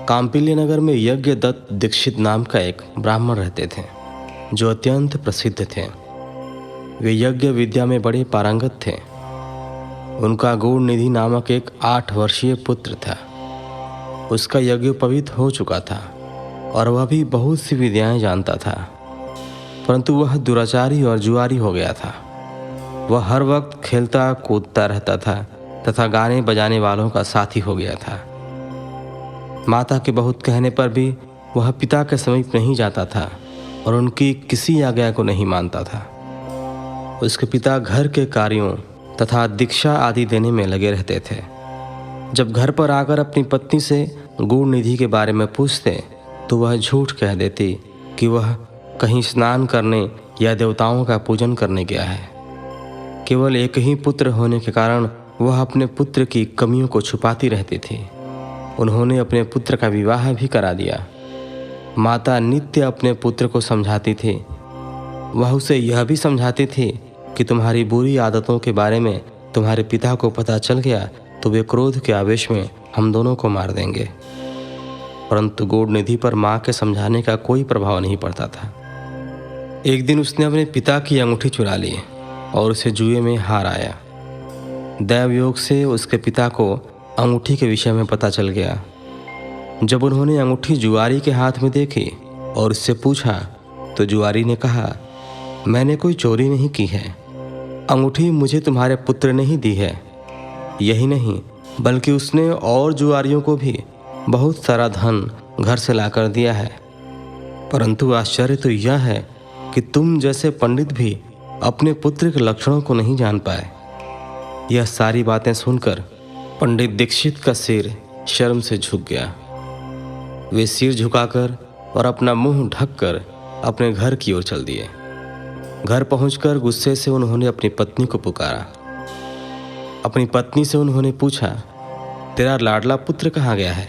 कांपिल्य नगर में यज्ञ दत्त दीक्षित नाम का एक ब्राह्मण रहते थे, जो अत्यंत प्रसिद्ध थे। वे यज्ञ विद्या में बड़े पारंगत थे। उनका गूढ़ निधि नामक एक 8 वर्षीय पुत्र था। उसका यज्ञोपवीत हो चुका था और वह भी बहुत सी विद्याएं जानता था, परंतु वह दुराचारी और जुआरी हो गया था। वह हर वक्त खेलता कूदता रहता था तथा गाने बजाने वालों का साथी हो गया था। माता के बहुत कहने पर भी वह पिता के समीप नहीं जाता था और उनकी किसी आज्ञा को नहीं मानता था। उसके पिता घर के कार्यों तथा दीक्षा आदि देने में लगे रहते थे। जब घर पर आकर अपनी पत्नी से गूढ़ निधि के बारे में पूछते तो वह झूठ कह देती कि वह कहीं स्नान करने या देवताओं का पूजन करने गया है। केवल एक ही पुत्र होने के कारण वह अपने पुत्र की कमियों को छुपाती रहती थी। उन्होंने अपने पुत्र का विवाह भी करा दिया। माता नित्य अपने पुत्र को समझाती थी। वह उसे यह भी समझाती थी कि तुम्हारी बुरी आदतों के बारे में तुम्हारे पिता को पता चल गया तो वे क्रोध के आवेश में हम दोनों को मार देंगे। परंतु गूढ़ निधि पर माँ के समझाने का कोई प्रभाव नहीं पड़ता था। एक दिन उसने अपने पिता की अंगूठी चुरा ली और उसे जुए में हार आया। दैव योग से उसके पिता को अंगूठी के विषय में पता चल गया। जब उन्होंने अंगूठी जुआरी के हाथ में देखी और उससे पूछा तो जुआरी ने कहा, मैंने कोई चोरी नहीं की है, अंगूठी मुझे तुम्हारे पुत्र ने ही दी है। यही नहीं बल्कि उसने और जुआरियों को भी बहुत सारा धन घर से लाकर दिया है। परंतु आश्चर्य तो यह है कि तुम जैसे पंडित भी अपने पुत्र के लक्षणों को नहीं जान पाए। यह सारी बातें सुनकर पंडित दीक्षित का सिर शर्म से झुक गया। वे सिर झुकाकर और अपना मुंह ढककर अपने घर की ओर चल दिए। घर पहुंचकर गुस्से से उन्होंने अपनी पत्नी को पुकारा। अपनी पत्नी से उन्होंने पूछा, तेरा लाडला पुत्र कहाँ गया है?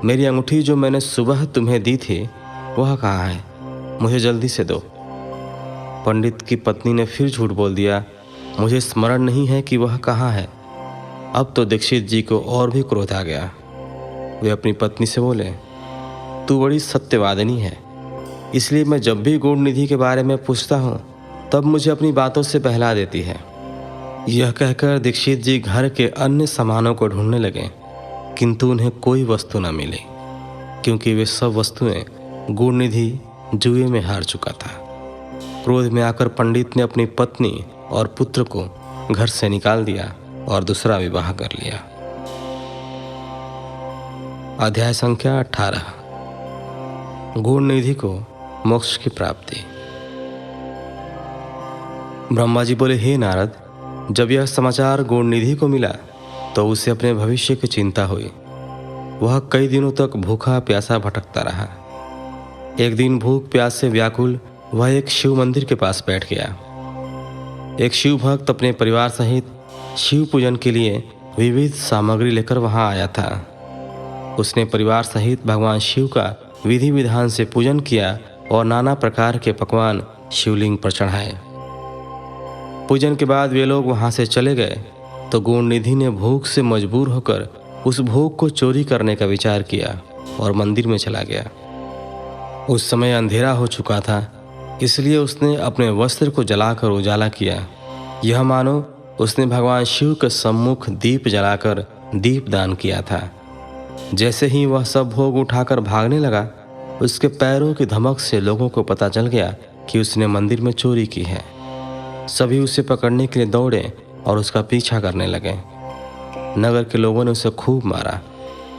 मेरी अंगूठी जो मैंने सुबह तुम्हें दी थी वह कहाँ है? मुझे जल्दी से दो। पंडित की पत्नी ने फिर झूठ बोल दिया, मुझे स्मरण नहीं है कि वह कहाँ है। अब तो दीक्षित जी को और भी क्रोध आ गया। वे अपनी पत्नी से बोले, तू बड़ी सत्यवादिनी है, इसलिए मैं जब भी गूढ़ निधि के बारे में पूछता हूँ तब मुझे अपनी बातों से बहला देती है। यह कहकर दीक्षित जी घर के अन्य सामानों को ढूंढने लगे, किंतु उन्हें कोई वस्तु न मिली, क्योंकि वे सब वस्तुएं गूढ़ निधि जुए में हार चुका था। क्रोध में आकर पंडित ने अपनी पत्नी और पुत्र को घर से निकाल दिया और दूसरा विवाह कर लिया। अध्याय संख्या 18। गूढ़ निधि को मोक्ष की प्राप्ति। ब्रह्मा जी बोले, हे नारद, जब यह समाचार गूढ़ निधि को मिला तो उसे अपने भविष्य की चिंता हुई। वह कई दिनों तक भूखा प्यासा भटकता रहा। एक दिन भूख प्यास से व्याकुल वह एक शिव मंदिर के पास बैठ गया। एक शिव भक्त अपने परिवार सहित शिव पूजन के लिए विविध सामग्री लेकर वहां आया था। उसने परिवार सहित भगवान शिव का विधि विधान से पूजन किया और नाना प्रकार के पकवान शिवलिंग पर चढ़ाए। पूजन के बाद वे लोग वहां से चले गए तो गूढ़ निधि ने भूख से मजबूर होकर उस भोग को चोरी करने का विचार किया और मंदिर में चला गया। उस समय अंधेरा हो चुका था, इसलिए उसने अपने वस्त्र को जलाकर उजाला किया। यह मानो उसने भगवान शिव के सम्मुख दीप जलाकर दीप दान किया था। जैसे ही वह सब भोग उठाकर भागने लगा, उसके पैरों की धमक से लोगों को पता चल गया कि उसने मंदिर में चोरी की है। सभी उसे पकड़ने के लिए दौड़े और उसका पीछा करने लगे। नगर के लोगों ने उसे खूब मारा।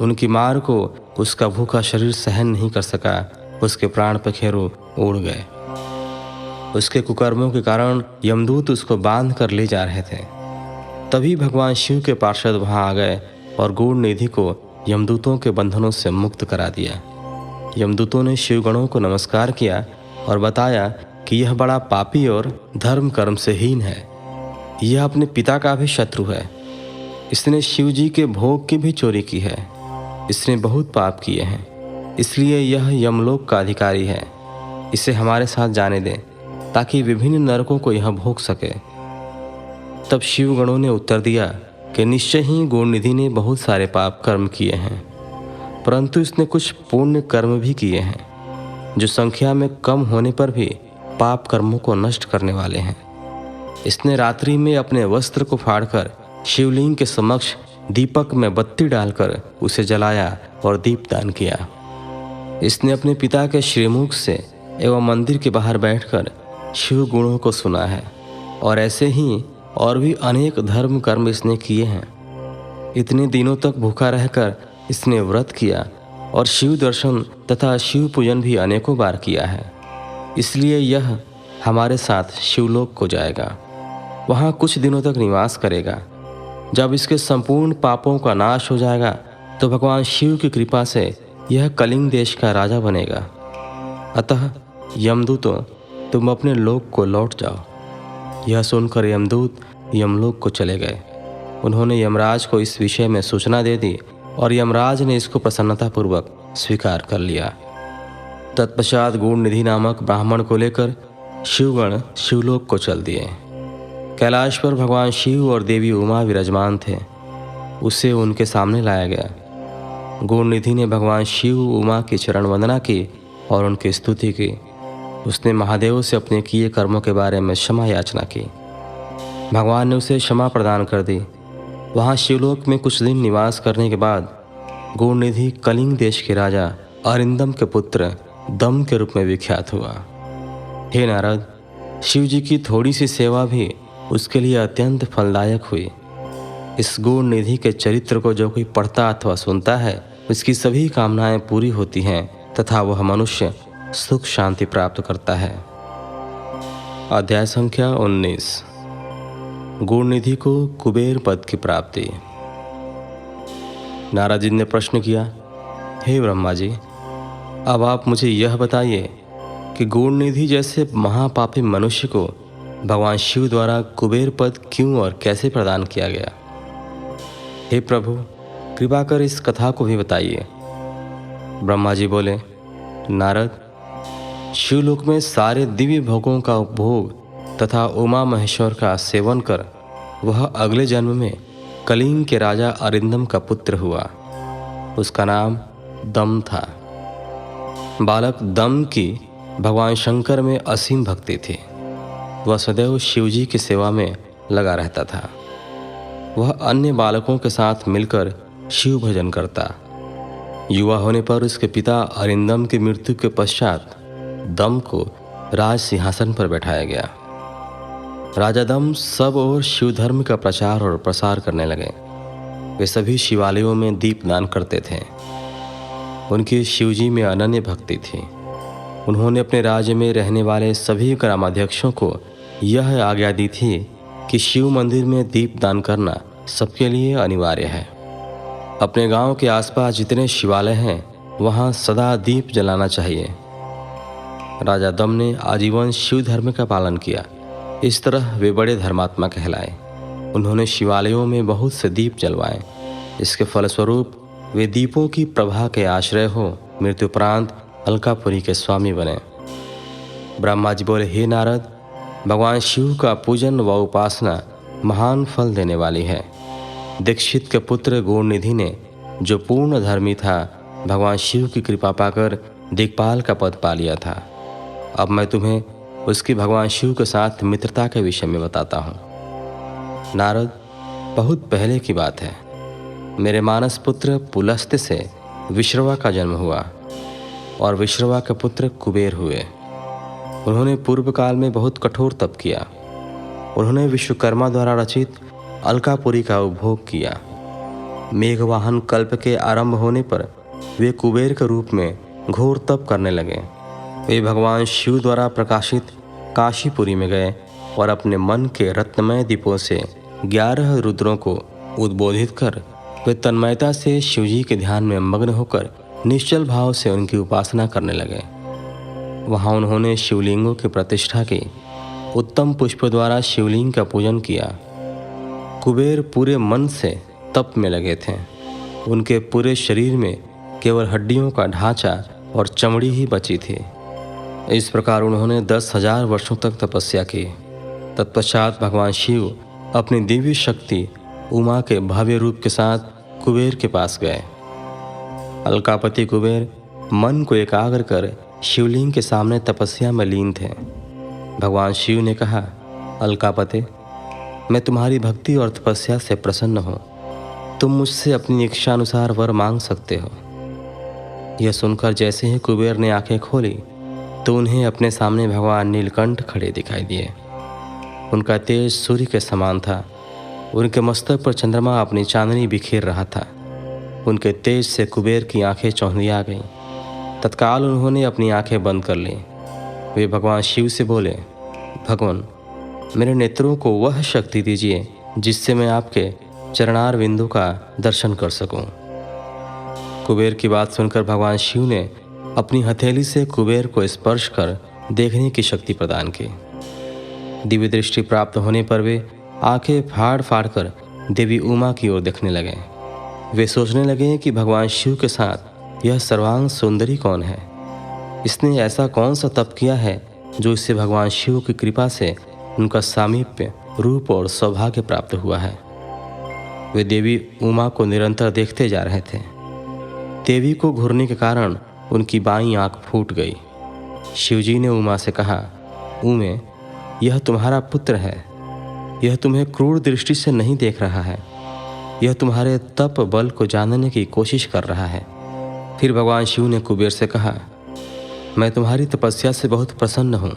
उनकी मार को उसका भूखा शरीर सहन नहीं कर सका। उसके प्राण पखेरु उड़ गए। उसके कुकर्मों के कारण यमदूत उसको बांध कर ले जा रहे थे। तभी भगवान शिव के पार्षद वहां आ गए और गूढ़ निधि को यमदूतों के बंधनों से मुक्त करा दिया। यमदूतों ने शिवगणों को नमस्कार किया और बताया कि यह बड़ा पापी और धर्म कर्म से हीन है। यह अपने पिता का भी शत्रु है। इसने शिव जी के भोग की भी चोरी की है। इसने बहुत पाप किए हैं, इसलिए यह यमलोक का अधिकारी है। इसे हमारे साथ जाने दें ताकि विभिन्न नरकों को यह भोग सके। तब शिवगणों ने उत्तर दिया कि निश्चय ही गूढ़ निधि ने बहुत सारे पाप कर्म किए हैं, परंतु इसने कुछ पुण्य कर्म भी किए हैं जो संख्या में कम होने पर भी पाप कर्मों को नष्ट करने वाले हैं। इसने रात्रि में अपने वस्त्र को फाड़कर शिवलिंग के समक्ष दीपक में बत्ती डालकर उसे जलाया और दीपदान किया। इसने अपने पिता के श्रीमुख से एवं मंदिर के बाहर बैठकर शिव गुणों को सुना है और ऐसे ही और भी अनेक धर्म कर्म इसने किए हैं। इतने दिनों तक भूखा रहकर इसने व्रत किया और शिव दर्शन तथा शिव पूजन भी अनेकों बार किया है। इसलिए यह हमारे साथ शिवलोक को जाएगा, वहाँ कुछ दिनों तक निवास करेगा। जब इसके संपूर्ण पापों का नाश हो जाएगा तो भगवान शिव की कृपा से यह कलिंग देश का राजा बनेगा। अतः यमदूतों, तुम अपने लोक को लौट जाओ। यह सुनकर यमदूत यमलोक को चले गए। उन्होंने यमराज को इस विषय में सूचना दे दी और यमराज ने इसको प्रसन्नतापूर्वक स्वीकार कर लिया। तत्पश्चात गूढ़ निधि नामक ब्राह्मण को लेकर शिवगण शिवलोक को चल दिए। कैलाश पर भगवान शिव और देवी उमा विराजमान थे। उसे उनके सामने लाया गया। गौरनिधि ने भगवान शिव उमा की चरण वंदना की और उनकी स्तुति की। उसने महादेव से अपने किए कर्मों के बारे में क्षमा याचना की। भगवान ने उसे क्षमा प्रदान कर दी। वहाँ शिवलोक में कुछ दिन निवास करने के बाद गौरनिधि कलिंग देश के राजा अरिंदम के पुत्र दम के रूप में विख्यात हुआ। हे नारद, शिव जी की थोड़ी सी सेवा भी उसके लिए अत्यंत फलदायक हुई। इस गौरनिधि के चरित्र को जो कोई पढ़ता अथवा सुनता है, उसकी सभी कामनाएं पूरी होती हैं तथा वह मनुष्य सुख शांति प्राप्त करता है। अध्याय संख्या 19। गौरनिधि को कुबेर पद की प्राप्ति। नारद जी ने प्रश्न किया, हे ब्रह्मा जी, अब आप मुझे यह बताइए कि गौरनिधि जैसे महापापी मनुष्य को भगवान शिव द्वारा कुबेर पद क्यों और कैसे प्रदान किया गया। हे प्रभु, कृपा कर इस कथा को भी बताइए। ब्रह्मा जी बोले, नारद, शिवलोक में सारे दिव्य भोगों का उपभोग तथा उमा महेश्वर का सेवन कर वह अगले जन्म में कलिंग के राजा अरिंदम का पुत्र हुआ। उसका नाम दम था। बालक दम की भगवान शंकर में असीम भक्ति थी। वह सदैव शिवजी की सेवा में लगा रहता था। वह अन्य बालकों के साथ मिलकर शिव भजन करता। युवा होने पर उसके पिता अरिंदम की मृत्यु के पश्चात दम को राज सिंहासन पर बैठाया गया। राजा दम सब ओर शिव धर्म का प्रचार और प्रसार करने लगे। वे सभी शिवालयों में दीपदान करते थे। उनकी शिवजी में अनन्य भक्ति थी। उन्होंने अपने राज्य में रहने वाले सभी ग्रामाध्यक्षों को यह आज्ञा दी थी कि शिव मंदिर में दीपदान करना सबके लिए अनिवार्य है। अपने गांव के आसपास जितने शिवालय हैं, वहां सदा दीप जलाना चाहिए। राजा दम ने आजीवन शिव धर्म का पालन किया। इस तरह वे बड़े धर्मात्मा कहलाए। उन्होंने शिवालयों में बहुत से दीप जलवाए। इसके फलस्वरूप वे दीपों की प्रभा के आश्रय हो मृत्युपरांत अलकापुरी के स्वामी बने। ब्रह्मा जी बोले, हे नारद, भगवान शिव का पूजन व उपासना महान फल देने वाली है। दीक्षित के पुत्र गौरनिधि ने, जो पूर्ण धर्मी था, भगवान शिव की कृपा पाकर दिक्पाल का पद पा लिया था। अब मैं तुम्हें उसकी भगवान शिव के साथ मित्रता के विषय में बताता हूँ। नारद, बहुत पहले की बात है। मेरे मानस पुत्र पुलस्त्य से विश्रवा का जन्म हुआ और विश्रवा के पुत्र कुबेर हुए। उन्होंने पूर्व काल में बहुत कठोर तप किया। उन्होंने विश्वकर्मा द्वारा रचित अलकापुरी का उपभोग किया। मेघवाहन कल्प के आरंभ होने पर वे कुबेर के रूप में घोर तप करने लगे। वे भगवान शिव द्वारा प्रकाशित काशीपुरी में गए और अपने मन के रत्नमय दीपों से 11 रुद्रों को उद्बोधित कर वे तन्मयता से शिवजी के ध्यान में मग्न होकर निश्चल भाव से उनकी उपासना करने लगे। वहाँ उन्होंने शिवलिंगों की प्रतिष्ठा की। उत्तम पुष्प द्वारा शिवलिंग का पूजन किया। कुबेर पूरे मन से तप में लगे थे। उनके पूरे शरीर में केवल हड्डियों का ढांचा और चमड़ी ही बची थी। इस प्रकार उन्होंने 10,000 वर्षों तक तपस्या की। तत्पश्चात भगवान शिव अपनी दिव्य शक्ति उमा के भव्य रूप के साथ कुबेर के पास गए। अलकापति कुबेर मन को एकाग्र कर शिवलिंग के सामने तपस्या में लीन थे। भगवान शिव ने कहा, अलकापति, मैं तुम्हारी भक्ति और तपस्या से प्रसन्न हूँ। तुम मुझसे अपनी इच्छा अनुसार वर मांग सकते हो। यह सुनकर जैसे ही कुबेर ने आंखें खोली तो उन्हें अपने सामने भगवान नीलकंठ खड़े दिखाई दिए। उनका तेज सूर्य के समान था। उनके मस्तक पर चंद्रमा अपनी चांदनी बिखेर रहा था। उनके तेज से कुबेर की आंखें चौंधिया गईं। तत्काल उन्होंने अपनी आंखें बंद कर लीं। वे भगवान शिव से बोले, भगवान, मेरे नेत्रों को वह शक्ति दीजिए जिससे मैं आपके चरणार बिंदु का दर्शन कर सकूं। कुबेर की बात सुनकर भगवान शिव ने अपनी हथेली से कुबेर को स्पर्श कर देखने की शक्ति प्रदान की। दिव्य दृष्टि प्राप्त होने पर वे आंखें फाड़ फाड़ कर देवी उमा की ओर देखने लगे। वे सोचने लगे कि भगवान शिव के साथ यह सर्वांग सुंदरी कौन है। इसने ऐसा कौन सा तप किया है जो इससे भगवान शिव की कृपा से उनका सामीप्य, रूप और सौभाग्य प्राप्त हुआ है। वे देवी उमा को निरंतर देखते जा रहे थे। देवी को घूरने के कारण उनकी बाईं आंख फूट गई। शिवजी ने उमा से कहा, उमे, यह तुम्हारा पुत्र है। यह तुम्हें क्रूर दृष्टि से नहीं देख रहा है। यह तुम्हारे तप बल को जानने की कोशिश कर रहा है। फिर भगवान शिव ने कुबेर से कहा, मैं तुम्हारी तपस्या से बहुत प्रसन्न हूँ।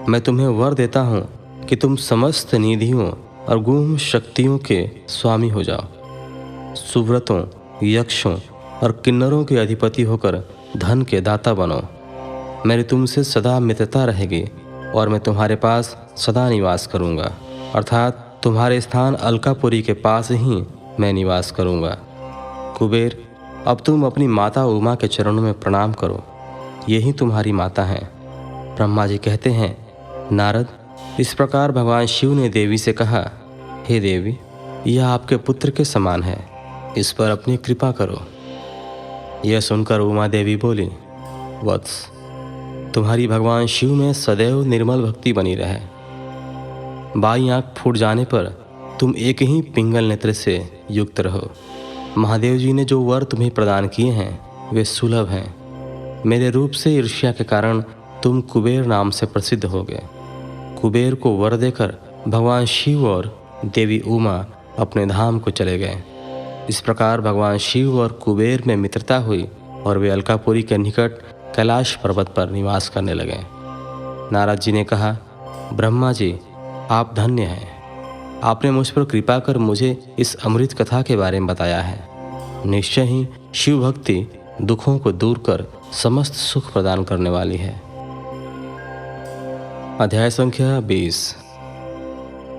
मैं तुम्हें वर देता हूँ कि तुम समस्त निधियों और गूढ़ शक्तियों के स्वामी हो जाओ। सुव्रतों, यक्षों और किन्नरों के अधिपति होकर धन के दाता बनो। मेरी तुमसे सदा मित्रता रहेगी और मैं तुम्हारे पास सदा निवास करूँगा, अर्थात तुम्हारे स्थान अलकापुरी के पास ही मैं निवास करूँगा। कुबेर, अब तुम अपनी माता उमा के चरणों में प्रणाम करो। यही तुम्हारी माता हैं। ब्रह्मा जी कहते हैं, नारद, इस प्रकार भगवान शिव ने देवी से कहा, हे देवी, यह आपके पुत्र के समान है, इस पर अपनी कृपा करो। यह सुनकर उमा देवी बोली, वत्स, तुम्हारी भगवान शिव में सदैव निर्मल भक्ति बनी रहे। बाईं आंख फूट जाने पर तुम एक ही पिंगल नेत्र से युक्त रहो। महादेव जी ने जो वर तुम्हें प्रदान किए हैं वे सुलभ हैं। मेरे रूप से ईर्ष्या के कारण तुम कुबेर नाम से प्रसिद्ध हो गए। कुबेर को वर देकर भगवान शिव और देवी उमा अपने धाम को चले गए। इस प्रकार भगवान शिव और कुबेर में मित्रता हुई और वे अलकापुरी के निकट कैलाश पर्वत पर निवास करने लगे। नारद जी ने कहा, ब्रह्मा जी, आप धन्य हैं। आपने मुझ पर कृपा कर मुझे इस अमृत कथा के बारे में बताया है। निश्चय ही शिव भक्ति दुखों को दूर कर समस्त सुख प्रदान करने वाली है। अध्याय संख्या 20।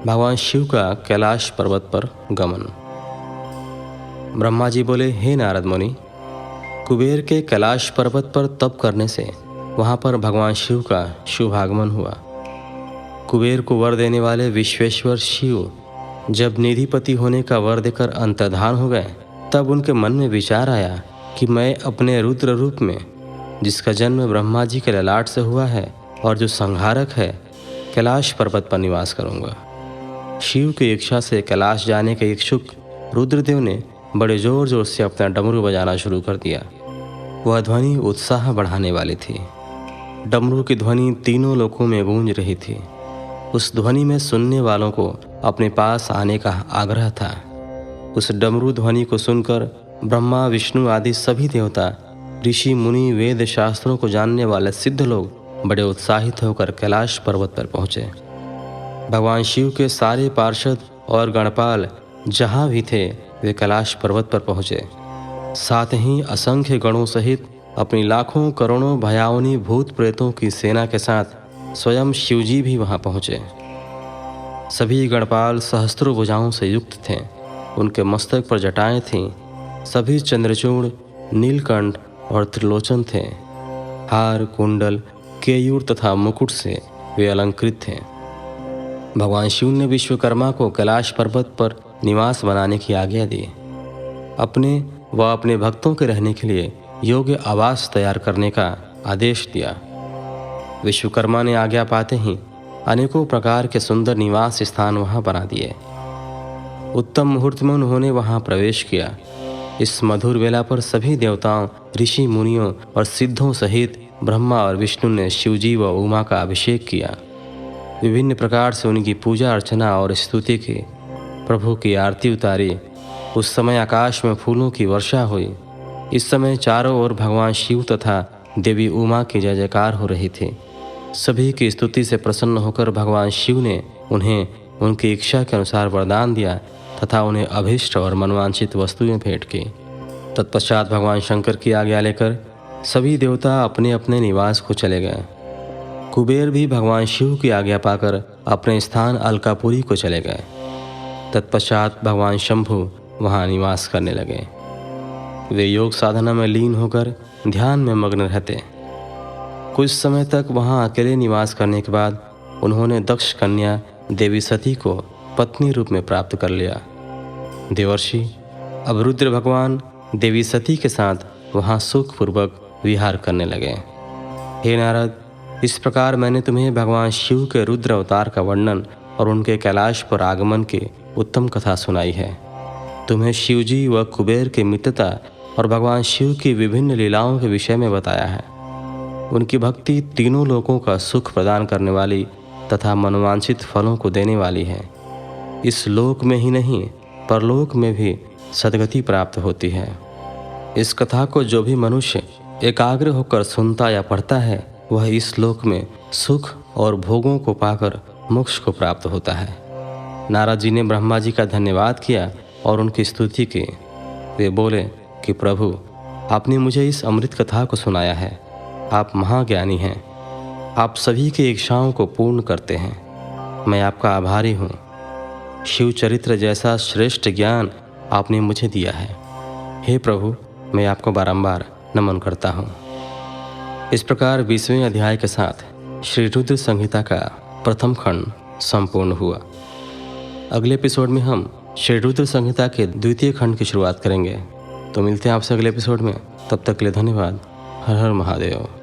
भगवान शिव का कैलाश पर्वत पर गमन। ब्रह्मा जी बोले, हे नारद मुनि, कुबेर के कैलाश पर्वत पर तप करने से वहाँ पर भगवान शिव का शुभ आगमन हुआ। कुबेर को वर देने वाले विश्वेश्वर शिव जब निधिपति होने का वर देकर अंतर्धान हो गए, तब उनके मन में विचार आया कि मैं अपने रुद्र रूप में, जिसका जन्म ब्रह्मा जी के ललाट से हुआ है और जो संहारक है, कैलाश पर्वत पर निवास करूँगा। शिव की इच्छा से कैलाश जाने के इच्छुक रुद्रदेव ने बड़े जोर जोर से अपना डमरू बजाना शुरू कर दिया। वह ध्वनि उत्साह बढ़ाने वाली थी। डमरू की ध्वनि तीनों लोकों में गूंज रही थी। उस ध्वनि में सुनने वालों को अपने पास आने का आग्रह था। उस डमरू ध्वनि को सुनकर ब्रह्मा, विष्णु आदि सभी देवता, ऋषि, मुनि, वेद शास्त्रों को जानने वाले सिद्ध लोग बड़े उत्साहित होकर कैलाश पर्वत पर पहुँचे। भगवान शिव के सारे पार्षद और गणपाल जहाँ भी थे वे कैलाश पर्वत पर पहुँचे। साथ ही असंख्य गणों सहित अपनी लाखों करोड़ों भयावनी भूत प्रेतों की सेना के साथ स्वयं शिवजी भी वहां पहुंचे। सभी गणपाल सहस्त्रों भुजाओं से युक्त थे। उनके मस्तक पर जटाएं थीं। सभी चंद्रचूड़, नीलकंठ और त्रिलोचन थे। हार, कुंडल, केयूर तथा मुकुट से वे अलंकृत थे। भगवान शिव ने विश्वकर्मा को कैलाश पर्वत पर निवास बनाने की आज्ञा दी। अपने व अपने भक्तों के रहने के लिए योग्य आवास तैयार करने का आदेश दिया। विश्वकर्मा ने आज्ञा पाते ही अनेकों प्रकार के सुंदर निवास स्थान वहां बना दिए। उत्तम मुहूर्त में उन्होंने वहां प्रवेश किया। इस मधुर वेला पर सभी देवताओं, ऋषि, मुनियों और सिद्धों सहित ब्रह्मा और विष्णु ने शिवजी व उमा का अभिषेक किया। विभिन्न प्रकार से उनकी पूजा अर्चना और स्तुति की। प्रभु की आरती उतारी। उस समय आकाश में फूलों की वर्षा हुई। इस समय चारों ओर भगवान शिव तथा देवी उमा की जय जयकार हो रही थी। सभी की स्तुति से प्रसन्न होकर भगवान शिव ने उन्हें उनकी इच्छा के अनुसार वरदान दिया तथा उन्हें अभीष्ट और मनवांछित वस्तुएं भेंट की। तत्पश्चात भगवान शंकर की आज्ञा लेकर सभी देवता अपने अपने निवास को चले गए। कुबेर भी भगवान शिव की आज्ञा पाकर अपने स्थान अलकापुरी को चले गए। तत्पश्चात भगवान शंभु वहाँ निवास करने लगे। वे योग साधना में लीन होकर ध्यान में मग्न रहते। कुछ समय तक वहाँ अकेले निवास करने के बाद उन्होंने दक्ष कन्या देवी सती को पत्नी रूप में प्राप्त कर लिया। देवर्षि अब रुद्र भगवान देवी सती के साथ वहाँ सुखपूर्वक विहार करने लगे। हे नारद, इस प्रकार मैंने तुम्हें भगवान शिव के रुद्र अवतार का वर्णन और उनके कैलाश पर आगमन की उत्तम कथा सुनाई है। तुम्हें शिवजी व कुबेर की मित्रता और भगवान शिव की विभिन्न लीलाओं के विषय में बताया है। उनकी भक्ति तीनों लोकों का सुख प्रदान करने वाली तथा मनोवांछित फलों को देने वाली है। इस लोक में ही नहीं परलोक में भी सद्गति प्राप्त होती है। इस कथा को जो भी मनुष्य एकाग्र होकर सुनता या पढ़ता है वह इस लोक में सुख और भोगों को पाकर मोक्ष को प्राप्त होता है। नारद जी ने ब्रह्मा जी का धन्यवाद किया और उनकी स्तुति की। वे बोले कि प्रभु, आपने मुझे इस अमृत कथा को सुनाया है। आप महाज्ञानी हैं। आप सभी की इच्छाओं को पूर्ण करते हैं। मैं आपका आभारी हूँ। शिव चरित्र जैसा श्रेष्ठ ज्ञान आपने मुझे दिया है। हे प्रभु, मैं आपको बारंबार नमन करता हूँ। इस प्रकार 20वें अध्याय के साथ श्री रुद्र संहिता का प्रथम खंड संपूर्ण हुआ। अगले एपिसोड में हम श्री रुद्र संहिता के द्वितीय खंड की शुरुआत करेंगे। तो मिलते हैं आपसे अगले एपिसोड में। तब तक के लिए धन्यवाद। हर हर महादेव।